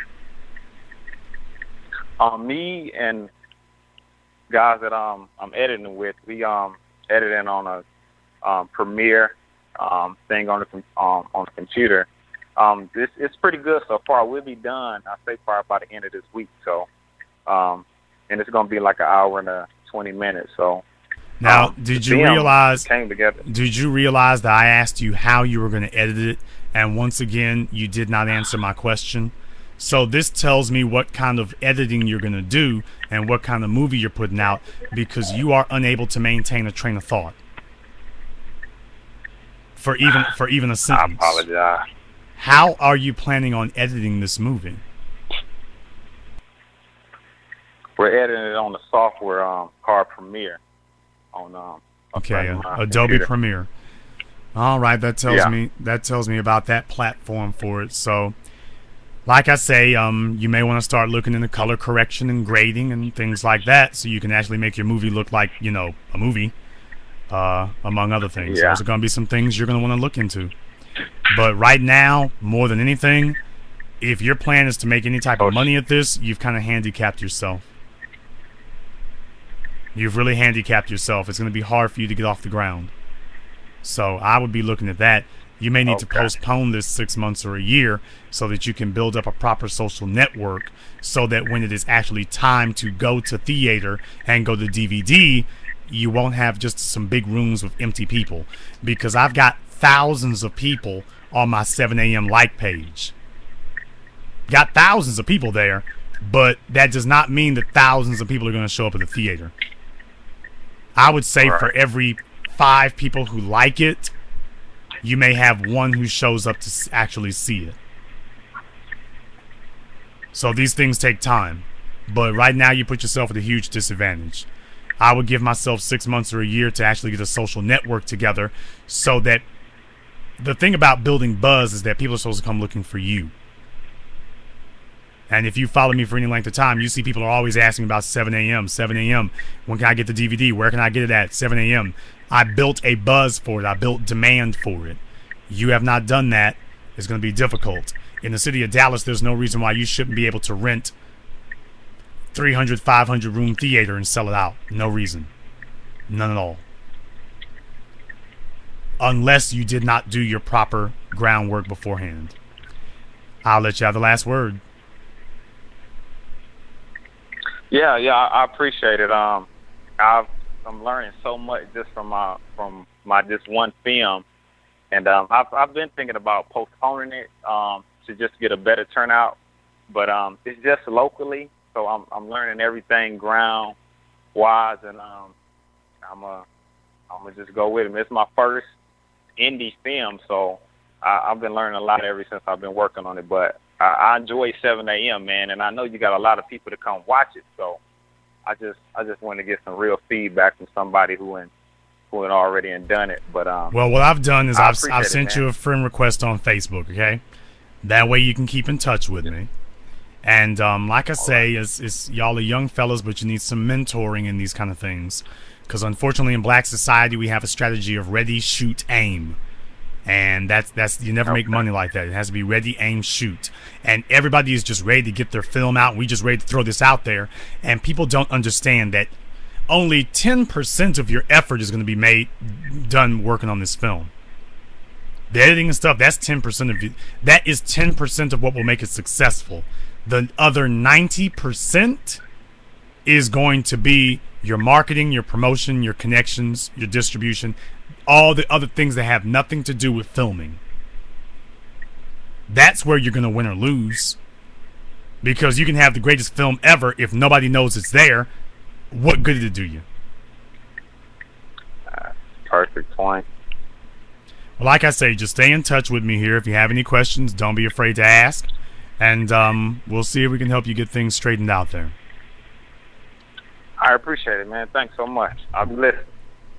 Me and guys that I'm editing with, we editing on a Premiere thing on the computer. It's pretty good so far. We'll be done, I say, probably by the end of this week. So, and it's going to be like an hour and 20 minutes. So. Now, did you realize came together. Did you realize that I asked you how you were going to edit it, and once again you did not answer my question? So this tells me what kind of editing you're going to do and what kind of movie you're putting out, because you are unable to maintain a train of thought for even a sentence. I apologize. How are you planning on editing this movie? We're editing it on the software called Premiere. On okay, Adobe computer. Premiere. All right, that tells me about that platform for it. So, like I say, you may want to start looking into color correction and grading and things like that, so you can actually make your movie look like, you know, a movie, among other things. Yeah. Those are going to be some things you're going to want to look into. But right now, more than anything, if your plan is to make any type of money at this, you've kind of handicapped yourself. You've really handicapped yourself. It's going to be hard for you to get off the ground. So I would be looking at that. You may need to postpone this 6 months or a year so that you can build up a proper social network, so that when it is actually time to go to theater and go to DVD, you won't have just some big rooms with empty people. Because I've got thousands of people on my 7 a.m. like page. Got thousands of people there, but that does not mean that thousands of people are going to show up at the theater. I would say for every 5 people who like it, you may have 1 who shows up to actually see it. So these things take time. But right now you put yourself at a huge disadvantage. I would give myself 6 months or a year to actually get a social network together, so that the thing about building buzz is that people are supposed to come looking for you. And if you follow me for any length of time, you see people are always asking about 7 a.m., 7 a.m. When can I get the DVD? Where can I get it at? 7 a.m. I built a buzz for it. I built demand for it. You have not done that. It's going to be difficult. In the city of Dallas, there's no reason why you shouldn't be able to rent 300, 500 room theater and sell it out. No reason. None at all. Unless you did not do your proper groundwork beforehand. I'll let you have the last word. Yeah, I appreciate it. I'm learning so much just from my just one film, and I've been thinking about postponing it to just get a better turnout, but it's just locally, so I'm learning everything ground wise, and I'm gonna just go with it. It's my first indie film, so I've been learning a lot ever since I've been working on it, but I enjoy 7 a.m., man, and I know you got a lot of people to come watch it, so I just want to get some real feedback from somebody who had already done it. But well, what I've done is I've sent it, you a friend request on Facebook, okay? That way you can keep in touch with me. And like I say, it's y'all are young fellas, but you need some mentoring in these kind of things, because unfortunately in black society we have a strategy of ready, shoot, aim. And that's you never make money like that. It has to be ready, aim, shoot. And everybody is just ready to get their film out. We just ready to throw this out there. And people don't understand that only 10% of your effort is going to be done working on this film. The editing and stuff, that's 10% of it. That is 10% of what will make it successful. The other 90% is going to be your marketing, your promotion, your connections, your distribution, all the other things that have nothing to do with filming. that's where you're going to win or lose. Because you can have the greatest film ever if nobody knows it's there. What good did it do you? Perfect point. Well, like I say, just stay in touch with me here. If you have any questions, don't be afraid to ask. And we'll see if we can help you get things straightened out there. I appreciate it, man. Thanks so much. I'll be listening.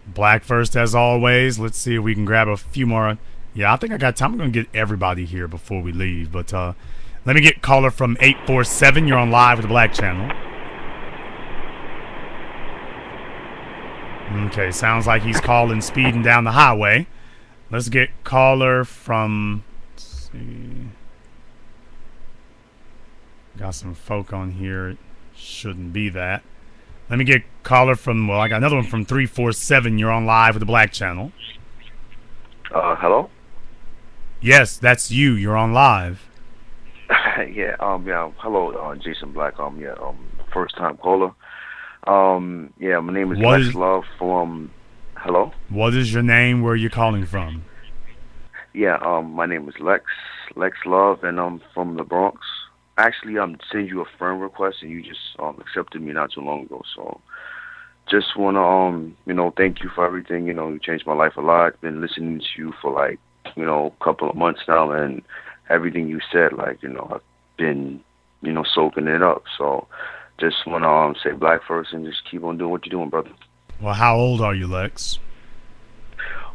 Black first, as always. Let's see if we can grab a few more. Yeah, I think I got time. I'm going to get everybody here before we leave. But let me get caller from 847. You're on live with the Black Channel. Okay, sounds like he's calling speeding down the highway. Let's get caller from, let's see. Got some folk on here. It shouldn't be that. Let me get caller from, well, I got another one from 347. You're on live with the Black Channel. Hello? Yes, that's you. You're on live. Yeah, hello, Jason Black, first time caller. Yeah, my name is Lex Love from, hello? What is your name? Where are you calling from? Yeah, my name is Lex Love, and I'm from the Bronx. Actually, I'm sending you a friend request, and you just accepted me not too long ago, so just want to, thank you for everything. You changed my life a lot. Been listening to you for, like, a couple of months now, and everything you said, like, I've been, soaking it up. So just want to say Black first and just keep on doing what you're doing, brother. Well, how old are you, Lex?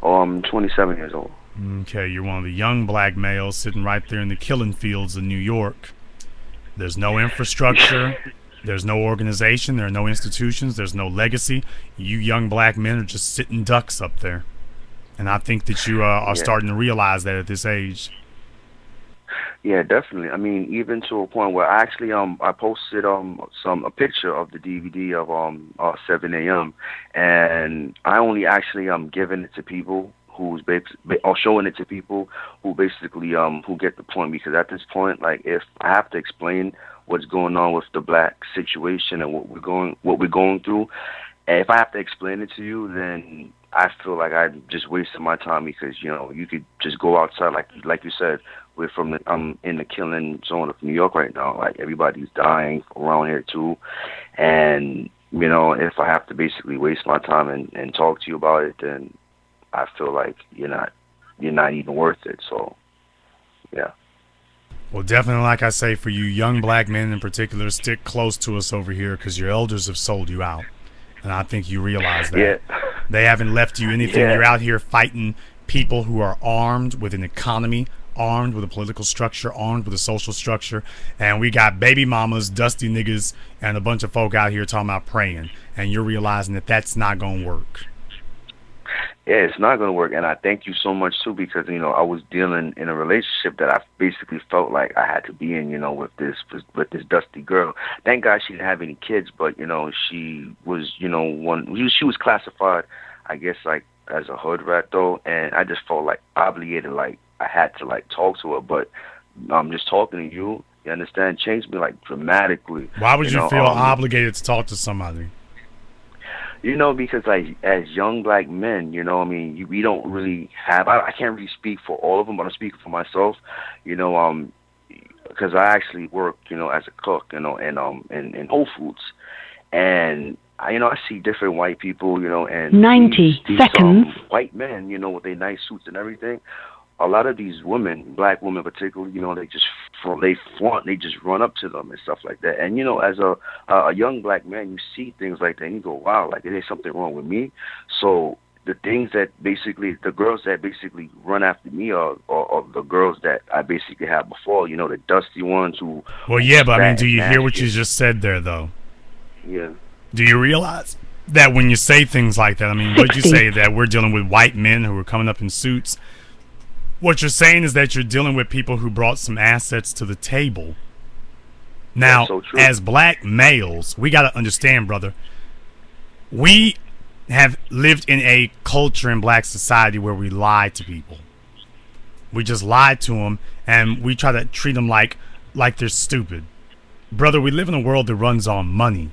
I'm 27 years old. Okay, you're one of the young black males sitting right there in the killing fields of New York. There's no infrastructure. There's no organization. There are no institutions. There's no legacy. You young black men are just sitting ducks up there. And I think that you are starting to realize that at this age. Yeah, definitely. I mean, even to a point where I actually I posted a picture of the DVD of 7 a.m. and I only actually giving it to people who's or showing it to people who basically who get the point, because at this point, like, if I have to explain what's going on with the black situation and what we're going through, and if I have to explain it to you, then I feel like I'm just wasting my time, because you could just go outside, like you said. I'm in the killing zone of New York right now. Like, everybody's dying around here too, and if I have to basically waste my time and talk to you about it, then I feel like you're not even worth it. So, yeah. Well, definitely, like I say, for you young black men in particular, stick close to us over here, because your elders have sold you out, and I think you realize that. Yeah. They haven't left you anything. Yeah. You're out here fighting people who are armed with an economy, armed with a political structure, armed with a social structure, and we got baby mamas, dusty niggas, and a bunch of folk out here talking about praying, and you're realizing that that's not going to work. Yeah, it's not going to work, and I thank you so much, too, because, I was dealing in a relationship that I basically felt like I had to be in, with this dusty girl. Thank God she didn't have any kids, but, she was, she was classified, I guess, like, as a hood rat, though, and I just felt, like, obligated, like, I had to, like, talk to her, but just talking to you understand, changed me, like, dramatically. Why would you feel obligated to talk to somebody? Because, like, as young black men, we don't really have, I can't really speak for all of them, but I'm speaking for myself, because I actually work, as a cook, in Whole Foods, and I see different white people, and 90 seconds. White men, with their nice suits and everything. A lot of these women, black women particularly, they just they just run up to them and stuff like that. And as a young black man, you see things like that, and you go, wow, like, there's something wrong with me. So the things that basically, the girls that basically run after me are the girls that I basically had before. The dusty ones who. Well, yeah, but I mean, do you hear what you just said there, though? Yeah. Do you realize that when you say things like that, I mean, what you say that we're dealing with white men who are coming up in suits? What you're saying is that you're dealing with people who brought some assets to the table. Now, so as black males, we got to understand, brother, we have lived in a culture in black society where we lie to people. We just lie to them, and we try to treat them like they're stupid. Brother, we live in a world that runs on money.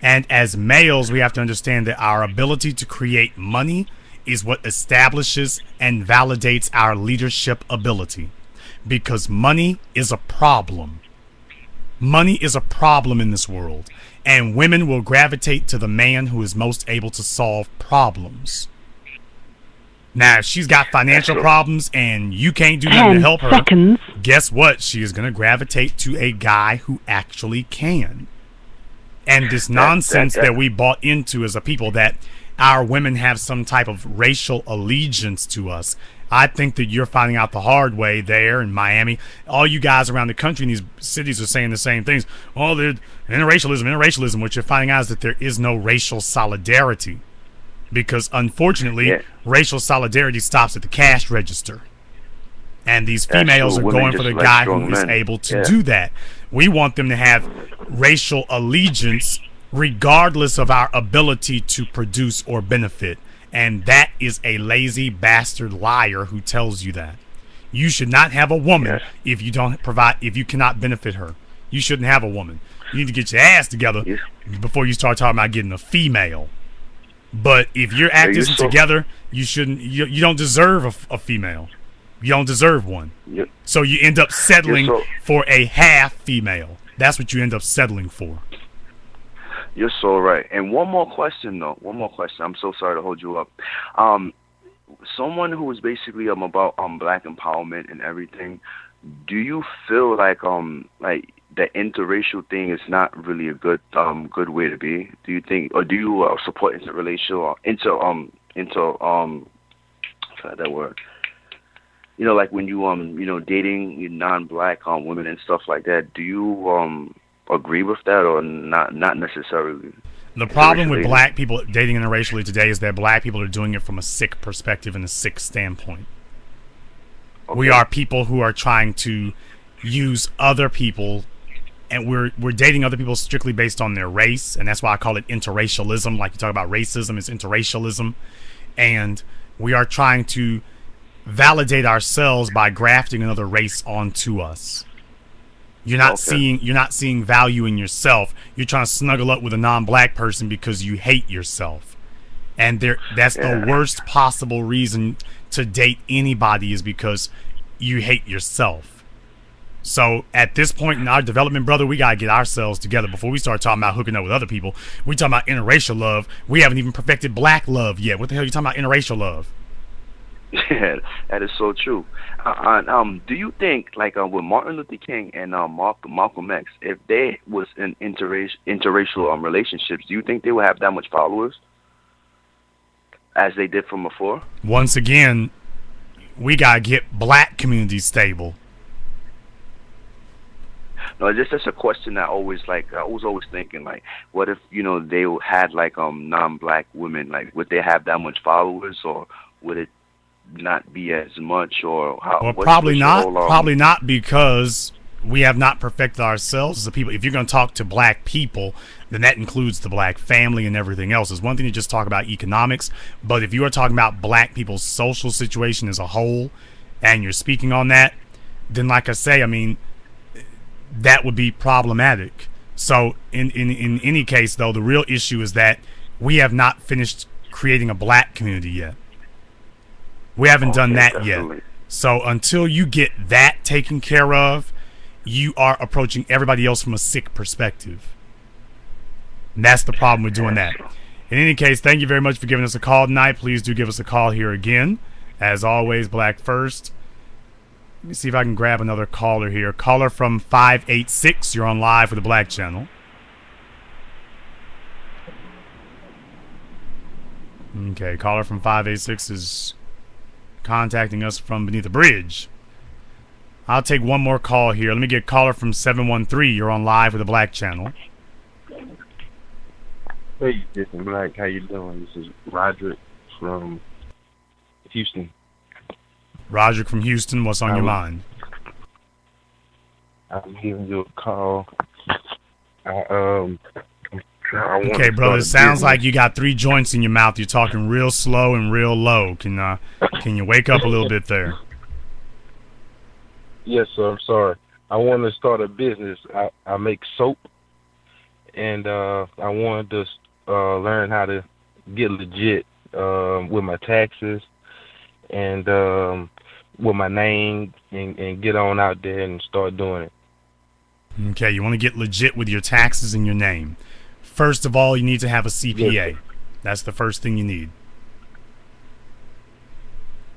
And as males, we have to understand that our ability to create money is what establishes and validates our leadership ability. because money is a problem. Money is a problem in this world, and women will gravitate to the man who is most able to solve problems. Now, if she's got financial problems and you can't do nothing to help her, guess what? She is going to gravitate to a guy who actually can. And this nonsense that we bought into as a people, that our women have some type of racial allegiance to us. I think that you're finding out the hard way there in Miami. All you guys around the country in these cities are saying the same things. Oh, they're interracialism. What you're finding out is that there is no racial solidarity. Because, unfortunately, racial solidarity stops at the cash register. And these females are going for the guy who is able to do that. We want them to have racial allegiance regardless of our ability to produce or benefit. And that is a lazy bastard liar who tells you that. You should not have a woman if you don't provide, if you cannot benefit her. You shouldn't have a woman. You need to get your ass together before you start talking about getting a female. But if your act isn't together, you shouldn't. You don't deserve a female. You don't deserve one. So you end up settling for a half female. That's what you end up settling for. You're so right. And one more question, though. One more question. I'm so sorry to hold you up. Someone who is basically about black empowerment and everything. Do you feel like the interracial thing is not really a good way to be? Do you think, or do you support interracial or that word? You know, like when you dating non-black women and stuff like that. Do you agree with that or not necessarily? The problem with black people dating interracially today is that black people are doing it from a sick perspective and a sick standpoint. Okay. We are people who are trying to use other people, and we're dating other people strictly based on their race, and that's why I call it interracialism. Like you talk about racism, it's interracialism, and we are trying to validate ourselves by grafting another race onto us. You're not seeing value in yourself. You're trying to snuggle up with a non-black person because you hate yourself. And that's the worst possible reason to date anybody, is because you hate yourself. So at this point in our development, brother, we got to get ourselves together before we start talking about hooking up with other people. We talking about interracial love. We haven't even perfected black love yet. What the hell are you talking about interracial love? Yeah, that is so true. Do you think, like with Martin Luther King and Malcolm X, if they was in interracial relationships, do you think they would have that much followers as they did from before? Once again, we gotta get black communities stable. No, it's just a question that I was always thinking, like, what if they had like non-black women, like would they have that much followers, or would it not be as much, or how? Well, probably not, because we have not perfected ourselves as a people. If you're going to talk to black people, then that includes the black family and everything else. It's one thing to just talk about economics, but if you are talking about black people's social situation as a whole, and you're speaking on that, then like I say, I mean, that would be problematic. So in any case, though, the real issue is that we have not finished creating a black community yet. We haven't done that yet. So until you get that taken care of, you are approaching everybody else from a sick perspective. And that's the problem with doing that. In any case, thank you very much for giving us a call tonight. Please do give us a call here again. As always, Black First. Let me see if I can grab another caller here. Caller from 586. You're on live with the Black Channel. Okay, caller from 586 is contacting us from beneath the bridge. I'll take one more call here. Let me get caller from 713. You're on live with the Black Channel. Hey, Jason Black. How you doing? This is Roderick from Houston. Roderick from Houston. What's on your mind? I'm giving you a call. Okay, brother. It sounds like you got 3 joints in your mouth. You're talking real slow and real low. Can you wake up a little bit there? Yes, sir. I'm sorry. I want to start a business. I make soap, and I wanted to learn how to get legit with my taxes, and with my name and get on out there and start doing it. Okay, you want to get legit with your taxes and your name. First of all, you need to have a CPA. Yes. That's the first thing you need.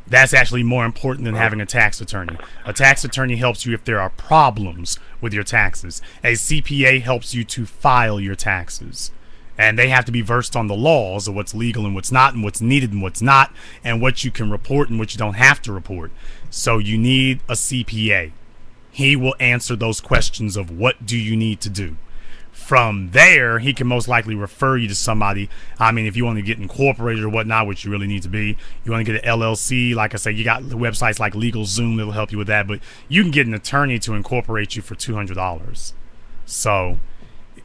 That's actually more important than having a tax attorney. A tax attorney helps you if there are problems with your taxes. A CPA helps you to file your taxes. And they have to be versed on the laws of what's legal and what's not, and what's needed and what's not, and what you can report and what you don't have to report. So you need a CPA. He will answer those questions of what do you need to do. From there, he can most likely refer you to somebody. I mean, if you want to get incorporated or whatnot, which you really need to be, you want to get an LLC. Like I say, you got the websites like LegalZoom that'll help you with that. But you can get an attorney to incorporate you for $200. So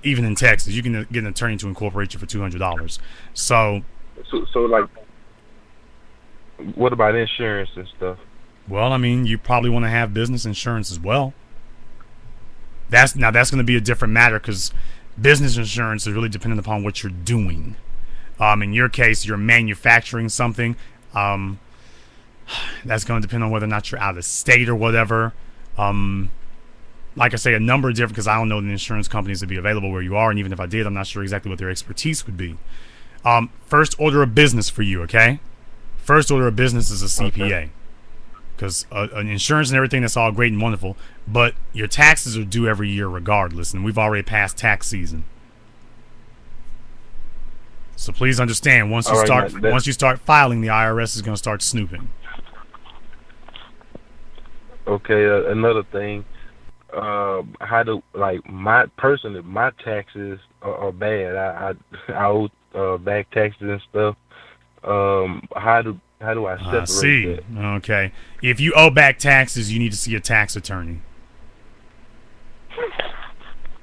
even in Texas, you can get an attorney to incorporate you for $200. So like, what about insurance and stuff? Well, I mean, you probably want to have business insurance as well. That's going to be a different matter because business insurance is really dependent upon what you're doing. In your case, you're manufacturing something. That's going to depend on whether or not you're out of state or whatever. Like I say, a number of different, because I don't know the insurance companies that be available where you are, and even if I did, I'm not sure exactly what their expertise would be. First order of business for you, okay? First order of business is a CPA. Because an insurance and everything, that's all great and wonderful, but your taxes are due every year regardless, and we've already passed tax season. So please understand, once you start filing, the IRS is going to start snooping. Okay, another thing, how do, like, my taxes are bad. I owe back taxes and stuff. How do I separate see. that? Okay. If you owe back taxes, you need to see a tax attorney.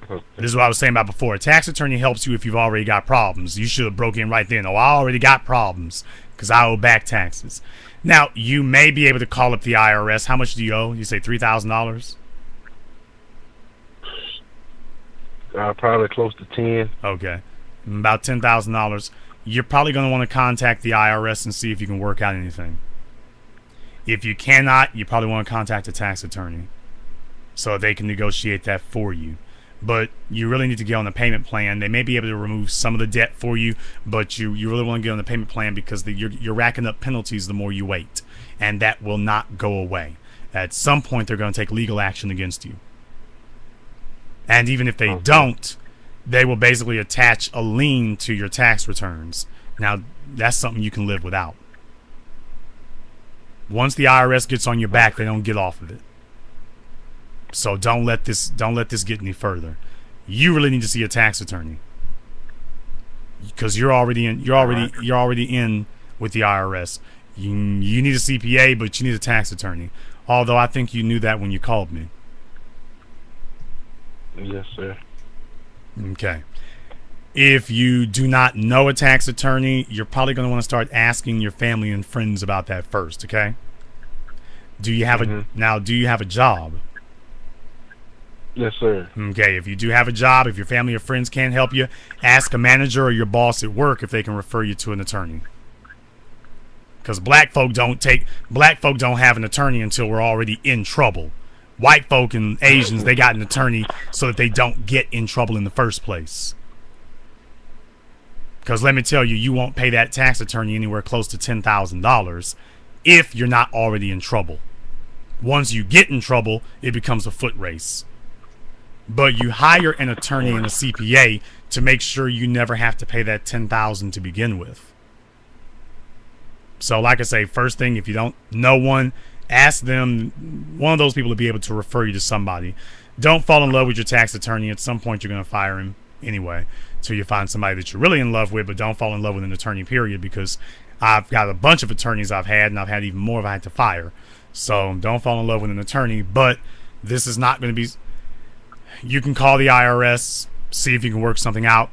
Okay. This is what I was saying about before. A tax attorney helps you if you've already got problems. You should have broke in right then. Oh, I already got problems because I owe back taxes. Now, you may be able to call up the IRS. How much do you owe? You say $3,000? Probably close to 10. Okay. About $10,000. You're probably going to want to contact the IRS and see if you can work out anything. If you cannot, you probably want to contact a tax attorney so they can negotiate that for you. But you really need to get on the payment plan. They may be able to remove some of the debt for you, but you really want to get on the payment plan because you're racking up penalties the more you wait, and that will not go away. At some point, they're going to take legal action against you. And even if they don't, they will basically attach a lien to your tax returns. Now, that's something you can live without. Once the IRS gets on your back, they don't get off of it. So don't let this get any further. You really need to see a tax attorney because you're already in with the IRS. You need a CPA, but you need a tax attorney. Although I think you knew that when you called me. Yes, sir. Okay. If you do not know a tax attorney, you're probably going to want to start asking your family and friends about that first, okay? Do you have a job? Yes, sir. Okay, if you do have a job, if your family or friends can't help you, ask a manager or your boss at work if they can refer you to an attorney. Because black folk don't have an attorney until we're already in trouble. White folk and Asians, they got an attorney so that they don't get in trouble in the first place. Because let me tell you, you won't pay that tax attorney anywhere close to $10,000 if you're not already in trouble. Once you get in trouble, it becomes a foot race. But you hire an attorney and a CPA to make sure you never have to pay that $10,000 to begin with. So like I say, first thing, if you don't know one, ask them, one of those people, to be able to refer you to somebody. Don't fall in love with your tax attorney. At some point, you're going to fire him anyway until you find somebody that you're really in love with, but don't fall in love with an attorney, period, because I've got a bunch of attorneys I've had, and I've had even more if I had to fire. So don't fall in love with an attorney, but this is not going to be... You can call the IRS, see if you can work something out,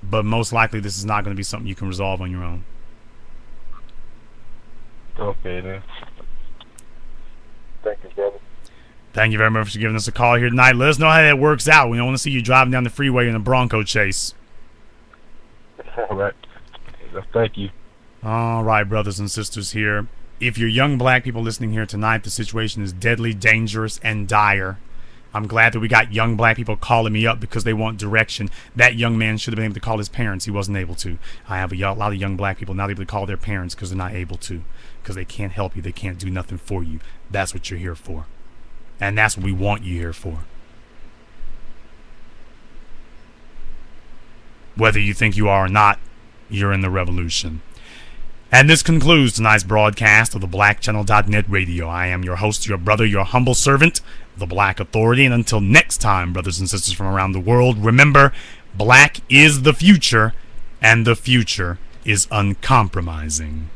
but most likely this is not going to be something you can resolve on your own. Okay, then. Thank you, brother. Thank you very much for giving us a call here tonight. Let us know how that works out. We don't want to see you driving down the freeway in a Bronco chase. All right. Thank you. All right, brothers and sisters here. if you're young black people listening here tonight, the situation is deadly, dangerous, and dire. I'm glad that we got young black people calling me up because they want direction. That young man should have been able to call his parents. He wasn't able to. I have a lot of young black people not able to call their parents because they're not able to, because they can't help you. They can't do nothing for you. That's what you're here for. And that's what we want you here for. Whether you think you are or not, you're in the revolution. And this concludes tonight's broadcast of the BlackChannel.net Radio. I am your host, your brother, your humble servant, the Black Authority. And until next time, brothers and sisters from around the world, remember, black is the future, and the future is uncompromising.